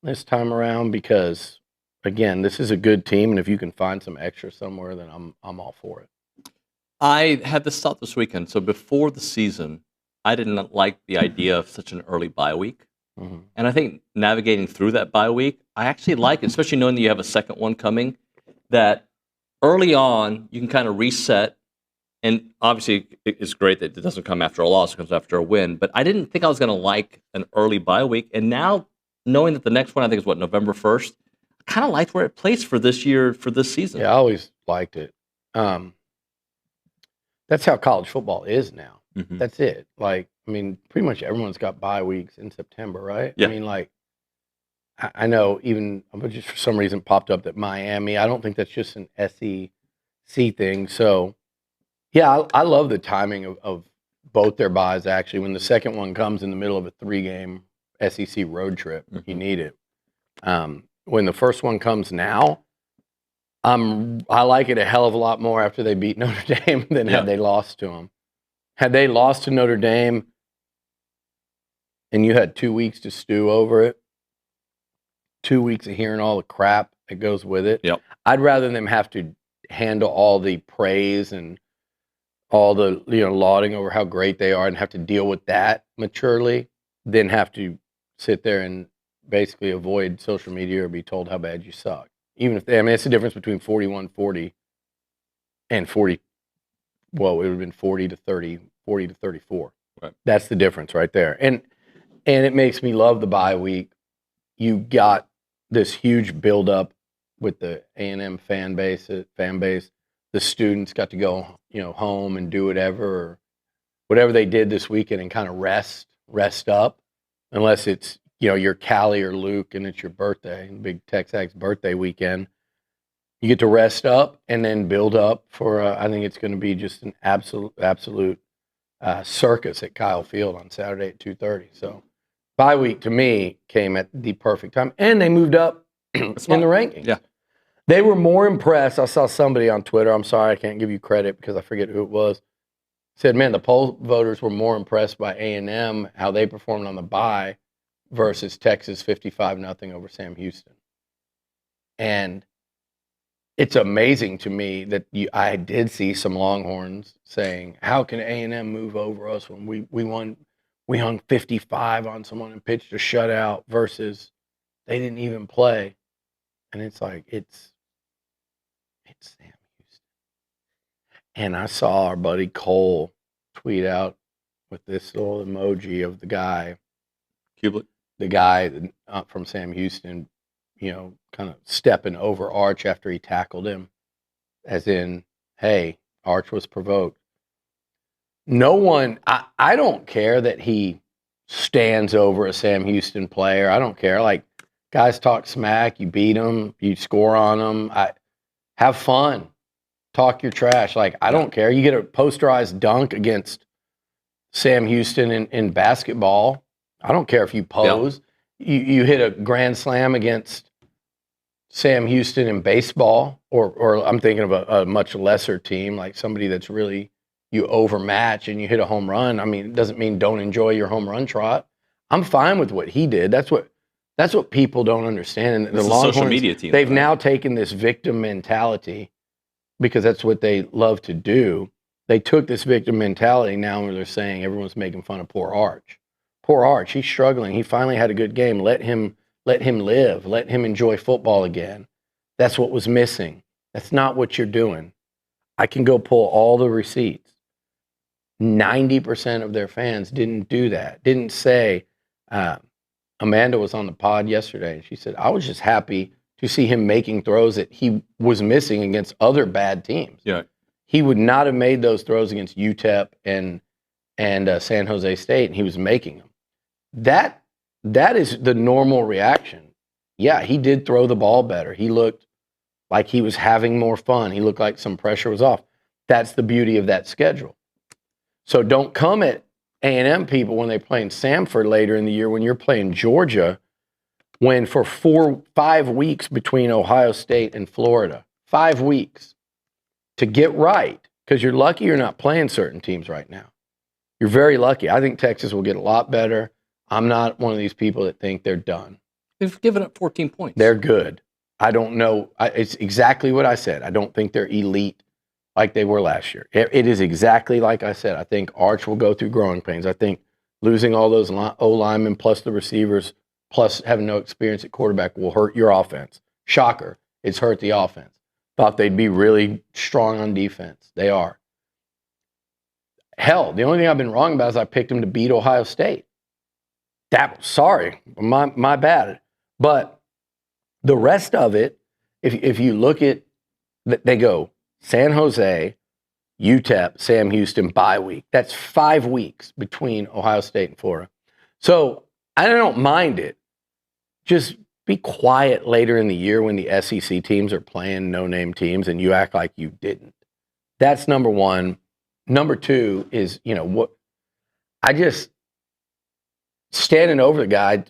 this time around because, again, this is a good team, and if you can find some extra somewhere, then I'm all for it. I had this thought this weekend. So before the season, I didn't like the idea of such an early bye week. Mm-hmm. And I think navigating through that bye week, I actually like it, especially knowing that you have a second one coming, that early on you can kind of reset. And obviously it's great that it doesn't come after a loss, it comes after a win. But I didn't think I was going to like an early bye week. And now knowing that the next one, I think is November 1st, I kind of liked where it placed for this year, for this season. Yeah, I always liked it. That's how college football is now. Mm-hmm. That's it. Like, I mean, pretty much everyone's got bye weeks in September, right? Yeah. I mean, like, I know even, but just for some reason popped up that Miami, I don't think that's just an SEC thing. So, yeah, I love the timing of both their buys, actually. When the second one comes in the middle of a 3-game SEC road trip, you need it. When the first one comes now, I like it a hell of a lot more after they beat Notre Dame than had they lost to them. Had they lost to Notre Dame and you had 2 weeks to stew over it, 2 weeks of hearing all the crap that goes with it, I'd rather them have to handle all the praise and all the lauding over how great they are and have to deal with that maturely than have to sit there and basically avoid social media or be told how bad you suck. Even if it's the difference between 41-40 and 40. Well, it would have been 40 to 30, 40 to 34. Right. That's the difference right there. And it makes me love the bye week. You got this huge buildup with the A&M fan base. The students got to go, home and do whatever they did this weekend and kind of rest up, unless it's you're Callie or Luke and it's your birthday, big TexAgs birthday weekend. You get to rest up and then build up for. I think it's going to be just an absolute circus at Kyle Field on Saturday at 2:30. So, bye week to me came at the perfect time, and they moved up in the rankings. Yeah. They were more impressed. I saw somebody on Twitter, I'm sorry, I can't give you credit because I forget who it was, said, man, the poll voters were more impressed by A&M, how they performed on the bye versus Texas 55-0 over Sam Houston. And it's amazing to me that I did see some Longhorns saying, how can A&M move over us when we hung 55 on someone and pitched a shutout versus they didn't even play. And it's like, it's Sam Houston. And I saw our buddy Cole tweet out with this little emoji of the guy, Kublik, the guy from Sam Houston, kind of stepping over Arch after he tackled him, as in, hey, Arch was provoked. No one, I don't care that he stands over a Sam Houston player. I don't care. Like, guys talk smack, you beat them, you score on them. Have fun. Talk your trash. Like, I don't care. You get a posterized dunk against Sam Houston in basketball. I don't care if you pose. You hit a grand slam against Sam Houston in baseball, or I'm thinking of a much lesser team, like somebody that's really you overmatch and you hit a home run. I mean, it doesn't mean don't enjoy your home run trot. I'm fine with what he did. That's what people don't understand. And the Longhorns, social media team, they've now taken this victim mentality because that's what they love to do. They took this victim mentality now where they're saying everyone's making fun of poor Arch. Poor Arch, he's struggling. He finally had a good game. Let him live. Let him enjoy football again. That's what was missing. That's not what you're doing. I can go pull all the receipts. 90% of their fans didn't do that. Didn't say, Amanda was on the pod yesterday, and she said, I was just happy to see him making throws that he was missing against other bad teams. Yeah. He would not have made those throws against UTEP and San Jose State, and he was making them. That is the normal reaction. Yeah, he did throw the ball better. He looked like he was having more fun. He looked like some pressure was off. That's the beauty of that schedule. So don't come at A&M people when they're playing Samford later in the year, when you're playing Georgia, when for 5 weeks between Ohio State and Florida, 5 weeks to get right, because you're lucky you're not playing certain teams right now. You're very lucky. I think Texas will get a lot better. I'm not one of these people that think they're done. They've given up 14 points. They're good. I don't know. It's exactly what I said. I don't think they're elite like they were last year. It is exactly like I said. I think Arch will go through growing pains. I think losing all those O-linemen plus the receivers plus having no experience at quarterback will hurt your offense. Shocker. It's hurt the offense. Thought they'd be really strong on defense. They are. Hell, the only thing I've been wrong about is I picked them to beat Ohio State. Sorry, my bad. But the rest of it, if you look at, they go San Jose, UTEP, Sam Houston, bye week. That's 5 weeks between Ohio State and Florida. So I don't mind it. Just be quiet later in the year when the SEC teams are playing no-name teams and you act like you didn't. That's number one. Number two is, what I just standing over the guy,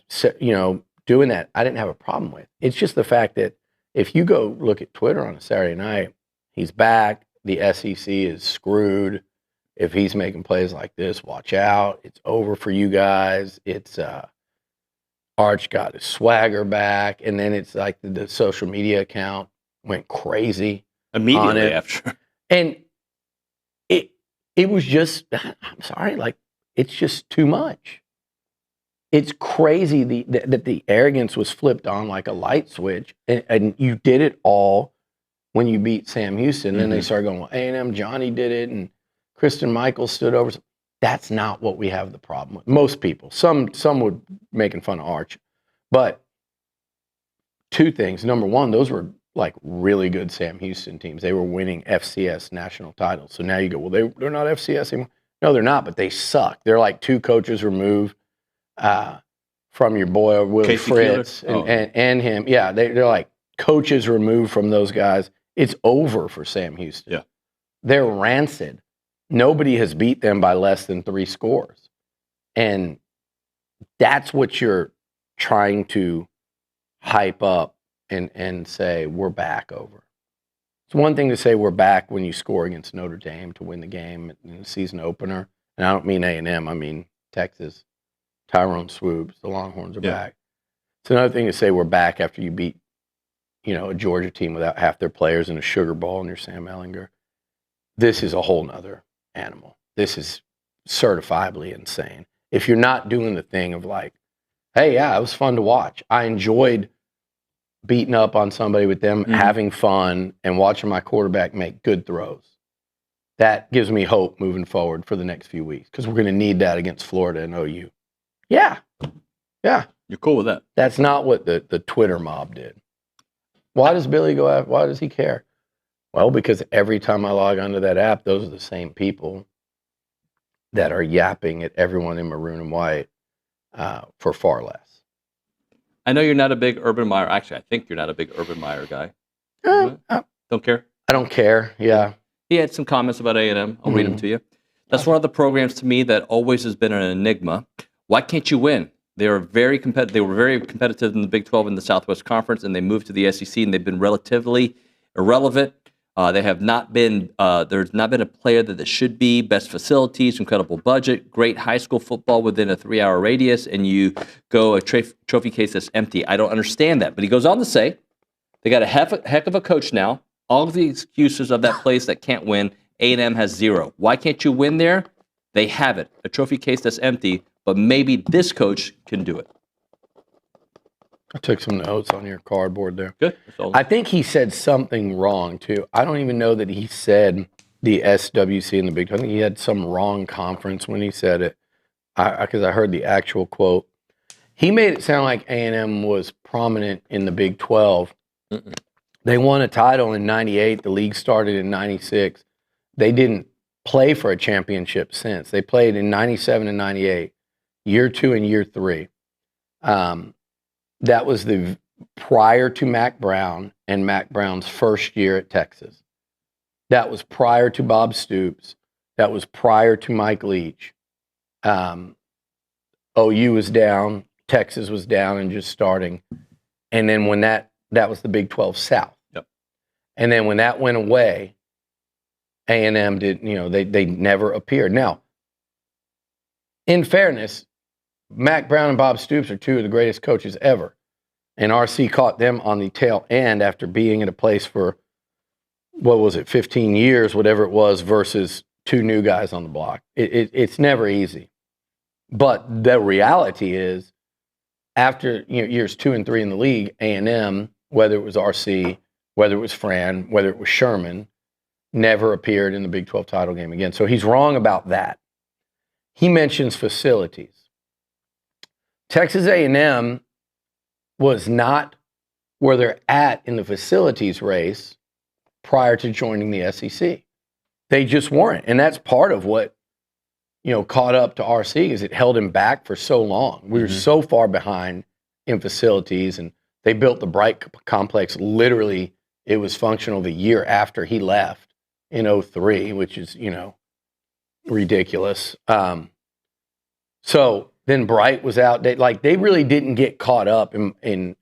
doing that, I didn't have a problem with. It's just the fact that if you go look at Twitter on a Saturday night, he's back. The SEC is screwed. If he's making plays like this, watch out. It's over for you guys. It's Arch got his swagger back, and then it's like the social media account went crazy immediately after. And it was just, I'm sorry, like it's just too much. It's crazy that the arrogance was flipped on like a light switch, and you did it all when you beat Sam Houston. Then they started going, well, A&M, Johnny did it, and Kristen Michaels stood over. That's not what we have the problem with. Most people. Some would making fun of Arch. But two things. Number one, those were like really good Sam Houston teams. They were winning FCS national titles. So now you go, well, they're not FCS anymore. No, they're not, but they suck. They're like 2 coaches removed from your boy, Willie Fritz, and him. Yeah, they're like coaches removed from those guys. It's over for Sam Houston. Yeah. They're rancid. Nobody has beat them by less than 3 scores. And that's what you're trying to hype up and say, we're back over. It's one thing to say we're back when you score against Notre Dame to win the game in the season opener. And I don't mean A&M, I mean Texas. Tyrone Swoops, the Longhorns are back. It's another thing to say we're back after you beat, a Georgia team without half their players in a Sugar Bowl and you're Sam Ehlinger. This is a whole nother animal. This is certifiably insane. If you're not doing the thing of like, hey, yeah, it was fun to watch. I enjoyed beating up on somebody with them, having fun, and watching my quarterback make good throws. That gives me hope moving forward for the next few weeks because we're going to need that against Florida and OU. Yeah. You're cool with that. That's not what the Twitter mob did. Why does Billy go after? Why does he care? Well, because every time I log onto that app, those are the same people that are yapping at everyone in maroon and white for far less. I know you're not a big Urban Meyer. Actually, I think you're not a big Urban Meyer guy. Don't care? I don't care, yeah. He had some comments about A&M. I'll read them to you. That's one of the programs to me that always has been an enigma. Why can't you win? They were very competitive. They were very competitive in the Big 12 and the Southwest Conference, and they moved to the SEC, and they've been relatively irrelevant. They have not been. There's not been a player that should be. Best facilities, incredible budget, great high school football within a 3-hour radius, and you go a trophy case that's empty. I don't understand that. But he goes on to say, they got a heck of a coach now. All of the excuses of that place that can't win, A&M has 0. Why can't you win there? They have it. A trophy case that's empty, but maybe this coach can do it. I took some notes on your cardboard there. Good. I think he said something wrong, too. I don't even know that he said the SWC in the Big 12. I think he had some wrong conference when he said it, because I heard the actual quote. He made it sound like A&M was prominent in the Big 12. They won a title in 98. The league started in 96. They didn't play for a championship since. They played in 97 and 98, year 2 and year 3. That was the prior to Mac Brown and Mac Brown's first year at Texas. That was prior to Bob Stoops. That was prior to Mike Leach. OU was down. Texas was down and just starting. And then when that was the Big 12 South. Yep. And then when that went away, A&M did, they never appeared. Now, in fairness, Mac Brown and Bob Stoops are 2 of the greatest coaches ever. And RC caught them on the tail end after being in a place for, 15 years, whatever it was, versus 2 new guys on the block. It's never easy. But the reality is, after years 2 and 3 in the league, A&M, whether it was RC, whether it was Fran, whether it was Sherman, never appeared in the Big 12 title game again. So he's wrong about that. He mentions facilities. Texas A&M was not where they're at in the facilities race prior to joining the SEC. they just weren't. And that's part of what, caught up to RC is it held him back for so long. We were so far behind in facilities, and they built the Bright complex. Literally, it was functional the year after he left in 2003, which is, ridiculous. So then Bright was out. They really didn't get caught up on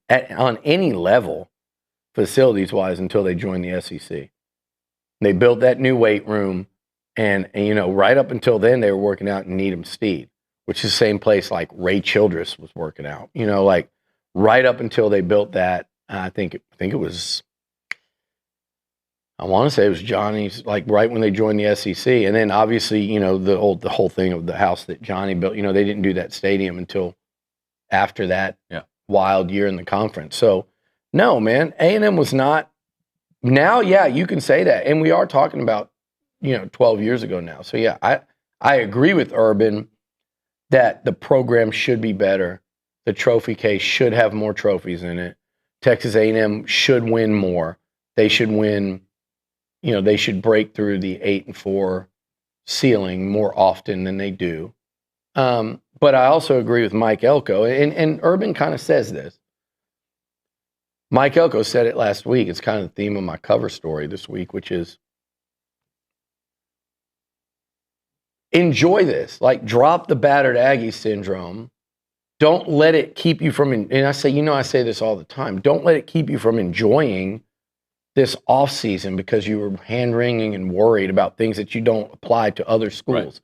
any level facilities-wise until they joined the SEC. They built that new weight room, and right up until then, they were working out in Needham Steed, which is the same place like Ray Childress was working out. Right up until they built that. I think it was. I want to say it was Johnny's, right when they joined the SEC, and then obviously the whole thing of the house that Johnny built. They didn't do that stadium until after that wild year in the conference. So no, man, A&M was not. Now, yeah, you can say that, and we are talking about 12 years ago now. So yeah, I agree with Urban that the program should be better. The trophy case should have more trophies in it. Texas A&M should win more. They should win. They should break through the 8-4 ceiling more often than they do. But I also agree with Mike Elko, and Urban kind of says this. Mike Elko said it last week. It's kind of the theme of my cover story this week, which is enjoy this. Drop the battered Aggie syndrome. Don't let it keep you from, and I say this all the time, don't let it keep you from enjoying this offseason because you were hand-wringing and worried about things that you don't apply to other schools. Right.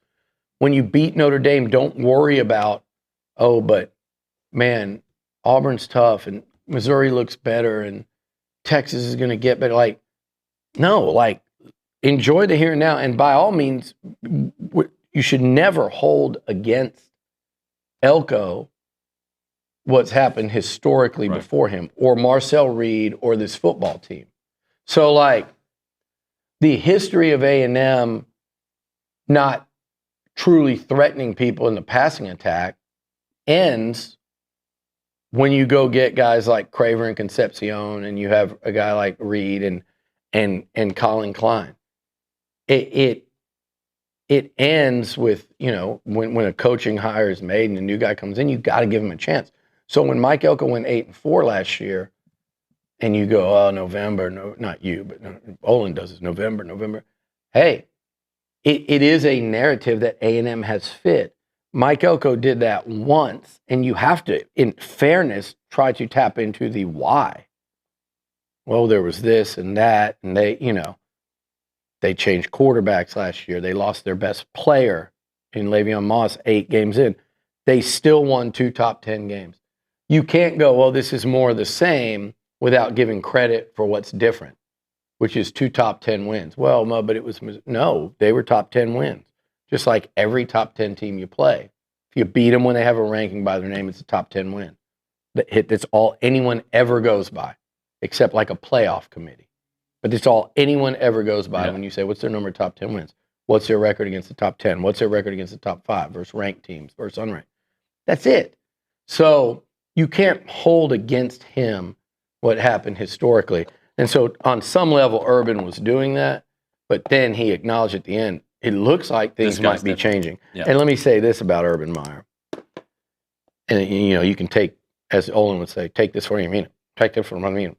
When you beat Notre Dame, don't worry about, but man, Auburn's tough and Missouri looks better and Texas is going to get better. No, enjoy the here and now. And by all means, you should never hold against Elko what's happened historically before him, or Marcel Reed, or this football team. So, the history of A&M not truly threatening people in the passing attack ends when you go get guys like Craver and Concepcion, and you have a guy like Reed and Colin Klein. It ends with, when a coaching hire is made and a new guy comes in, you got to give him a chance. So when Mike Elko went 8-4 last year, and you go, November, no, not you, but Olin does it, November. Hey, it is a narrative that A&M has fit. Mike Elko did that once, and you have to, in fairness, try to tap into the why. Well, there was this and that, and they changed quarterbacks last year. They lost their best player in Le'Veon Moss 8 games in. They still won 2 top 10 games. You can't go, this is more of the same, without giving credit for what's different, which is 2 top 10 wins. Well, no, but they were top 10 wins, just like every top 10 team you play. If you beat them when they have a ranking by their name, it's a top 10 win. That's all anyone ever goes by, except like a playoff committee. But it's all anyone ever goes by when you say, what's their number of top 10 wins? What's their record against the top 10? What's their record against the top 5 versus ranked teams versus unranked? That's it. So you can't hold against him what happened historically. And so on some level, Urban was doing that, but then he acknowledged at the end, it looks like things might be changing. Yeah. And let me say this about Urban Meyer. And, you can take, as Olin would say, take this for what you mean. Take it from what I mean.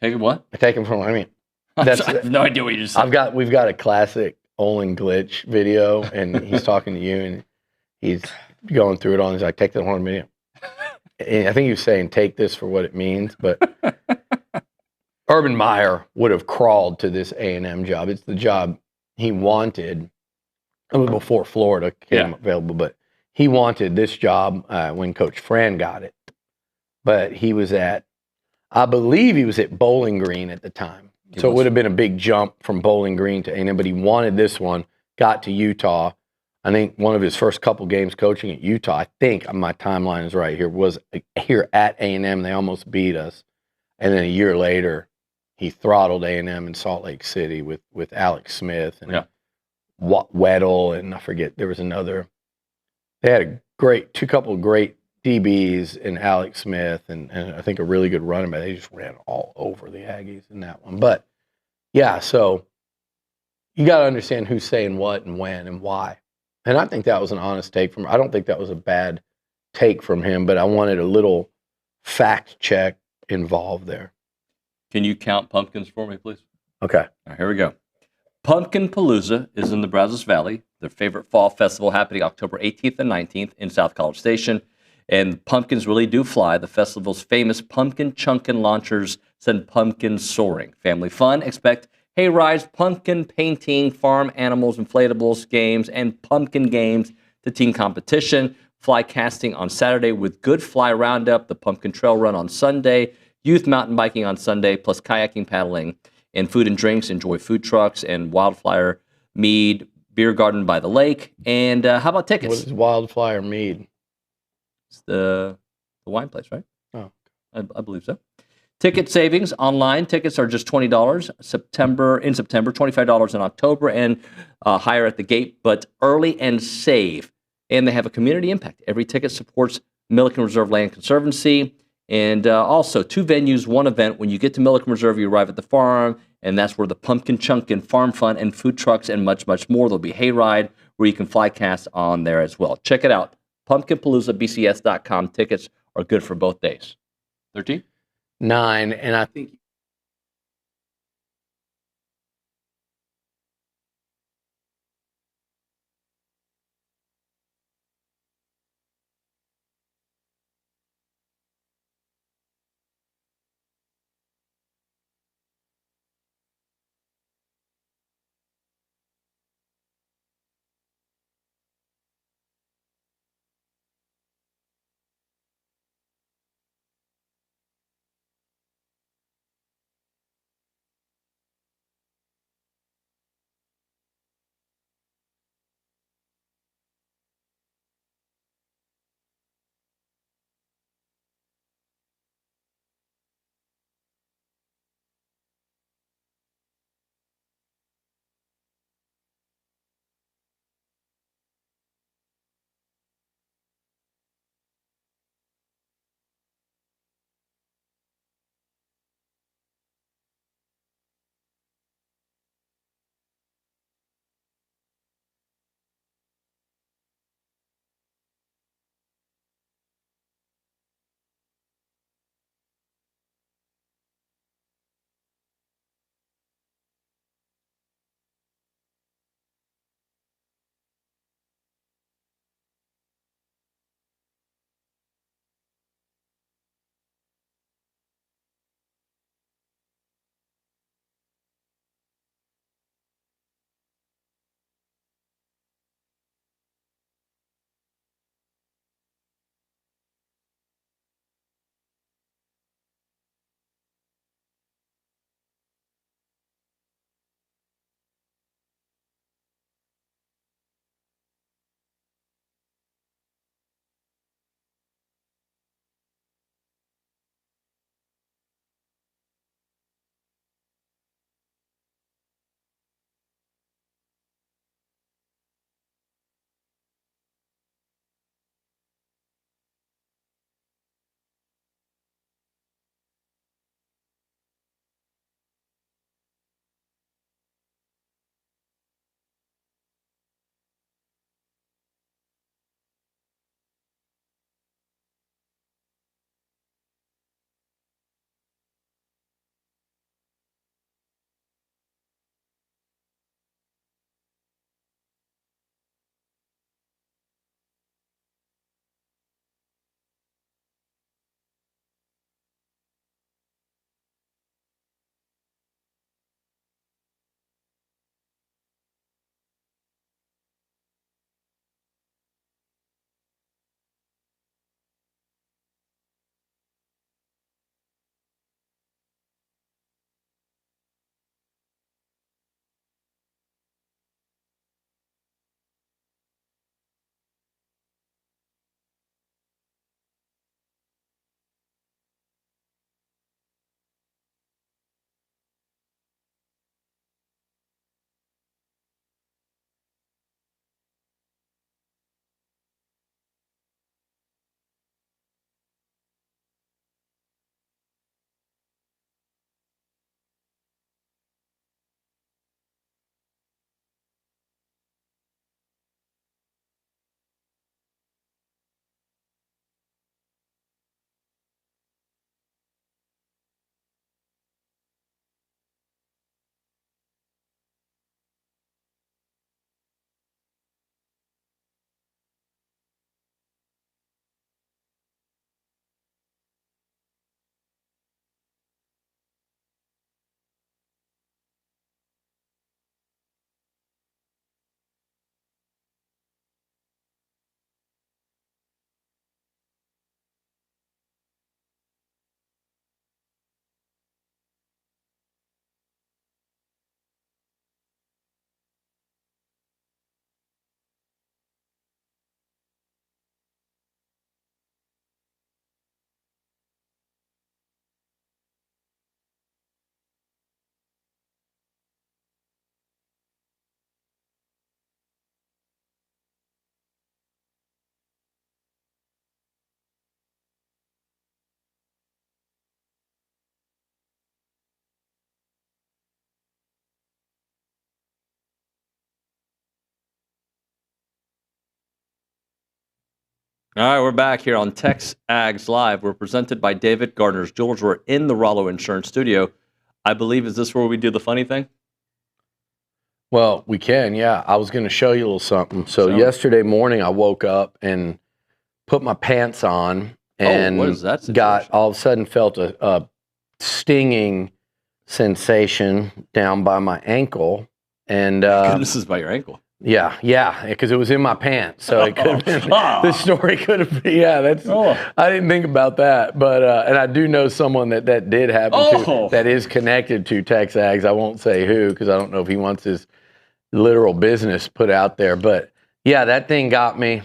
Take it what? Take it from what I mean. I have no idea what you just said. We've got a classic Olin glitch video, and he's talking to you, and he's going through it all, and he's like, take that one minute. And I think he was saying, take this for what it means, but Urban Meyer would have crawled to this A&M job. It's the job he wanted. It was before Florida came available, but he wanted this job when Coach Fran got it. But I believe he was at Bowling Green at the time. So it would have been a big jump from Bowling Green to A&M, but he wanted this one, got to Utah. I think one of his first couple games coaching at Utah, I think my timeline is right here, was here at A&M. They almost beat us. And then a year later, he throttled A&M in Salt Lake City with Alex Smith and Weddle, and I forget, there was another. They had a couple of great DBs in Alex Smith and I think a really good running back. They just ran all over the Aggies in that one. But, yeah, so, you got to understand who's saying what and when and why. And I think that was an honest take from. I don't think that was a bad take from him, but I wanted a little fact check involved there. Can you count pumpkins for me, please? Okay. All right, here we go. Pumpkin Palooza is in the Brazos Valley, their favorite fall festival happening October 18th and 19th in South College Station. And pumpkins really do fly. The festival's famous pumpkin chunkin launchers send pumpkins soaring. Family fun, expect hay rides, pumpkin painting, farm animals, inflatables, games, and pumpkin games to teen competition. Fly casting on Saturday with Good Fly Roundup, the Pumpkin Trail Run on Sunday, youth mountain biking on Sunday, plus kayaking, paddling, and food and drinks. Enjoy food trucks and wildflower mead, beer garden by the lake. And how about tickets? What is wildflower mead? It's the wine place, right? Oh, I believe so. Ticket savings online. Tickets are just $20 in September, $25 in October, and higher at the gate, but early and save. And they have a community impact. Every ticket supports Milliken Reserve Land Conservancy. And also, 2 venues, 1 event. When you get to Milliken Reserve, you arrive at the farm, and that's where the pumpkin chunkin' farm fun and food trucks and much, much more. There'll be hayride where you can fly cast on there as well. Check it out. PumpkinPaloozaBCS.com. Tickets are good for both days. 13? 9, and I think All right, we're back here on TexAgs Live. We're presented by David Gardner's Jewelers. We're in the Rollo Insurance Studio. I believe, is this where we do the funny thing? Well, we can, yeah. I was going to show you a little something. So yesterday morning, I woke up and put my pants on and what is that situation? got all of a sudden felt a stinging sensation down by my ankle. And this is by your ankle. Yeah, because it was in my pants, so it could have been. The story could have been. Yeah, I didn't think about that, but and I do know someone that did happen to, that is connected to TexAgs. I won't say who because I don't know if he wants his literal business put out there, but yeah, that thing got me.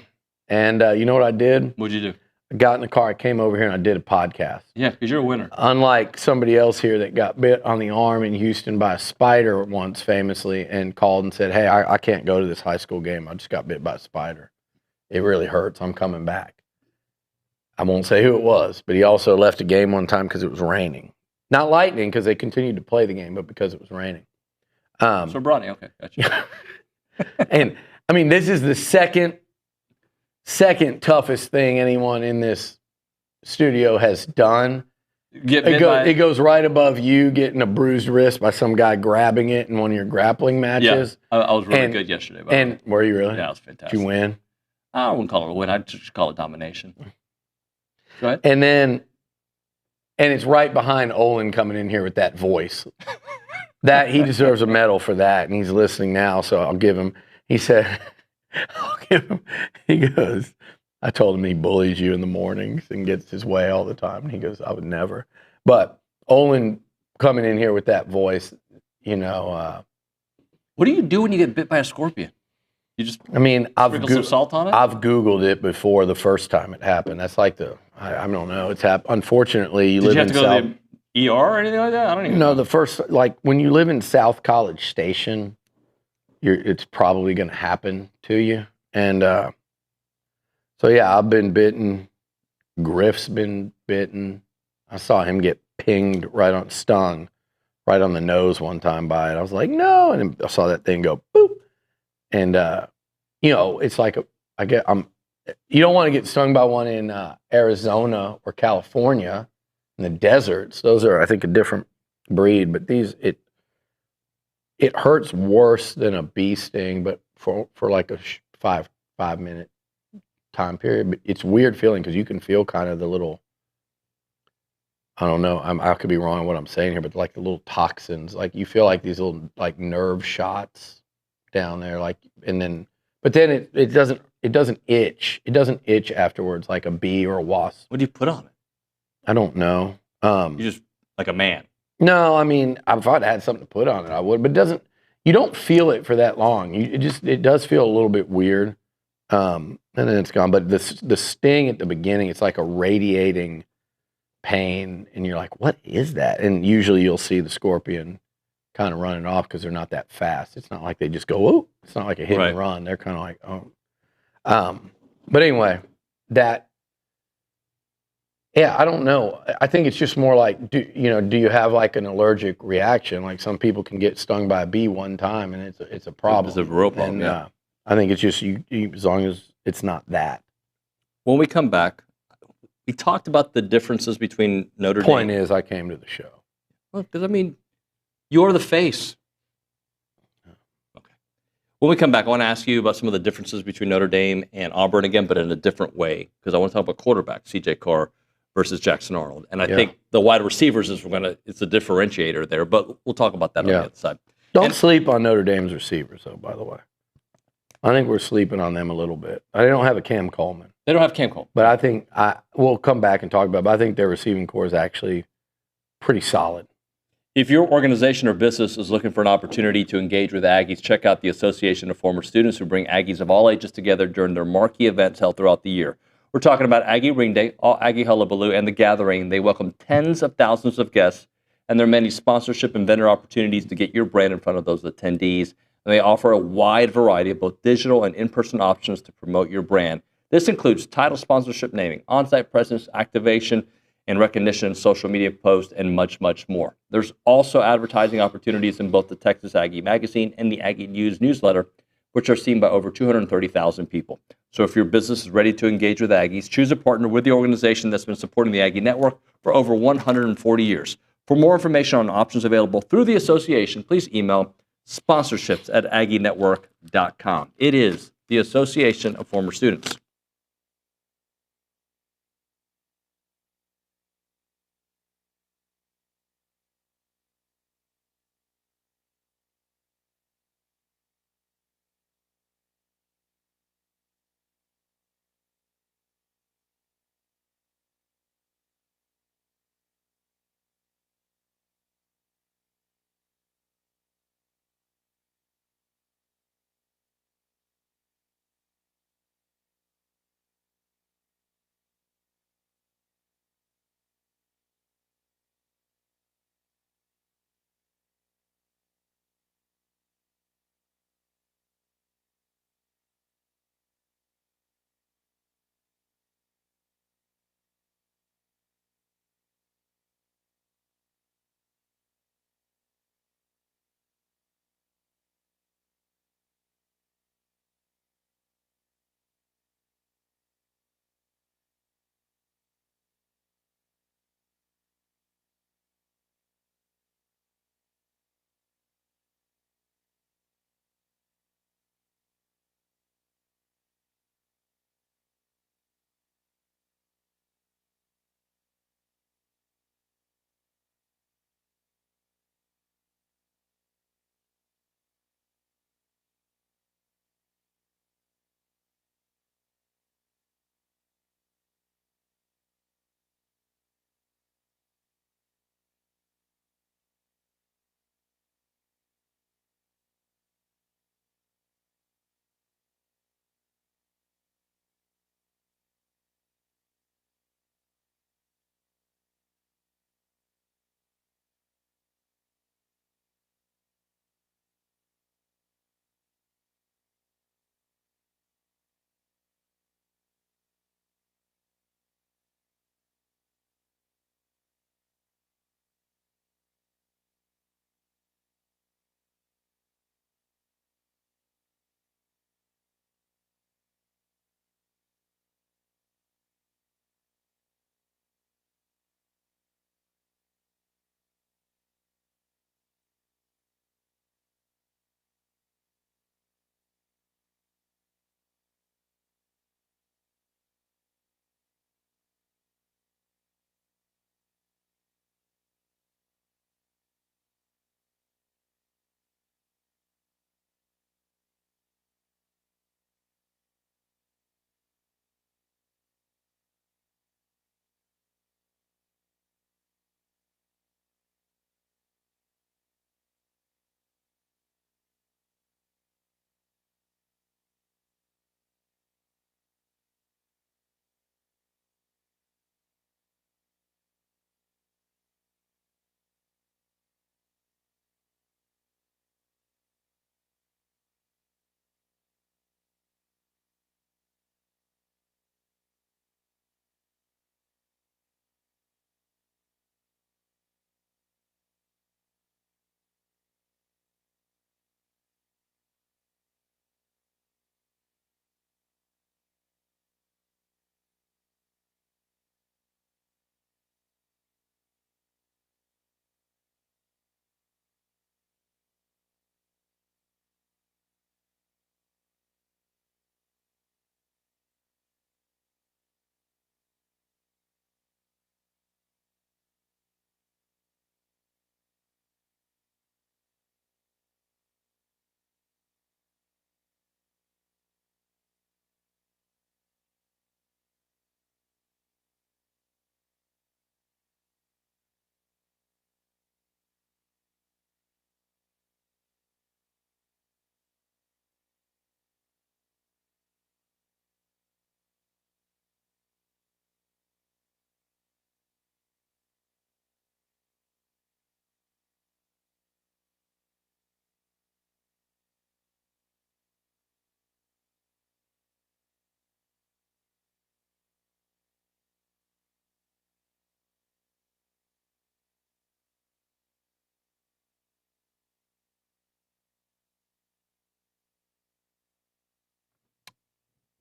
And you know what I did? What'd you do? I got in the car, I came over here, and I did a podcast. Yeah, because you're a winner. Unlike somebody else here that got bit on the arm in Houston by a spider once famously and called and said, hey, I can't go to this high school game. I just got bit by a spider. It really hurts. I'm coming back. I won't say who it was, but he also left a game one time because it was raining. Not lightning because they continued to play the game, but because it was raining. So Bronny, okay, gotcha. And, I mean, this is the second toughest thing anyone in this studio has done. It goes right above you getting a bruised wrist by some guy grabbing it in one of your grappling matches. Yeah, I was really good yesterday. And were you really? Yeah, it was fantastic. Did you win? I wouldn't call it a win. I'd just call it domination. Go ahead. And it's right behind Olin coming in here with that voice. That he deserves a medal for that, and he's listening now, so I'll give him. He said, he goes, I told him he bullies you in the mornings and gets his way all the time. And he goes, I would never. But Olin coming in here with that voice, you know. What do you do when you get bit by a scorpion? You just sprinkle some salt on it? I've Googled it before the first time it happened. That's like I don't know. It's happened. Unfortunately, you live in South. Did you have to go to the ER or anything like that? I don't even know. The first, like when you live in South College Station, it's probably going to happen to you. And so, yeah, I've been bitten. Griff's been bitten. I saw him get stung right on the nose one time by it. I was like, no. And I saw that thing go boop. And, it's like, you don't want to get stung by one in Arizona or California in the deserts. Those are, I think, a different breed. But it hurts worse than a bee sting, but for like a 5-minute time period. But it's a weird feeling because you can feel kind of the little, I don't know, I could be wrong on what I'm saying here, but like the little toxins, like you feel like these little like nerve shots down there, but then it doesn't itch. It doesn't itch afterwards like a bee or a wasp. What do you put on it? I don't know. You just like a man. No, I mean, if I'd had something to put on it, I would. But you don't feel it for that long. It does feel a little bit weird, and then it's gone. But the sting at the beginning, it's like a radiating pain, and you're like, what is that? And usually you'll see the scorpion kind of running off because they're not that fast. It's not like they just go, oh, it's not like a hit and run. They're kind of like, oh. But anyway, I don't know. I think it's just more like, do you have like an allergic reaction? Like some people can get stung by a bee one time and it's a problem. It's a real problem, and, I think it's just you as long as it's not that. When we come back, we talked about the differences between Notre Dame. Point is, I came to the show. Well, because you're the face. Okay. When we come back, I want to ask you about some of the differences between Notre Dame and Auburn again, but in a different way, because I want to talk about quarterback, C.J. Carr versus Jackson Arnold. And I think the wide receivers it's a differentiator there, but we'll talk about that on the other side. Don't sleep on Notre Dame's receivers, though, by the way. I think we're sleeping on them a little bit. They don't have a Cam Coleman. They don't have Cam Coleman. But I think we'll come back and talk about it, but I think their receiving core is actually pretty solid. If your organization or business is looking for an opportunity to engage with Aggies, check out the Association of Former Students, who bring Aggies of all ages together during their marquee events held throughout the year. We're talking about Aggie Ring Day, All Aggie Hullabaloo, and The Gathering. They welcome tens of thousands of guests, and there are many sponsorship and vendor opportunities to get your brand in front of those attendees. And they offer a wide variety of both digital and in-person options to promote your brand. This includes title sponsorship naming, on-site presence, activation, and recognition, social media posts, and much, much more. There's also advertising opportunities in both the Texas Aggie magazine and the Aggie News newsletter, which are seen by over 230,000 people. So if your business is ready to engage with Aggies, choose a partner with the organization that's been supporting the Aggie Network for over 140 years. For more information on options available through the association, please email sponsorships@aggienetwork.com. It is the Association of Former Students.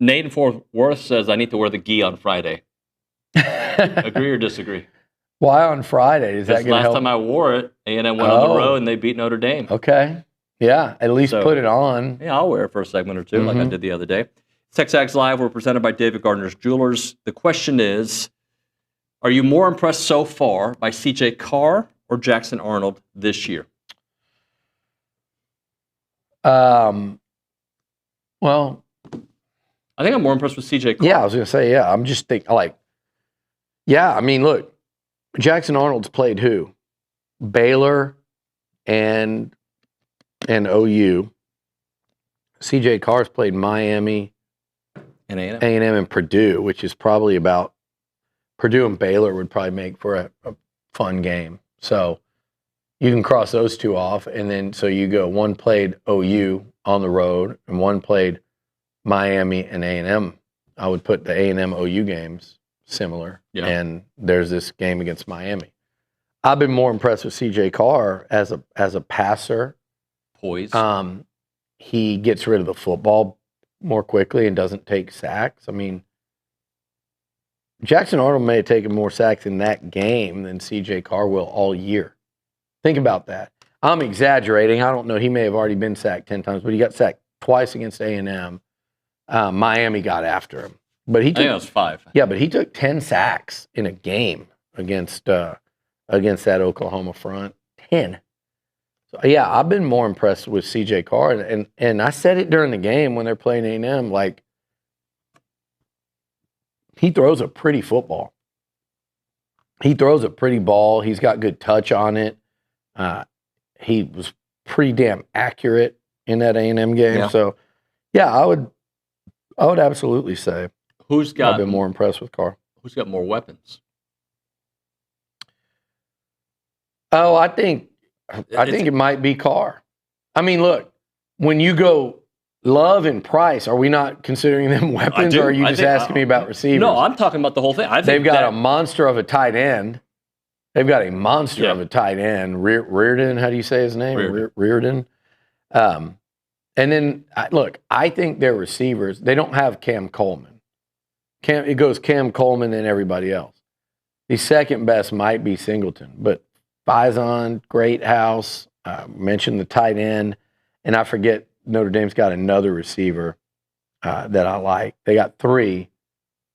Nate in Fort Worth says I need to wear the gi on Friday. Agree or disagree? Why on Friday? Is that going to help? Last time I wore it, A&M went on the road and they beat Notre Dame. Okay. Yeah, at least put it on. Yeah, I'll wear it for a segment or two like I did the other day. TexAgs Live, we're presented by David Gardner's Jewelers. The question is, are you more impressed so far by C.J. Carr or Jackson Arnold this year? Well, I think I'm more impressed with C.J. Carr. Yeah, I was going to say, yeah. I'm just thinking, I mean, look, Jackson Arnold's played who? Baylor and OU. C.J. Carr's played Miami and A&M and Purdue, which is probably about Purdue and Baylor would probably make for a fun game. So you can cross those two off, and then so you go one played OU on the road and one played Miami and A&M. I would put the A&M OU games similar, and there's this game against Miami. I've been more impressed with C.J. Carr as a passer. Poise. He gets rid of the football more quickly and doesn't take sacks. I mean, Jackson Arnold may have taken more sacks in that game than C.J. Carr will all year. Think about that. I'm exaggerating. I don't know. He may have already been sacked 10 times, but he got sacked twice against A&M. Miami got after him. But he took, I think it was 5. Yeah, but he took 10 sacks in a game against that Oklahoma front. 10. So, yeah, I've been more impressed with C.J. Carr. And I said it during the game when they're playing A&M, like, he throws a pretty football. He throws a pretty ball. He's got good touch on it. He was pretty damn accurate in that A&M game. Yeah. So, yeah, I would absolutely say I've been more impressed with Carr. Who's got more weapons? Oh, I think it might be Carr. I mean, look, when you go Love and Price, are we not considering them weapons, or are you just asking me about receivers? No, I'm talking about the whole thing. They've got a monster of a tight end. They've got a monster of a tight end. Reardon, how do you say his name? Reardon. And then, look, I think their receivers, they don't have Cam Coleman. It goes Cam Coleman and everybody else. The second best might be Singleton, but Faison, Greathouse, mentioned the tight end, and I forget Notre Dame's got another receiver that I like. They got 3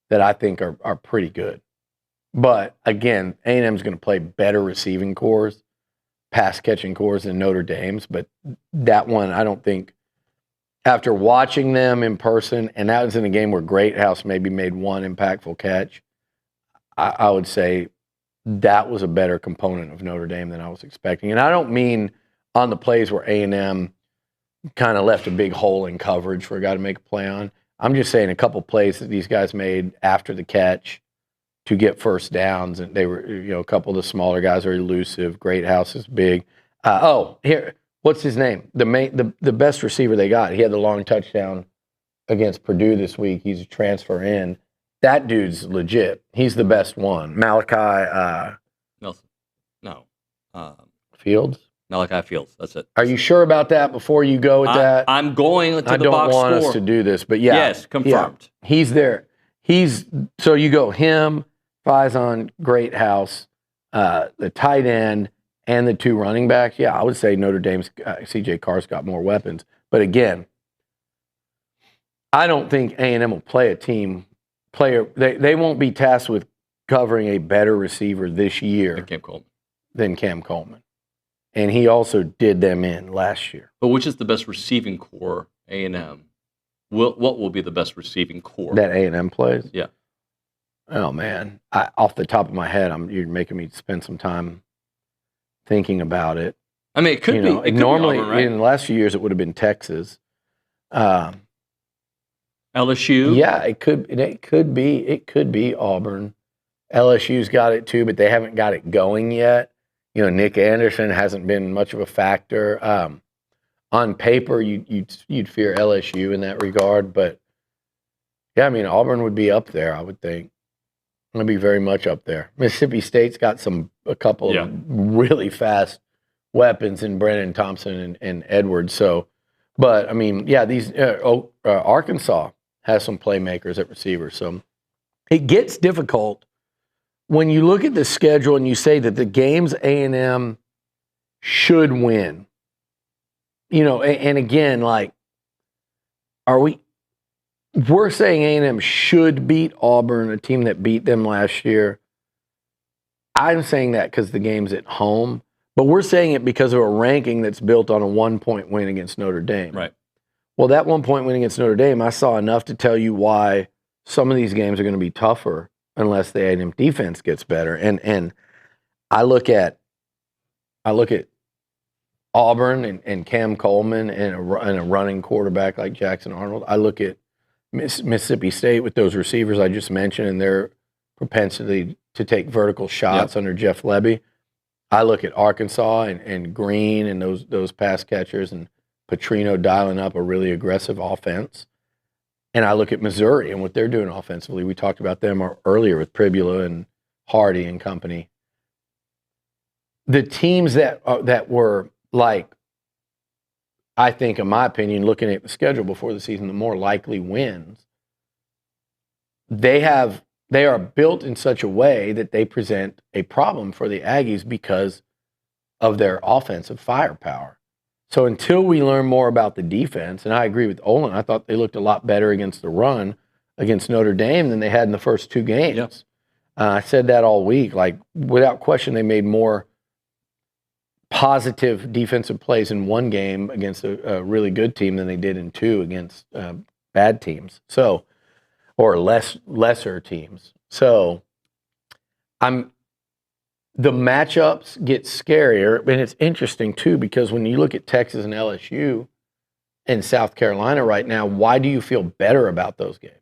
that I think are pretty good. But, again, A&M's going to play better receiving cores, pass-catching cores than Notre Dame's. But that one, I don't think, after watching them in person, and that was in a game where Greathouse maybe made one impactful catch, I would say that was a better component of Notre Dame than I was expecting. And I don't mean on the plays where A&M kind of left a big hole in coverage for a guy to make a play on. I'm just saying a couple plays that these guys made after the catch to get first downs, and they were, a couple of the smaller guys are elusive. Greathouse is big. Here, what's his name? The best receiver they got. He had the long touchdown against Purdue this week. He's a transfer in. That dude's legit. He's the best one. Malachi Nelson. No. Fields? Malachi Fields. That's it. Are you sure about that before you go with that? I'm going to the box score. I don't want us to do this, but yeah. Yes, confirmed. Yeah, he's there. So you go him, Faison, Greathouse, the tight end, and the 2 running backs. Yeah, I would say Notre Dame's C.J. Carr's got more weapons. But again, I don't think A&M will play a team player. They won't be tasked with covering a better receiver this year than Cam Coleman. And he also did them in last year. But which is the best receiving core, A&M? What will be the best receiving core? That A&M plays? Yeah. Oh, man. Off the top of my head, you're making me spend some time thinking about it. I mean, it could be. It normally, could be Auburn, right? in the last few years, it would have been Texas. LSU? Yeah, it could be Auburn. LSU's got it too, but they haven't got it going yet. Nick Anderson hasn't been much of a factor. On paper, you'd fear LSU in that regard, but yeah, I mean Auburn would be up there. I would think it'd be very much up there. Mississippi State's got a couple of really fast weapons in Brennan Thompson and Edwards. So, but I mean, yeah, these Arkansas has some playmakers at receiver. So it gets difficult when you look at the schedule and you say that the games A&M should win. You know, and again, like, we're saying A&M should beat Auburn, a team that beat them last year. I'm saying that because the game's at home, but we're saying it because of a ranking that's built on a 1-point win against Notre Dame. Right. Well, that 1-point win against Notre Dame, I saw enough to tell you why some of these games are going to be tougher unless the A&M defense gets better. And I look at Auburn and Cam Coleman and a running quarterback like Jackson Arnold. I look at Mississippi State with those receivers I just mentioned and their propensity to take vertical shots under Jeff Lebby. I look at Arkansas and Green and those pass catchers and Petrino dialing up a really aggressive offense. And I look at Missouri and what they're doing offensively. We talked about them earlier with Pribula and Hardy and company. The teams that were like, I think, in my opinion, looking at the schedule before the season, the more likely wins, they are built in such a way that they present a problem for the Aggies because of their offensive firepower. So until we learn more about the defense, and I agree with Olin, I thought they looked a lot better against the run against Notre Dame than they had in the first two games. Yep. I said that all week. Like, without question, they made more positive defensive plays in one game against a really good team than they did in two against bad teams. So, or lesser teams. So, the matchups get scarier, and it's interesting too because when you look at Texas and LSU and South Carolina right now, why do you feel better about those games?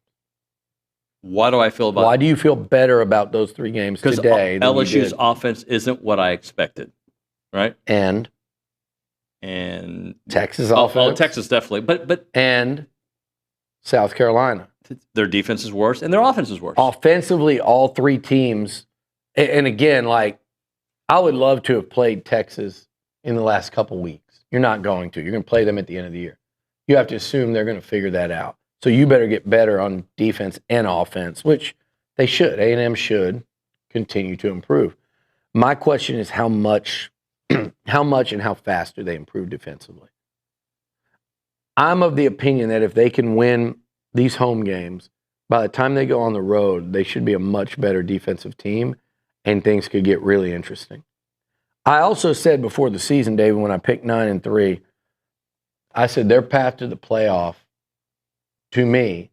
Why do I feel about? Why do you feel better about those three games today? Because LSU's offense isn't what I expected, right? And Texas offense. Oh, Texas definitely, but and South Carolina. Their defense is worse, and their offense is worse. Offensively, all three teams, and again, like, I would love to have played Texas in the last couple weeks. You're not going to. You're going to play them at the end of the year. You have to assume they're going to figure that out. So you better get better on defense and offense, which they should. A&M should continue to improve. My question is how much and how fast do they improve defensively? I'm of the opinion that if they can win these home games, by the time they go on the road, they should be a much better defensive team, and things could get really interesting. I also said before the season, David, when I picked 9-3, I said their path to the playoff, to me,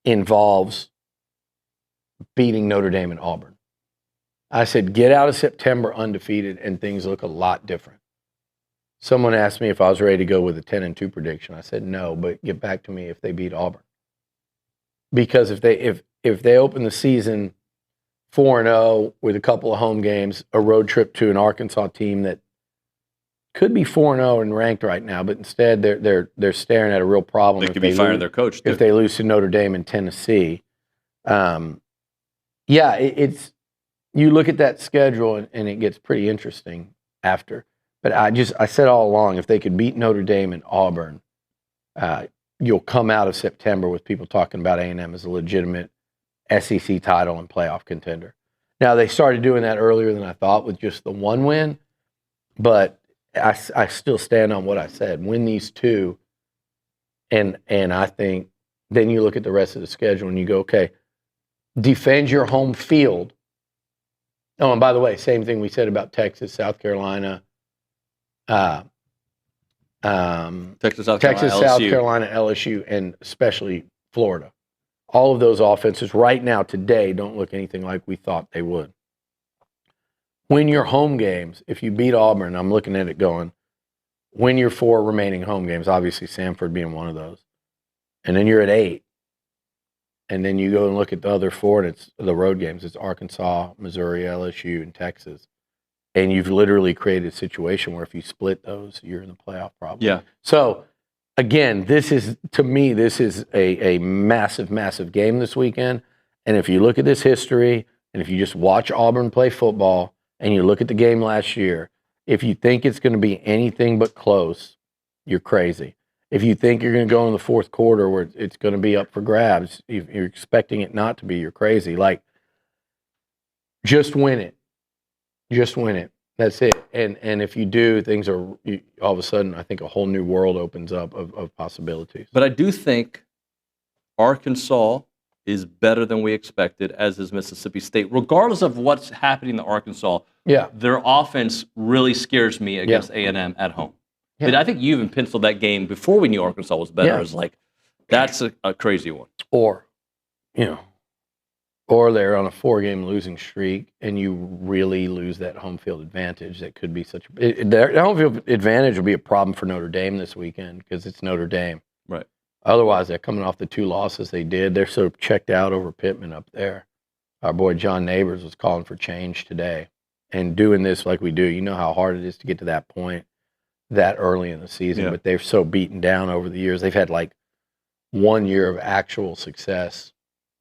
involves beating Notre Dame and Auburn. I said, get out of September undefeated, and things look a lot different. Someone asked me if I was ready to go with a 10-2 prediction. I said no, but get back to me if they beat Auburn. Because if they open the season 4-0 with a couple of home games, a road trip to an Arkansas team that could be 4-0 and ranked right now, but instead they're staring at a real problem. They could be firing their coach too. If they lose to Notre Dame and Tennessee. It's you look at that schedule and it gets pretty interesting after. But I said all along, if they could beat Notre Dame and Auburn, you'll come out of September with people talking about A&M as a legitimate SEC title and playoff contender. Now, they started doing that earlier than I thought with just the one win, but I still stand on what I said. Win these two, and I think then you look at the rest of the schedule and you go, okay, defend your home field. Oh, and by the way, same thing we said about Texas, South Carolina, Texas, South Carolina, LSU, and especially Florida. All of those offenses right now today don't look anything like we thought they would. Win your home games. If you beat Auburn, I'm looking at it going, win your 4 remaining home games, obviously Samford being one of those. And then you're at 8. And then you go and look at the other 4, and it's the road games. It's Arkansas, Missouri, LSU, and Texas. And you've literally created a situation where if you split those, you're in the playoff probably. Yeah. So, again, to me, this is a massive, massive game this weekend. And if you look at this history, and if you just watch Auburn play football, and you look at the game last year, if you think it's going to be anything but close, you're crazy. if you think you're going to go in the fourth quarter where it's going to be up for grabs, if you're expecting it not to be, you're crazy. Like, just win it. Just win it. That's it. And if you do, things are all of a sudden, I think a whole new world opens up of possibilities. But I do think Arkansas is better than we expected, as is Mississippi State. Regardless of what's happening to Arkansas, their offense really scares me against A&M at home. Yeah. But I think you even penciled that game before we knew Arkansas was better. Yeah. It was like, that's a crazy one. Or they're on a 4-game losing streak and you really lose that home field advantage. That could be their home field advantage will be a problem for Notre Dame this weekend because it's Notre Dame. Right. Otherwise, they're coming off the 2 losses they did. They're sort of checked out over Pittman up there. Our boy John Neighbors was calling for change today. And doing this like we do, you know how hard it is to get to that point that early in the season. But they're so beaten down over the years. They've had like 1 year of actual success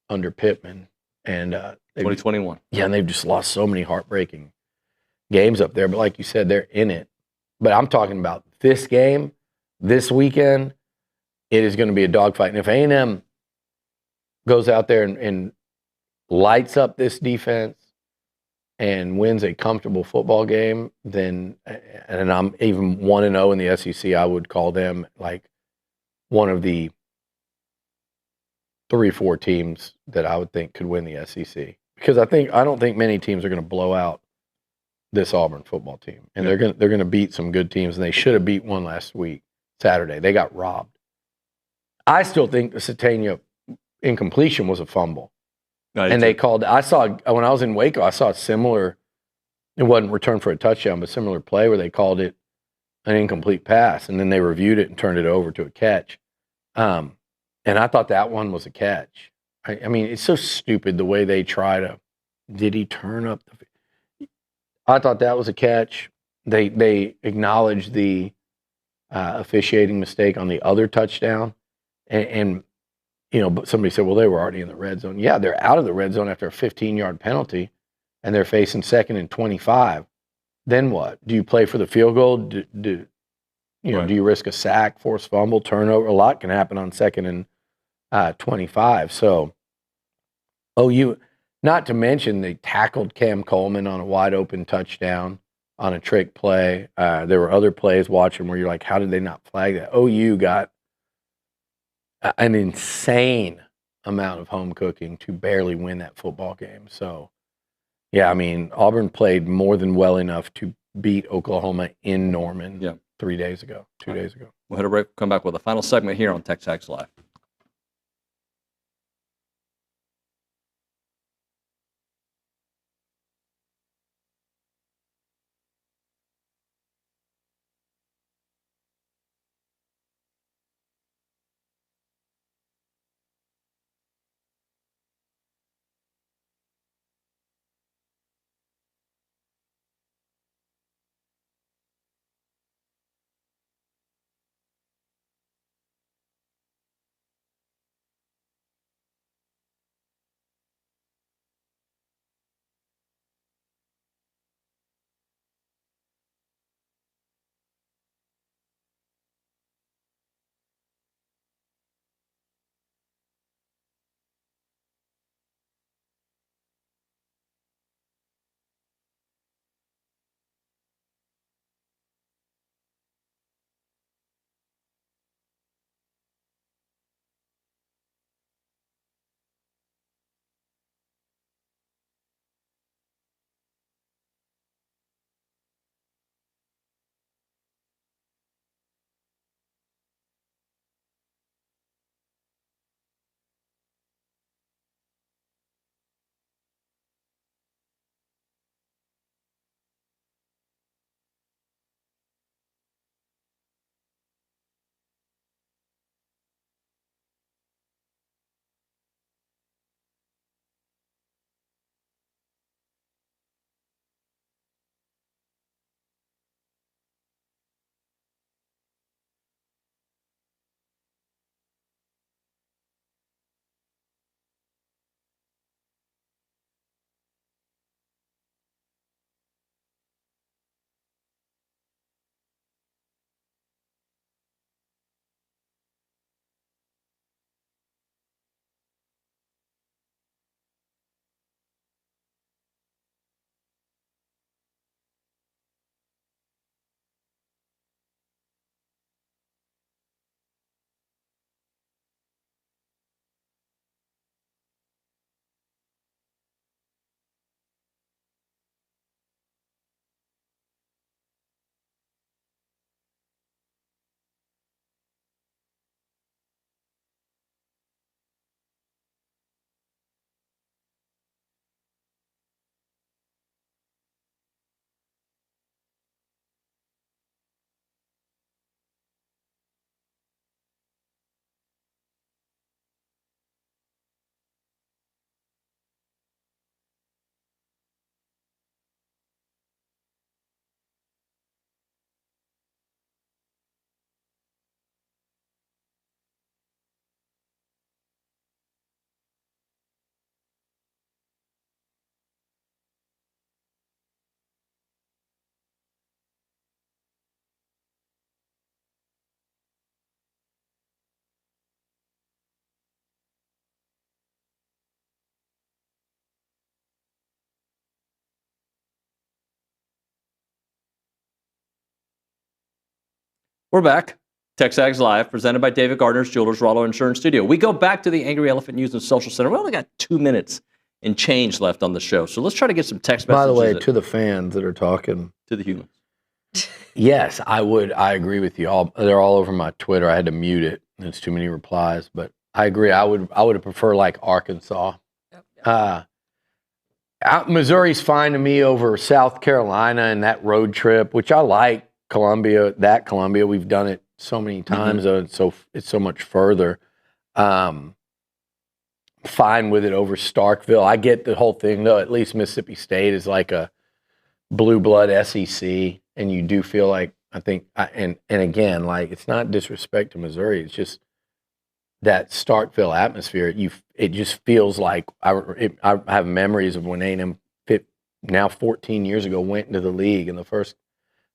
under Pittman. And 2021. Yeah, and they've just lost so many heartbreaking games up there. But like you said, they're in it. But I'm talking about this game, this weekend. It is going to be a dogfight. And if A&M goes out there and lights up this defense and wins a comfortable football game, then, and I'm even 1-0 in the SEC, I would call them like one of the 3-4 teams that I would think could win the SEC. Because I don't think many teams are going to blow out this Auburn football team. And they're going to beat some good teams, and they should have beat one last week, Saturday. They got robbed. I still think the Satania incompletion was a fumble. And they called, when I was in Waco, I saw a similar, it wasn't returned for a touchdown, but similar play where they called it an incomplete pass, and then they reviewed it and turned it over to a catch. And I thought that one was a catch. I mean, it's so stupid the way they try to, did he turn up I thought that was a catch. They acknowledged the officiating mistake on the other touchdown. And but somebody said, well, they were already in the red zone. Yeah, they're out of the red zone after a 15-yard penalty, and they're facing 2nd and 25. Then what? Do you play for the field goal? Do you risk a sack, forced fumble, turnover? A lot can happen on 2nd and 25. So, OU, not to mention they tackled Cam Coleman on a wide open touchdown on a trick play. There were other plays watching where you're like, how did they not flag that? OU got an insane amount of home cooking to barely win that football game. So, yeah, I mean, Auburn played more than well enough to beat Oklahoma in Norman 2 days ago. We'll hit a break, come back with a final segment here on TexAgs Live. We're back. TexAgs Live, presented by David Gardner's Jewelers, Rollo Insurance Studio. We go back to the Angry Elephant News and Social Center. We only got 2 minutes and change left on the show, so let's try to get some text messages. By the way, to the fans that are talking. To the humans. Yes, I would. I agree with you. They're all over my Twitter. I had to mute it. There's too many replies, but I agree. I would have preferred like Arkansas. Missouri's fine to me over South Carolina and that road trip, which I like. Columbia, we've done it so many times, it's so much further. Fine with it over Starkville. I get the whole thing though. At least Mississippi State is like a blue blood SEC, and you do feel like and again, like it's not disrespect to Missouri. It's just that Starkville atmosphere. It just feels like I have memories of when A&M now 14 years ago went into the league, and the first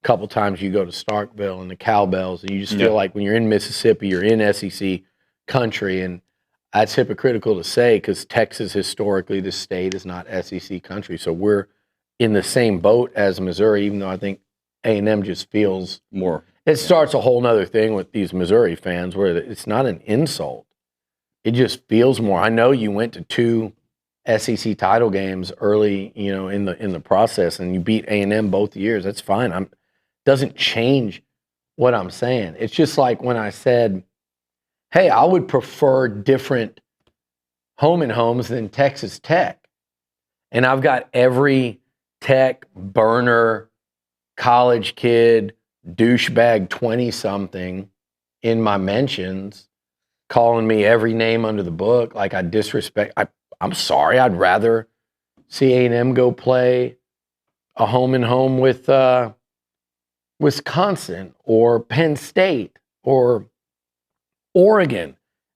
couple times you go to Starkville and the cowbells, and you just feel like when you're in Mississippi, you're in SEC country, and that's hypocritical to say because Texas historically, the state is not SEC country, so we're in the same boat as Missouri, even though I think A&M just feels more. It starts a whole nother thing with these Missouri fans where it's not an insult. It just feels more. I know you went to 2 SEC title games early, in the process, and you beat A&M both years. That's fine. Doesn't change what I'm saying. It's just like when I said, hey, I would prefer different home and homes than Texas Tech. And I've got every Tech burner, college kid, douchebag 20-something in my mentions calling me every name under the book. Like I disrespect. I'm sorry. I'd rather see A&M go play a home and home with Wisconsin or Penn State or Oregon.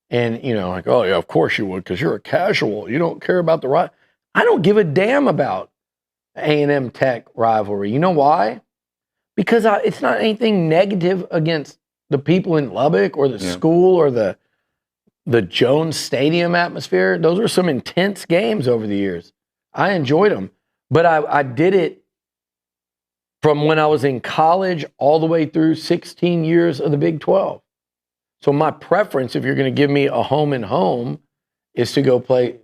And, like, oh, yeah, of course you would because you're a casual. You don't care about the right. I don't give a damn about A&M Tech rivalry. You know why? Because it's not anything negative against the people in Lubbock or the school or the Jones Stadium atmosphere. Those are some intense games over the years. I enjoyed them. But I did it from when I was in college all the way through 16 years of the Big 12. So my preference, if you're going to give me a home and home, is to go play,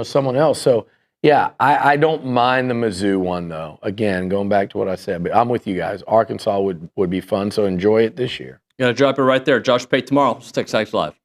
someone else. So, yeah, I don't mind the Mizzou one, though. Again, going back to what I said, but I'm with you guys. Arkansas would be fun, so enjoy it this year. Going to drop it right there. Josh Pate tomorrow. It's TexAgs Live.